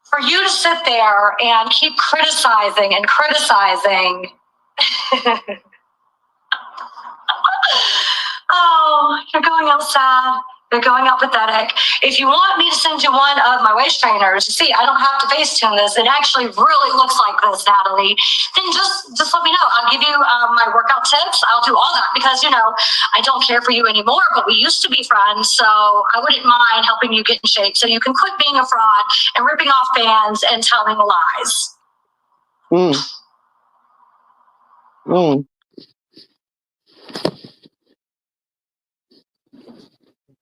for you to sit there and keep criticizing and criticizing. Oh, you're going out sad. You're going out pathetic. If you want me to send you one of my waist trainers, see, I don't have to Facetune this. It actually really looks like this, Natalie. Then just let me know. I'll give you my workout tips. I'll do all that because, you know, I don't care for you anymore, but we used to be friends. So I wouldn't mind helping you get in shape so you can quit being a fraud and ripping off fans and telling lies.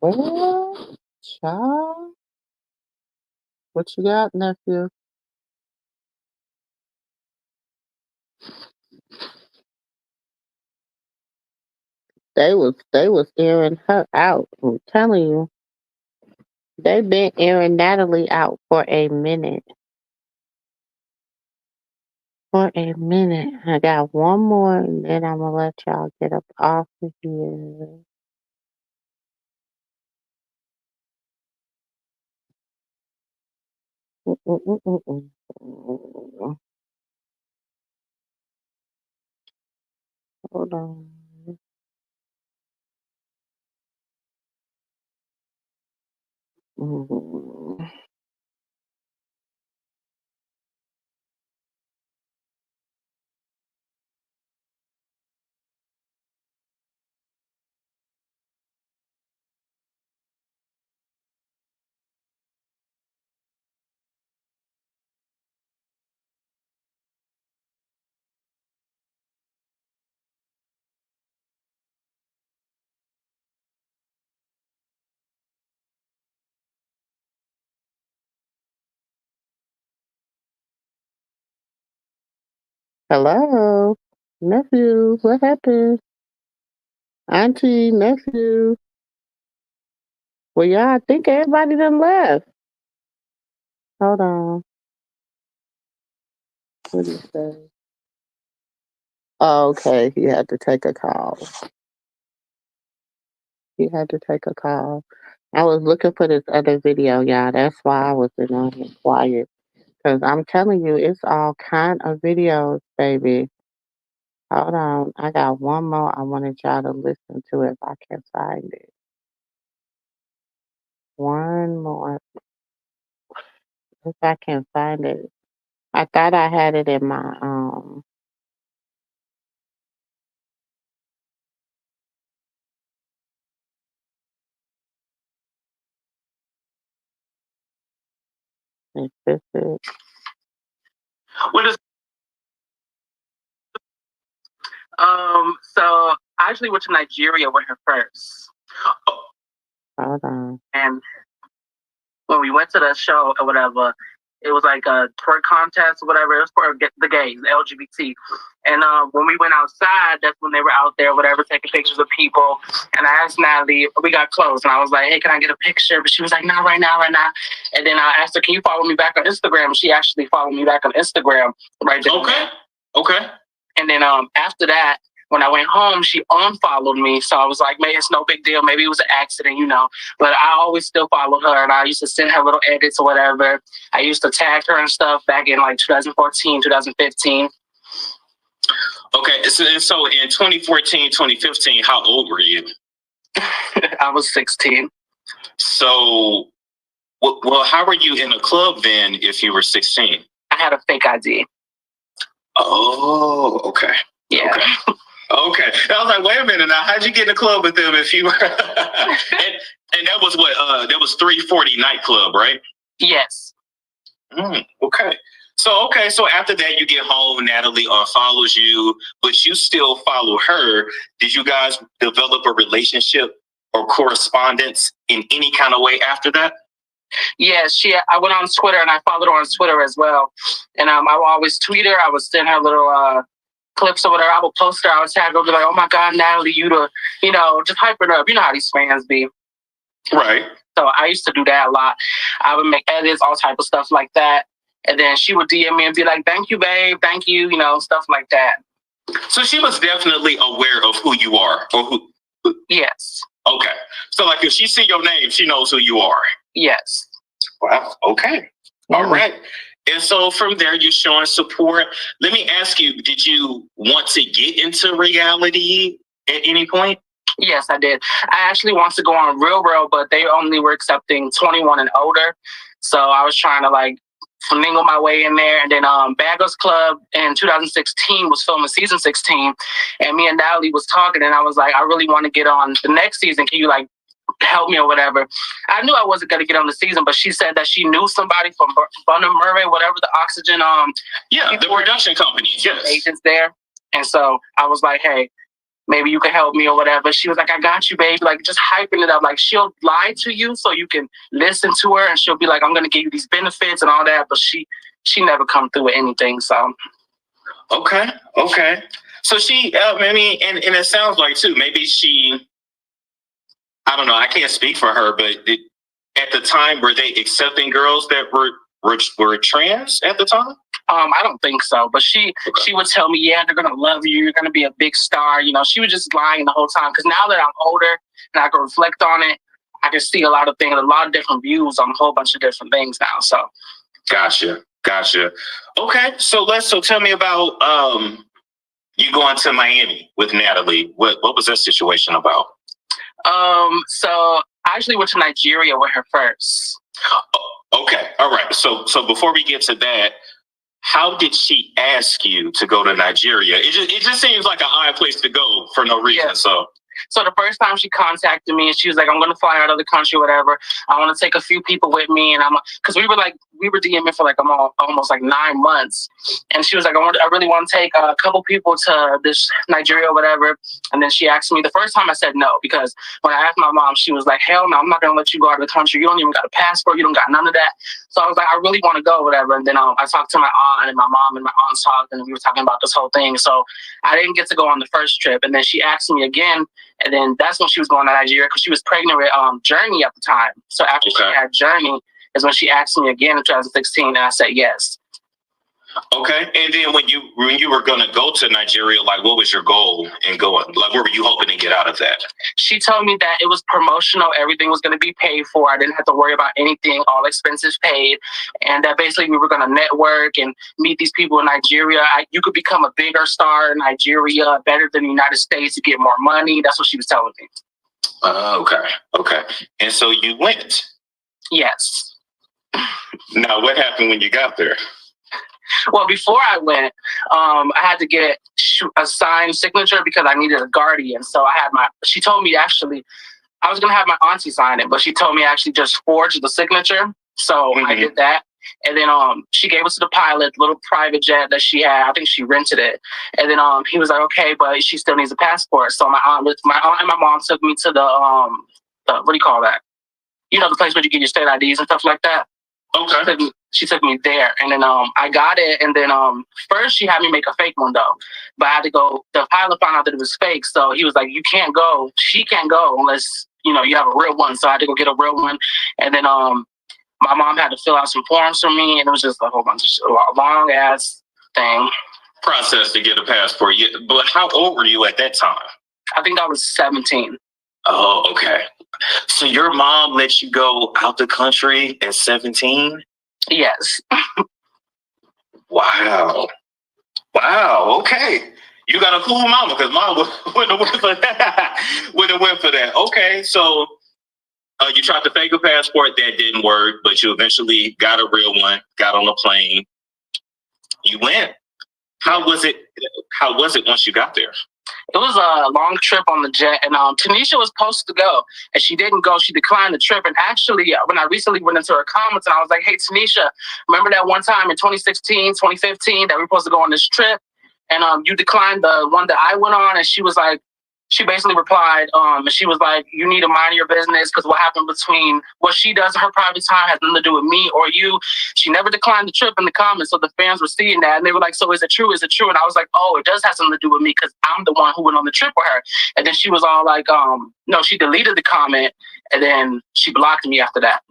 Well, child, what you got, nephew? They was airing her out. I'm telling you, they been airing Natalie out for a minute. I got one more, and then I'm gonna let y'all get up off of here. Hold on. Hello, nephew. What happened? Auntie, nephew. Well, yeah, I think everybody done left. Hold on. What did you say? Oh, okay. He had to take a call. I was looking for this other video, y'all. That's why I was in on here quiet. Because I'm telling you, it's all kind of videos, baby. Hold on. I got one more I wanted y'all to listen to if I can find it. One more. If I can find it. I thought I had it in my
What is so I actually went to Nigeria with her first.
Hold on.
And when we went to the show or whatever, it was like a twerk contest or whatever. It was for the gays, the LGBT. And when we went outside, that's when they were out there, whatever, taking pictures of people. And I asked Natalie, we got close, and I was like, hey, can I get a picture? But she was like, not right now. And then I asked her, can you follow me back on Instagram? And she actually followed me back on Instagram right there.
Okay.
And then after that, when I went home, she unfollowed me. So I was like, maybe it's no big deal. Maybe it was an accident, But I always still followed her, and I used to send her little edits or whatever. I used to tag her and stuff back in like 2014, 2015.
Okay, so in 2014, 2015, how old were you?
I was 16.
So, well, how were you in a club then if you were 16?
I had a fake ID.
Oh, okay.
Yeah.
Okay. I was like, wait a minute now. How'd you get in the club with them if you were? and that was what? That was 340 nightclub, right?
Yes.
Okay. So after that, you get home. Natalie follows you, but you still follow her. Did you guys develop a relationship or correspondence in any kind of way after that?
Yes. I went on Twitter and I followed her on Twitter as well. And I would always tweet her. I would send her little clips or whatever. I would post her. I would tag her, be like, "Oh my God, Natalie, just hype her up." You know how these fans be.
Right.
So I used to do that a lot. I would make edits, all type of stuff like that. And then she would DM me and be like, "Thank you, babe. Thank you," stuff like that.
So she was definitely aware of who you are. Or who?
Yes.
Okay. So like if she see your name, she knows who you are.
Yes.
Wow. Okay. All right. And so from there, you're showing support. Let me ask you, did you want to get into reality at any point?
Yes, I did. I actually wanted to go on Real World, but they only were accepting 21 and older. So I was trying to finagle my way in there. And then Bad Girls Club in 2016 was filming season 16. And me and Natalie was talking, and I was like, I really want to get on the next season. Can you help me or whatever? I knew I wasn't going to get on the season, but she said that she knew somebody from Bunham Murray, whatever, the Oxygen.
The production company. Yes.
Agents there. And so I was like, hey, maybe you can help me or whatever. She was like, I got you, babe. Just hyping it up. She'll lie to you so you can listen to her, and she'll be like, I'm going to give you these benefits and all that. But she never come through with anything. So.
Okay. So she, and it sounds like too, maybe she, I don't know, I can't speak for her, but at the time, were they accepting girls that were trans at the time?
I don't think so, but she would tell me, yeah, they're gonna love you. You're gonna be a big star. She was just lying the whole time. Because now that I'm older and I can reflect on it, I can see a lot of things, a lot of different views on a whole bunch of different things now. So,
gotcha. Okay, so tell me about you going to Miami with Natalie. What was that situation about?
So I actually went to Nigeria with her first.
Okay, all right. So before we get to that, how did she ask you to go to Nigeria? It just seems like an odd place to go for no reason. Yeah.
So the first time she contacted me, and she was like, I'm going to fly out of the country, whatever. I want to take a few people with me. And because we were DMing for almost 9 months. And she was like, I really want to take a couple people to this Nigeria or whatever. And then she asked me, the first time I said no, because when I asked my mom, she was like, hell no, I'm not going to let you go out of the country. You don't even got a passport. You don't got none of that. So I was like, I really want to go, whatever. And then I talked to my aunt, and my mom and my aunt talked, and we were talking about this whole thing. So I didn't get to go on the first trip. And then she asked me again. And then that's when she was going to Nigeria, because she was pregnant with Journey at the time. So after she had Journey is when she asked me again in 2016, and I said yes.
Okay. And then when you were going to go to Nigeria, what was your goal in going? What were you hoping to get out of that?
She told me that it was promotional. Everything was going to be paid for. I didn't have to worry about anything. All expenses paid. And that basically we were going to network and meet these people in Nigeria. You could become a bigger star in Nigeria, better than the United States, to get more money. That's what she was telling me.
Okay. And so you went?
Yes.
Now, what happened when you got there?
Well, before I went, I had to get a signed signature because I needed a guardian. So she told me actually, I was going to have my auntie sign it, but she told me actually just forge the signature. So I did that.
And then she gave us to the pilot, little private jet that she had. I think she rented it. And then he was like, okay, but she still needs a passport. So my aunt and my mom took me to the what do you call that? You know, the place where you get your state IDs and stuff like that. Okay. She took me there, and then I got it, and then first she had me make a fake one though, but I had to go. The pilot found out that it was fake, so he was like, "You can't go. She can't go unless you have a real one." So I had to go get a real one, and then my mom had to fill out some forms for me, and it was just a whole bunch of shit, a long ass thing.
Process to get a passport. But how old were you at that time?
I think I was 17.
Oh, okay. So your mom let you go out the country at 17?
Yes.
Wow. Okay. You got a cool mama because mom wouldn't have went for that. Okay, so you tried to fake a passport, that didn't work, but you eventually got a real one, got on a plane. You went. How was it once you got there?
It was a long trip on the jet, and Tanisha was supposed to go, and she didn't go. She declined the trip. And actually, when I recently went into her comments, and I was like, hey, Tanisha, remember that one time in 2016, 2015 that we were supposed to go on this trip? And you declined the one that I went on, and she was like, she basically replied, and she was like, you need to mind your business because what happened between what she does in her private time has nothing to do with me or you. She never declined the trip in the comments, so the fans were seeing that, and they were like, so is it true? Is it true? And I was like, oh, it does have something to do with me because I'm the one who went on the trip with her. And then she was all like, no, she deleted the comment, and then she blocked me after that.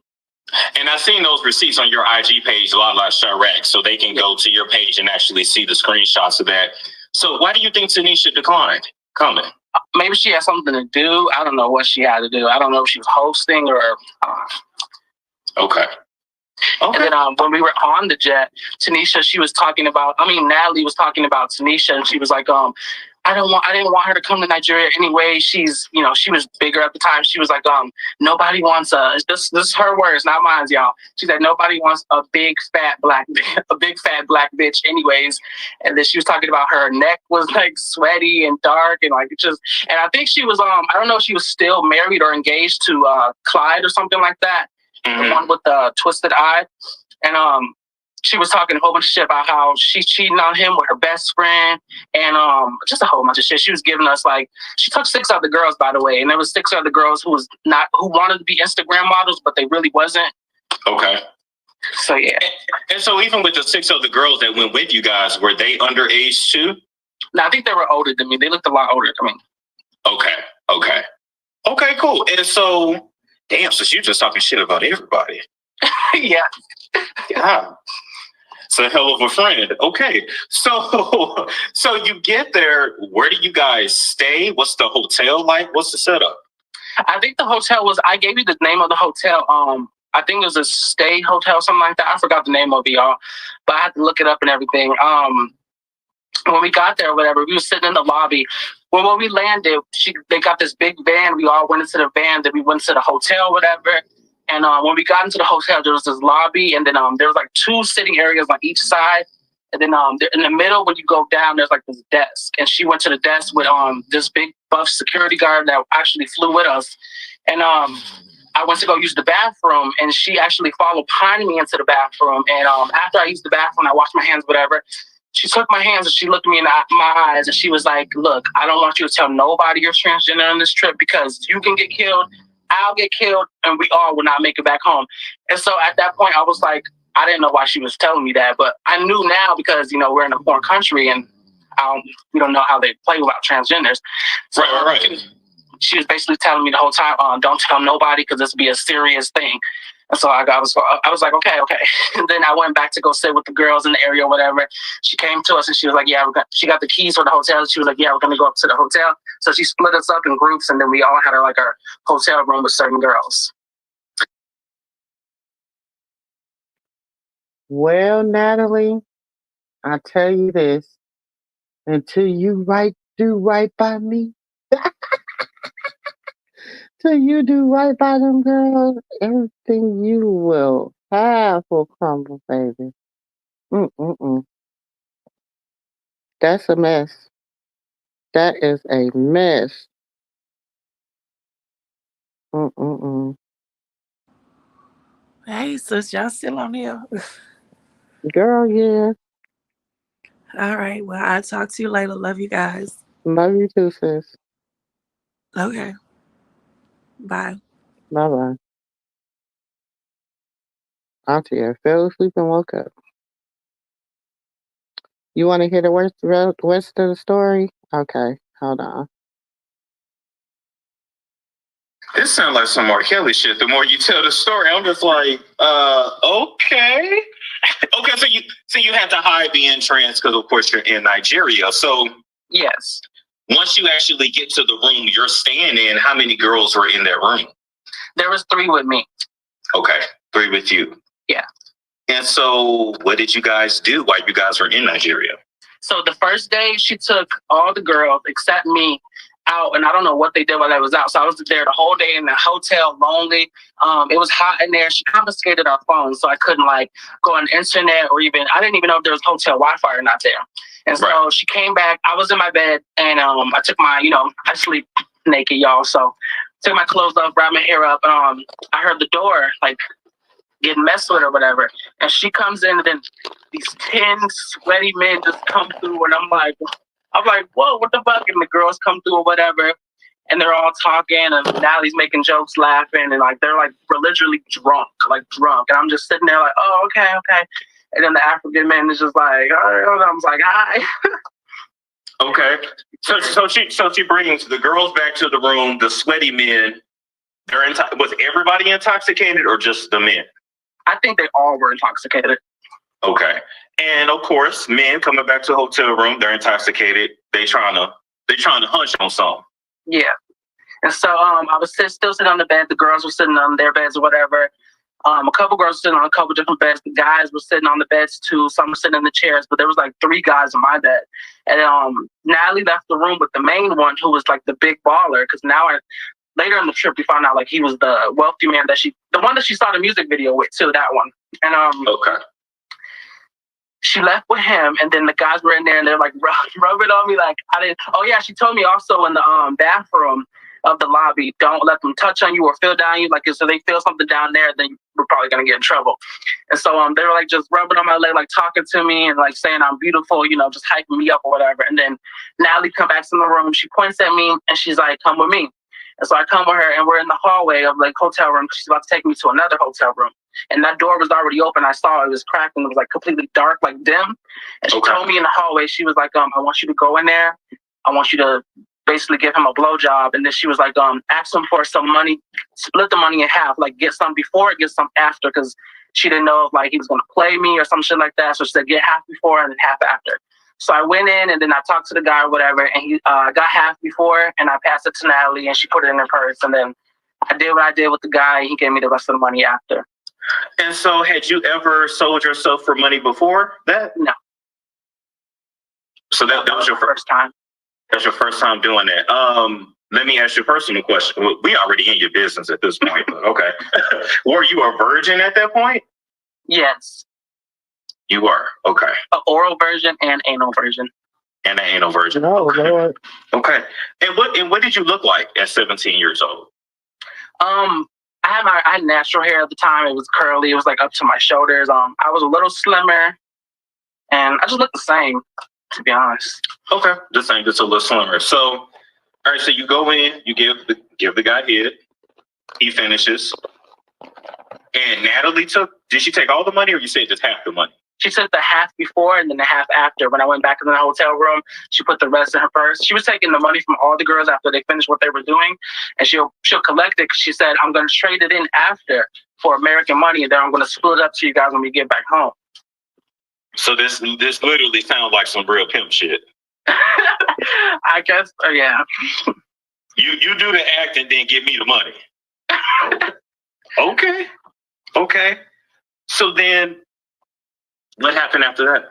And I've seen those receipts on your IG page, La Chirac, so they can go to your page and actually see the screenshots of that. So why do you think Tanisha declined coming?
Maybe she had something to do. I don't know what she had to do. I don't know if she was hosting or...
Okay.
And then when we were on the jet, Natalie was talking about Tanisha, and she was like, I didn't want her to come to Nigeria anyway. She's, she was bigger at the time. She was like, nobody wants this is her words, not mine, y'all. She said, nobody wants a big fat black bitch anyways. And then she was talking about her neck was like sweaty and dark and like and I think she was, I don't know if she was still married or engaged to Clyde or something like that. Mm-hmm. The one with the twisted eye. And she was talking a whole bunch of shit about how she's cheating on him with her best friend and just a whole bunch of shit. She was giving us she took 6 other girls, by the way, and there was 6 other girls who wanted to be Instagram models, but they really wasn't. Okay. So yeah.
And so even with the 6 other girls that went with you guys, were they underage too?
No, I think they were older than me. They looked a lot older than me.
Okay, cool. And so, damn, so you're just talking shit about everybody.
Yeah.
It's a hell of a friend. Okay. So you get there. Where do you guys stay? What's the hotel like? What's the setup?
I think the hotel I gave you the name of the hotel. I think it was a stay hotel, something like that. I forgot the name of it, y'all. But I had to look it up and everything. When we got there or whatever, we were sitting in the lobby. Well, when we landed, they got this big van. We all went into the van. Then we went to the hotel, whatever. And when we got into the hotel, there was this lobby, and then there was 2 sitting areas on each side. And then in the middle, when you go down, there's this desk. And she went to the desk with this big buff security guard that actually flew with us. And I went to go use the bathroom, and she actually followed behind me into the bathroom. And after I used the bathroom, I washed my hands, whatever. She took my hands and she looked me in my eyes, and she was like, look, I don't want you to tell nobody you're transgender on this trip because you can get killed. I'll get killed, and we all will not make it back home. And so at that point, I was like, I didn't know why she was telling me that, but I knew now because, we're in a foreign country and we don't know how they play about transgenders. So
right.
She was basically telling me the whole time, don't tell nobody because this will be a serious thing. And so I was like, okay. And then I went back to go sit with the girls in the area or whatever. She came to us and she was like, yeah, she got the keys for the hotel. She was like, yeah, we're going to go up to the hotel. So she split us up in groups, and then we all had our hotel room with certain girls.
Well, Natalie, I tell you this, until you do right by me, till you do right by them girls, everything you will have will crumble, baby. That's a mess. That is a mess.
Hey, sis, y'all still on here?
Girl, yeah.
All right. Well, I'll talk to you later. Love you guys.
Love you too, sis.
Okay. Bye.
Bye bye. Auntie, I fell asleep and woke up. You want to hear the rest of the story? Okay, hold on.
This sounds like some R. Kelly shit. The more you tell the story, I'm just like, okay. Okay, so you had to hide the entrance because of course you're in Nigeria. So
Yes.
once you actually get to the room you're staying in, how many girls were in that room?
There was 3 with me.
Okay, 3 with you.
Yeah.
And so what did you guys do while you guys were in Nigeria?
So the first day, she took all the girls except me out, and I don't know what they did while I was out. So I was there the whole day in the hotel, lonely. It was hot in there. She confiscated our phones, so I couldn't like go on the internet or even, I didn't even know if there was hotel Wi-Fi or not there. And so she came back. I was in my bed, and I took my, I sleep naked, y'all. So took my clothes off, wrapped my hair up. I heard the door like getting messed with or whatever. And she comes in, and then these 10 sweaty men just come through, and I'm like, whoa, what the fuck? And the girls come through or whatever, and they're all talking, and Natalie's making jokes, laughing, and like they're like literally drunk. And I'm just sitting there like, oh, okay. And then the African man is just like, all right, I was like, hi.
Okay. So she brings the girls back to the room, the sweaty men. Was everybody intoxicated or just the men?
I think they all were intoxicated.
Okay. And of course, men coming back to the hotel room, they're intoxicated. They trying to hunch on something.
Yeah. And so I was still sitting on the bed. The girls were sitting on their beds or whatever. A couple girls were sitting on a couple different beds. The guys were sitting on the beds too. Some were sitting in the chairs, but there was like 3 guys in my bed. And Natalie left the room with the main one, who was like the big baller. Because later in the trip, we found out like he was the wealthy man the one that she saw the music video with too, that one. And
okay.
She left with him, and then the guys were in there, and they're like rubbing on me like I didn't. Oh yeah, she told me also in the bathroom of the lobby, don't let them touch on you or feel down you. Like if they feel something down there, then we're probably gonna get in trouble. And so they were like just rubbing on my leg, like talking to me and like saying I'm beautiful, just hyping me up or whatever. And then Natalie comes back in the room, she points at me and she's like, "Come with me." And so I come with her, and we're in the hallway of like hotel room. She's about to take me to another hotel room. And that door was already open. I saw it was cracked and it was like completely dark, like dim. And she told me in the hallway, she was like, I want you to go in there. I want you to basically give him a blowjob. And then she was like, ask him for some money, split the money in half, like get some before, get some after, because she didn't know if like he was going to play me or some shit like that. So she said, get half before and then half after. So I went in and then I talked to the guy or whatever, and he got half before, and I passed it to Natalie, and she put it in her purse. And then I did what I did with the guy. He gave me the rest of the money after.
And so had you ever sold yourself for money before that?
No.
So that was your first
time?
That's your first time doing that. Let me ask you a personal question. We already in your business at this point, but okay. Were you a virgin at that point?
Yes.
You were? Okay.
An oral version and anal version.
And an anal version.
Oh, okay. Lord.
Okay. And what did you look like at 17 years old?
I had natural hair at the time. It was curly. It was like up to my shoulders. I was a little slimmer, and I just looked the same, to be honest.
Okay, the same, just a little slimmer. So, all right. So you go in, you give the guy head. He finishes. And Natalie did she take all the money, or you said just half the money?
She took the half before and then the half after. When I went back to the hotel room, she put the rest in her purse. She was taking the money from all the girls after they finished what they were doing, and she'll collect it. She said, "I'm going to trade it in after for American money, and then I'm going to split it up to you guys when we get back home."
So this literally sounds like some real pimp shit.
I guess, yeah.
You do the act and then give me the money. Okay. So then, what happened after that?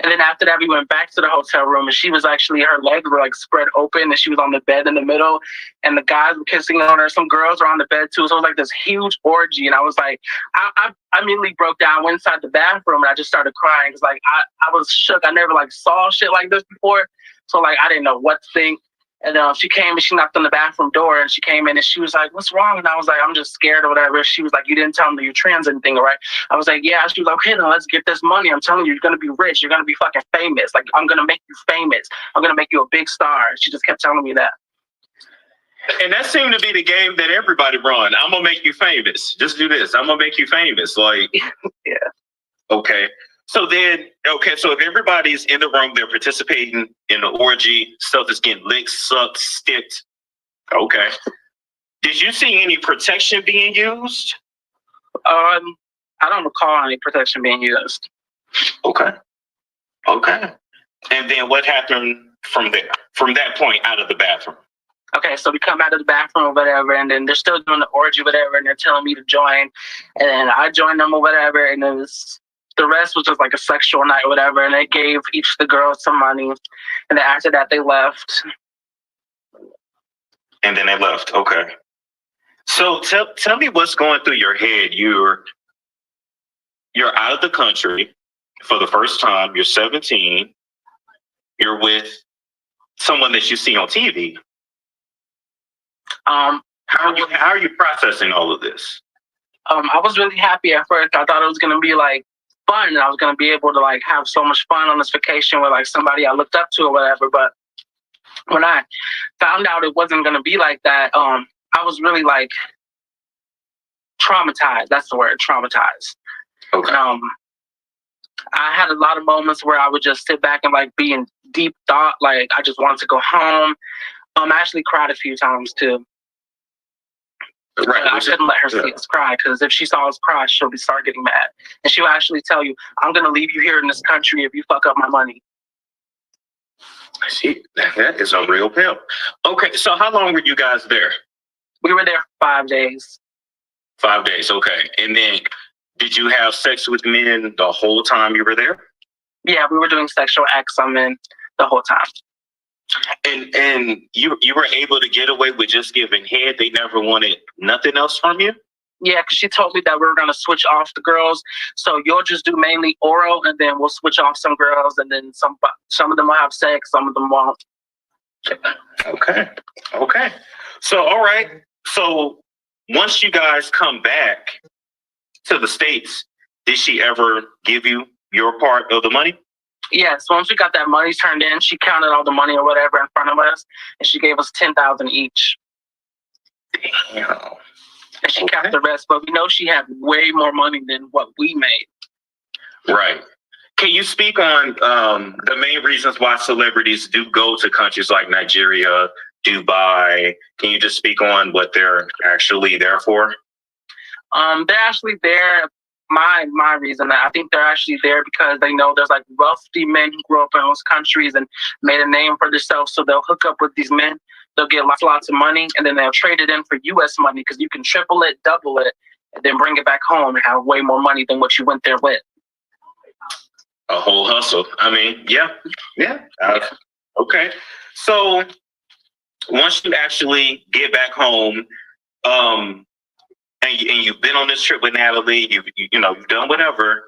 And then after that, we went back to the hotel room, and she was actually, her legs were like spread open, and she was on the bed in the middle, and the guys were kissing on her. Some girls were on the bed too. So it was like this huge orgy. And I was like, I immediately broke down, went inside the bathroom, and I just started crying because like I was shook. I never like saw shit like this before. So like I didn't know what to think. And she came and she knocked on the bathroom door, and she came in and she was like, "What's wrong?" And I was like, "I'm just scared or whatever." She was like, "You didn't tell me you're trans or anything, right?" I was like, "Yeah." She was like, "Okay, then let's get this money. I'm telling you, you're gonna be rich. You're gonna be fucking famous. Like, I'm gonna make you famous. I'm gonna make you a big star." She just kept telling me that.
And that seemed to be the game that everybody run. I'm gonna make you famous. Just do this. I'm gonna make you famous. Like,
yeah.
Okay. So if everybody's in the room, they're participating in the orgy, stuff is getting licked, sucked, sticked. Okay. Did you see any protection being used?
I don't recall any protection being used.
Okay. And then what happened from there? From that point out of the bathroom?
Okay, so we come out of the bathroom or whatever, and then they're still doing the orgy, whatever, and they're telling me to join. And then I joined them or whatever, and the rest was just like a sexual night or whatever, and they gave each of the girls some money. And then after that, they left.
And then they left. Okay. So tell me what's going through your head. You're out of the country for the first time. You're 17. You're with someone that you see on TV. How are you processing all of this?
I was really happy at first. I thought it was gonna be like fun, and I was gonna be able to like have so much fun on this vacation with like somebody I looked up to or whatever. But when I found out it wasn't gonna be like that, I was really like traumatized. That's the word, traumatized.
Okay.
I had a lot of moments where I would just sit back and like be in deep thought, like I just wanted to go home. I actually cried a few times too.
Right.
I couldn't let her see us cry, because if she saw us cry, she'll start getting mad, and she'll actually tell you, "I'm gonna leave you here in this country if you fuck up my money."
See, that is a real pimp. Okay, so how long were you guys there?
We were there for 5 days.
5 days, okay. And then did you have sex with men the whole time you were there?
Yeah, we were doing sexual acts on men the whole time.
And you were able to get away with just giving head? They never wanted nothing else from you?
Yeah, because she told me that we were going to switch off the girls. So you'll just do mainly oral, and then we'll switch off some girls, and then some of them will have sex, some of them won't.
Okay. So, all right. So once you guys come back to the States, did she ever give you your part of the money?
Yes, once we got that money turned in, she counted all the money or whatever in front of us, and she gave us $10,000 each.
Damn.
And she kept the rest, but we know she had way more money than what we made.
Right. Can you speak on the main reasons why celebrities do go to countries like Nigeria, Dubai? Can you just speak on what they're actually there for?
They're actually there. My reason, I think they're actually there because they know there's like wealthy men who grew up in those countries and made a name for themselves. So they'll hook up with these men. They'll get lots of money, and then they'll trade it in for U.S. money, because you can triple it, double it, and then bring it back home and have way more money than what you went there with.
A whole hustle. I mean, yeah. Okay. So once you actually get back home, and you've been on this trip with Natalie, you've done whatever.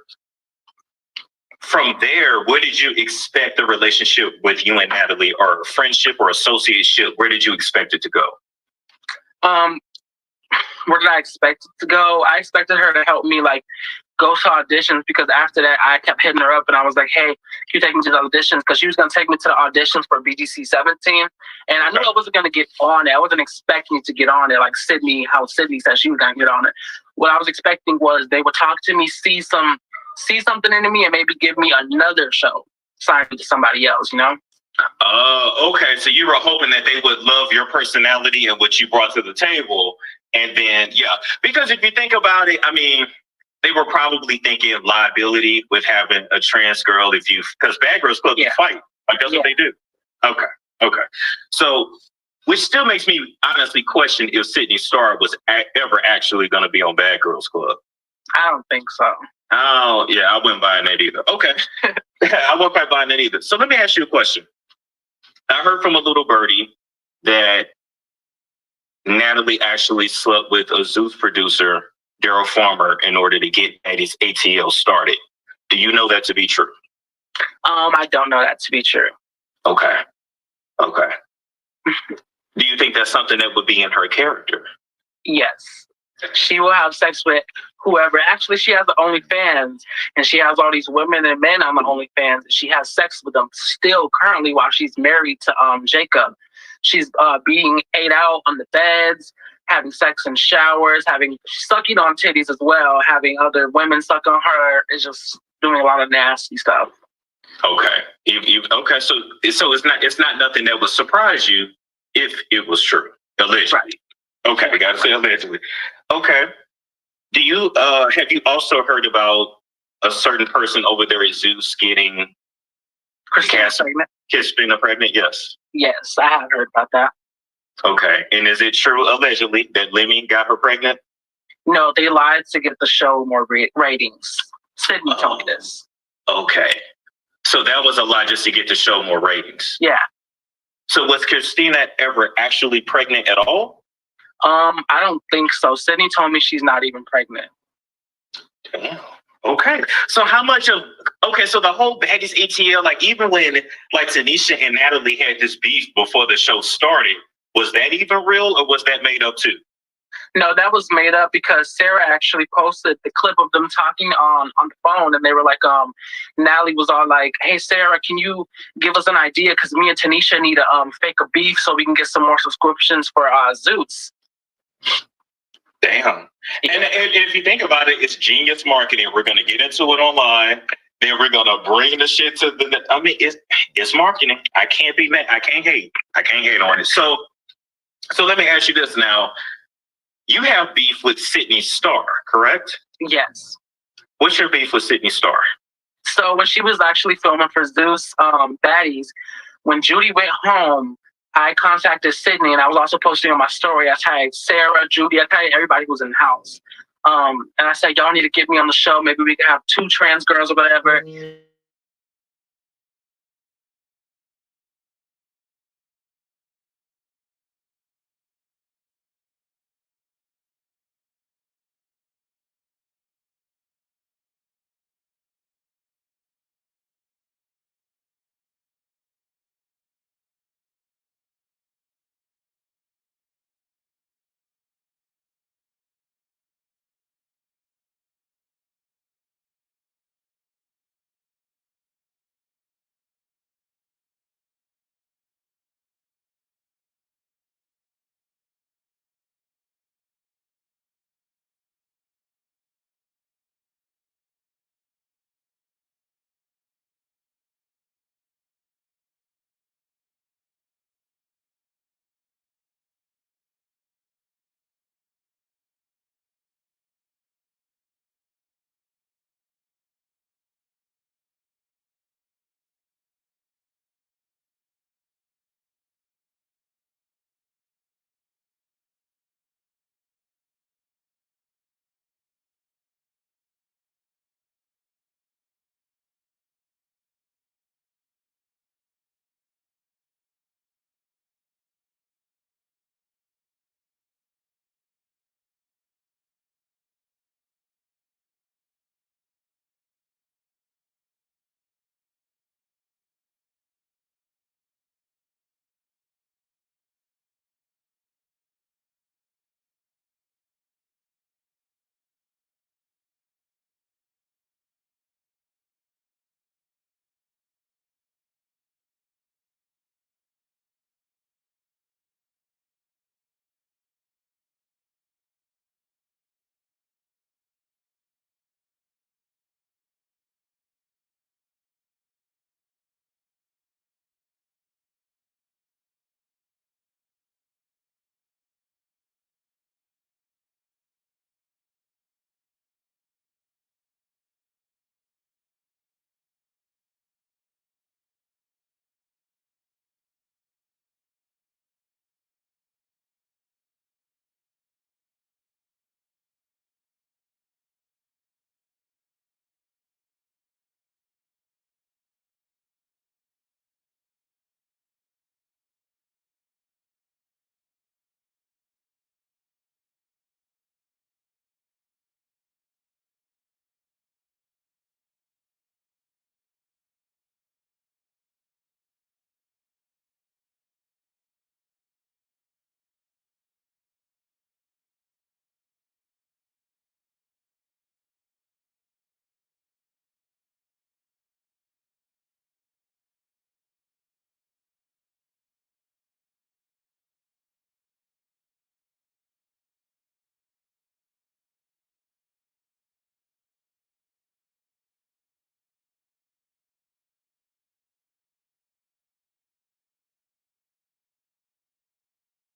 From there, where did you expect the relationship with you and Natalie, or friendship or associateship? Where did you expect it to go?
Where did I expect it to go? I expected her to help me like go to auditions, because after that I kept hitting her up and I was like, "Hey, can you take me to the auditions?" Because she was going to take me to the auditions for BGC 17, and I knew I wasn't going to get on it. I wasn't expecting to get on it like Sydney, how Sydney said she was going to get on it. What I was expecting was they would talk to me, see something in me, and maybe give me another show, sign me to somebody else,
Okay. So you were hoping that they would love your personality and what you brought to the table. And then, because if you think about it, I mean, they were probably thinking liability with having a trans girl because Bad Girls Club, you fight. Like, that's what they do. Okay. So, which still makes me honestly question if Sydney Starr was ever actually going to be on Bad Girls Club.
I don't think so.
Oh, yeah, I wouldn't buy that either. Okay. I wouldn't quite buy that either. So let me ask you a question. I heard from a little birdie that Natalie actually slept with a Zeus producer, Daryl Farmer, in order to get Eddie's ATL started. Do you know that to be true?
I don't know that to be true.
Okay. Do you think that's something that would be in her character?
Yes. She will have sex with whoever. Actually, she has the OnlyFans, and she has all these women and men on the OnlyFans. She has sex with them still currently while she's married to Jacob. She's being ate out on the beds, having sex in showers, having sucking on titties as well, having other women suck on her. It's just doing a lot of nasty stuff.
Okay. Okay. So it's not nothing that would surprise you if it was true, allegedly.
Right.
Okay, I gotta say allegedly. Okay. Do you have you also heard about a certain person over there at Zeus getting Chrisean pregnant? Yes.
Yes, I have heard about that.
Okay. And is it true allegedly that Lemmy got her pregnant?
No, they lied to get the show more ratings. Sydney told me this.
Okay. So that was a lie just to get the show more ratings.
Yeah.
So was Christina ever actually pregnant at all?
I don't think so. Sydney told me she's not even pregnant.
Damn. Okay. So how much of so the whole Baggies ATL, like even when like Tanisha and Natalie had this beef before the show started, was that even real or was that made up too?
No, that was made up because Sarah actually posted the clip of them talking on the phone, and they were like, Natalie was all like, "Hey Sarah, can you give us an idea? Because me and Tanisha need to fake a beef so we can get some more subscriptions for Zoots."
Damn. Yeah. And if you think about it, it's genius marketing. We're gonna get into it online. Then we're gonna bring the shit to the. I mean, it's marketing. I can't be mad. I can't hate. I can't hate on it. So let me ask you this now. You have beef with Sydney Starr, correct?
Yes.
What's your beef with Sydney Starr?
So when she was actually filming for Zeus Baddies, when Judy went home, I contacted Sydney, and I was also posting on my story. I tagged Sarah, Judy, I tagged everybody who was in the house. And I said, y'all need to get me on the show. Maybe we can have 2 trans girls or whatever.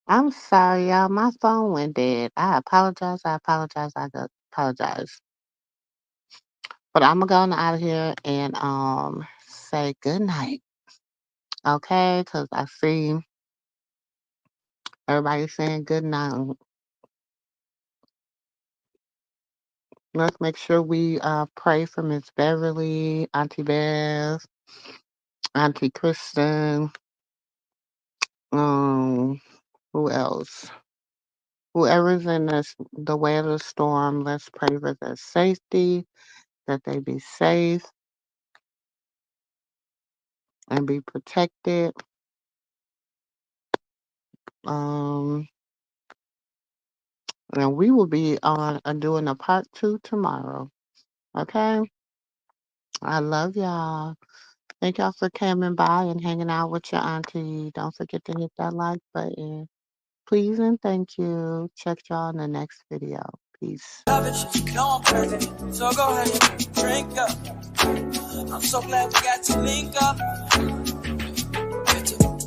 I'm sorry, y'all. My phone went dead. I apologize. I apologize. I apologize. But I'm gonna go on out of here and say good night. Okay, because I see everybody saying good night. Let's make sure we pray for Miss Beverly, Auntie Beth, Auntie Kristen. Who else? Whoever's in the way of the storm, let's pray for their safety, that they be safe and be protected. And we will be on doing a part 2 tomorrow. Okay? I love y'all. Thank y'all for coming by and hanging out with your auntie. Don't forget to hit that like button. Please and thank you. Check y'all in the next video. Peace.
No, I'm crazy, so go ahead and drink up. I'm so glad we got to link up.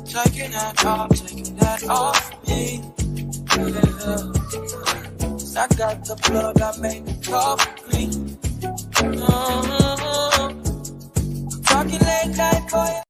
Taking that off me. I got the plug, I made the coffee. Talking late night for you.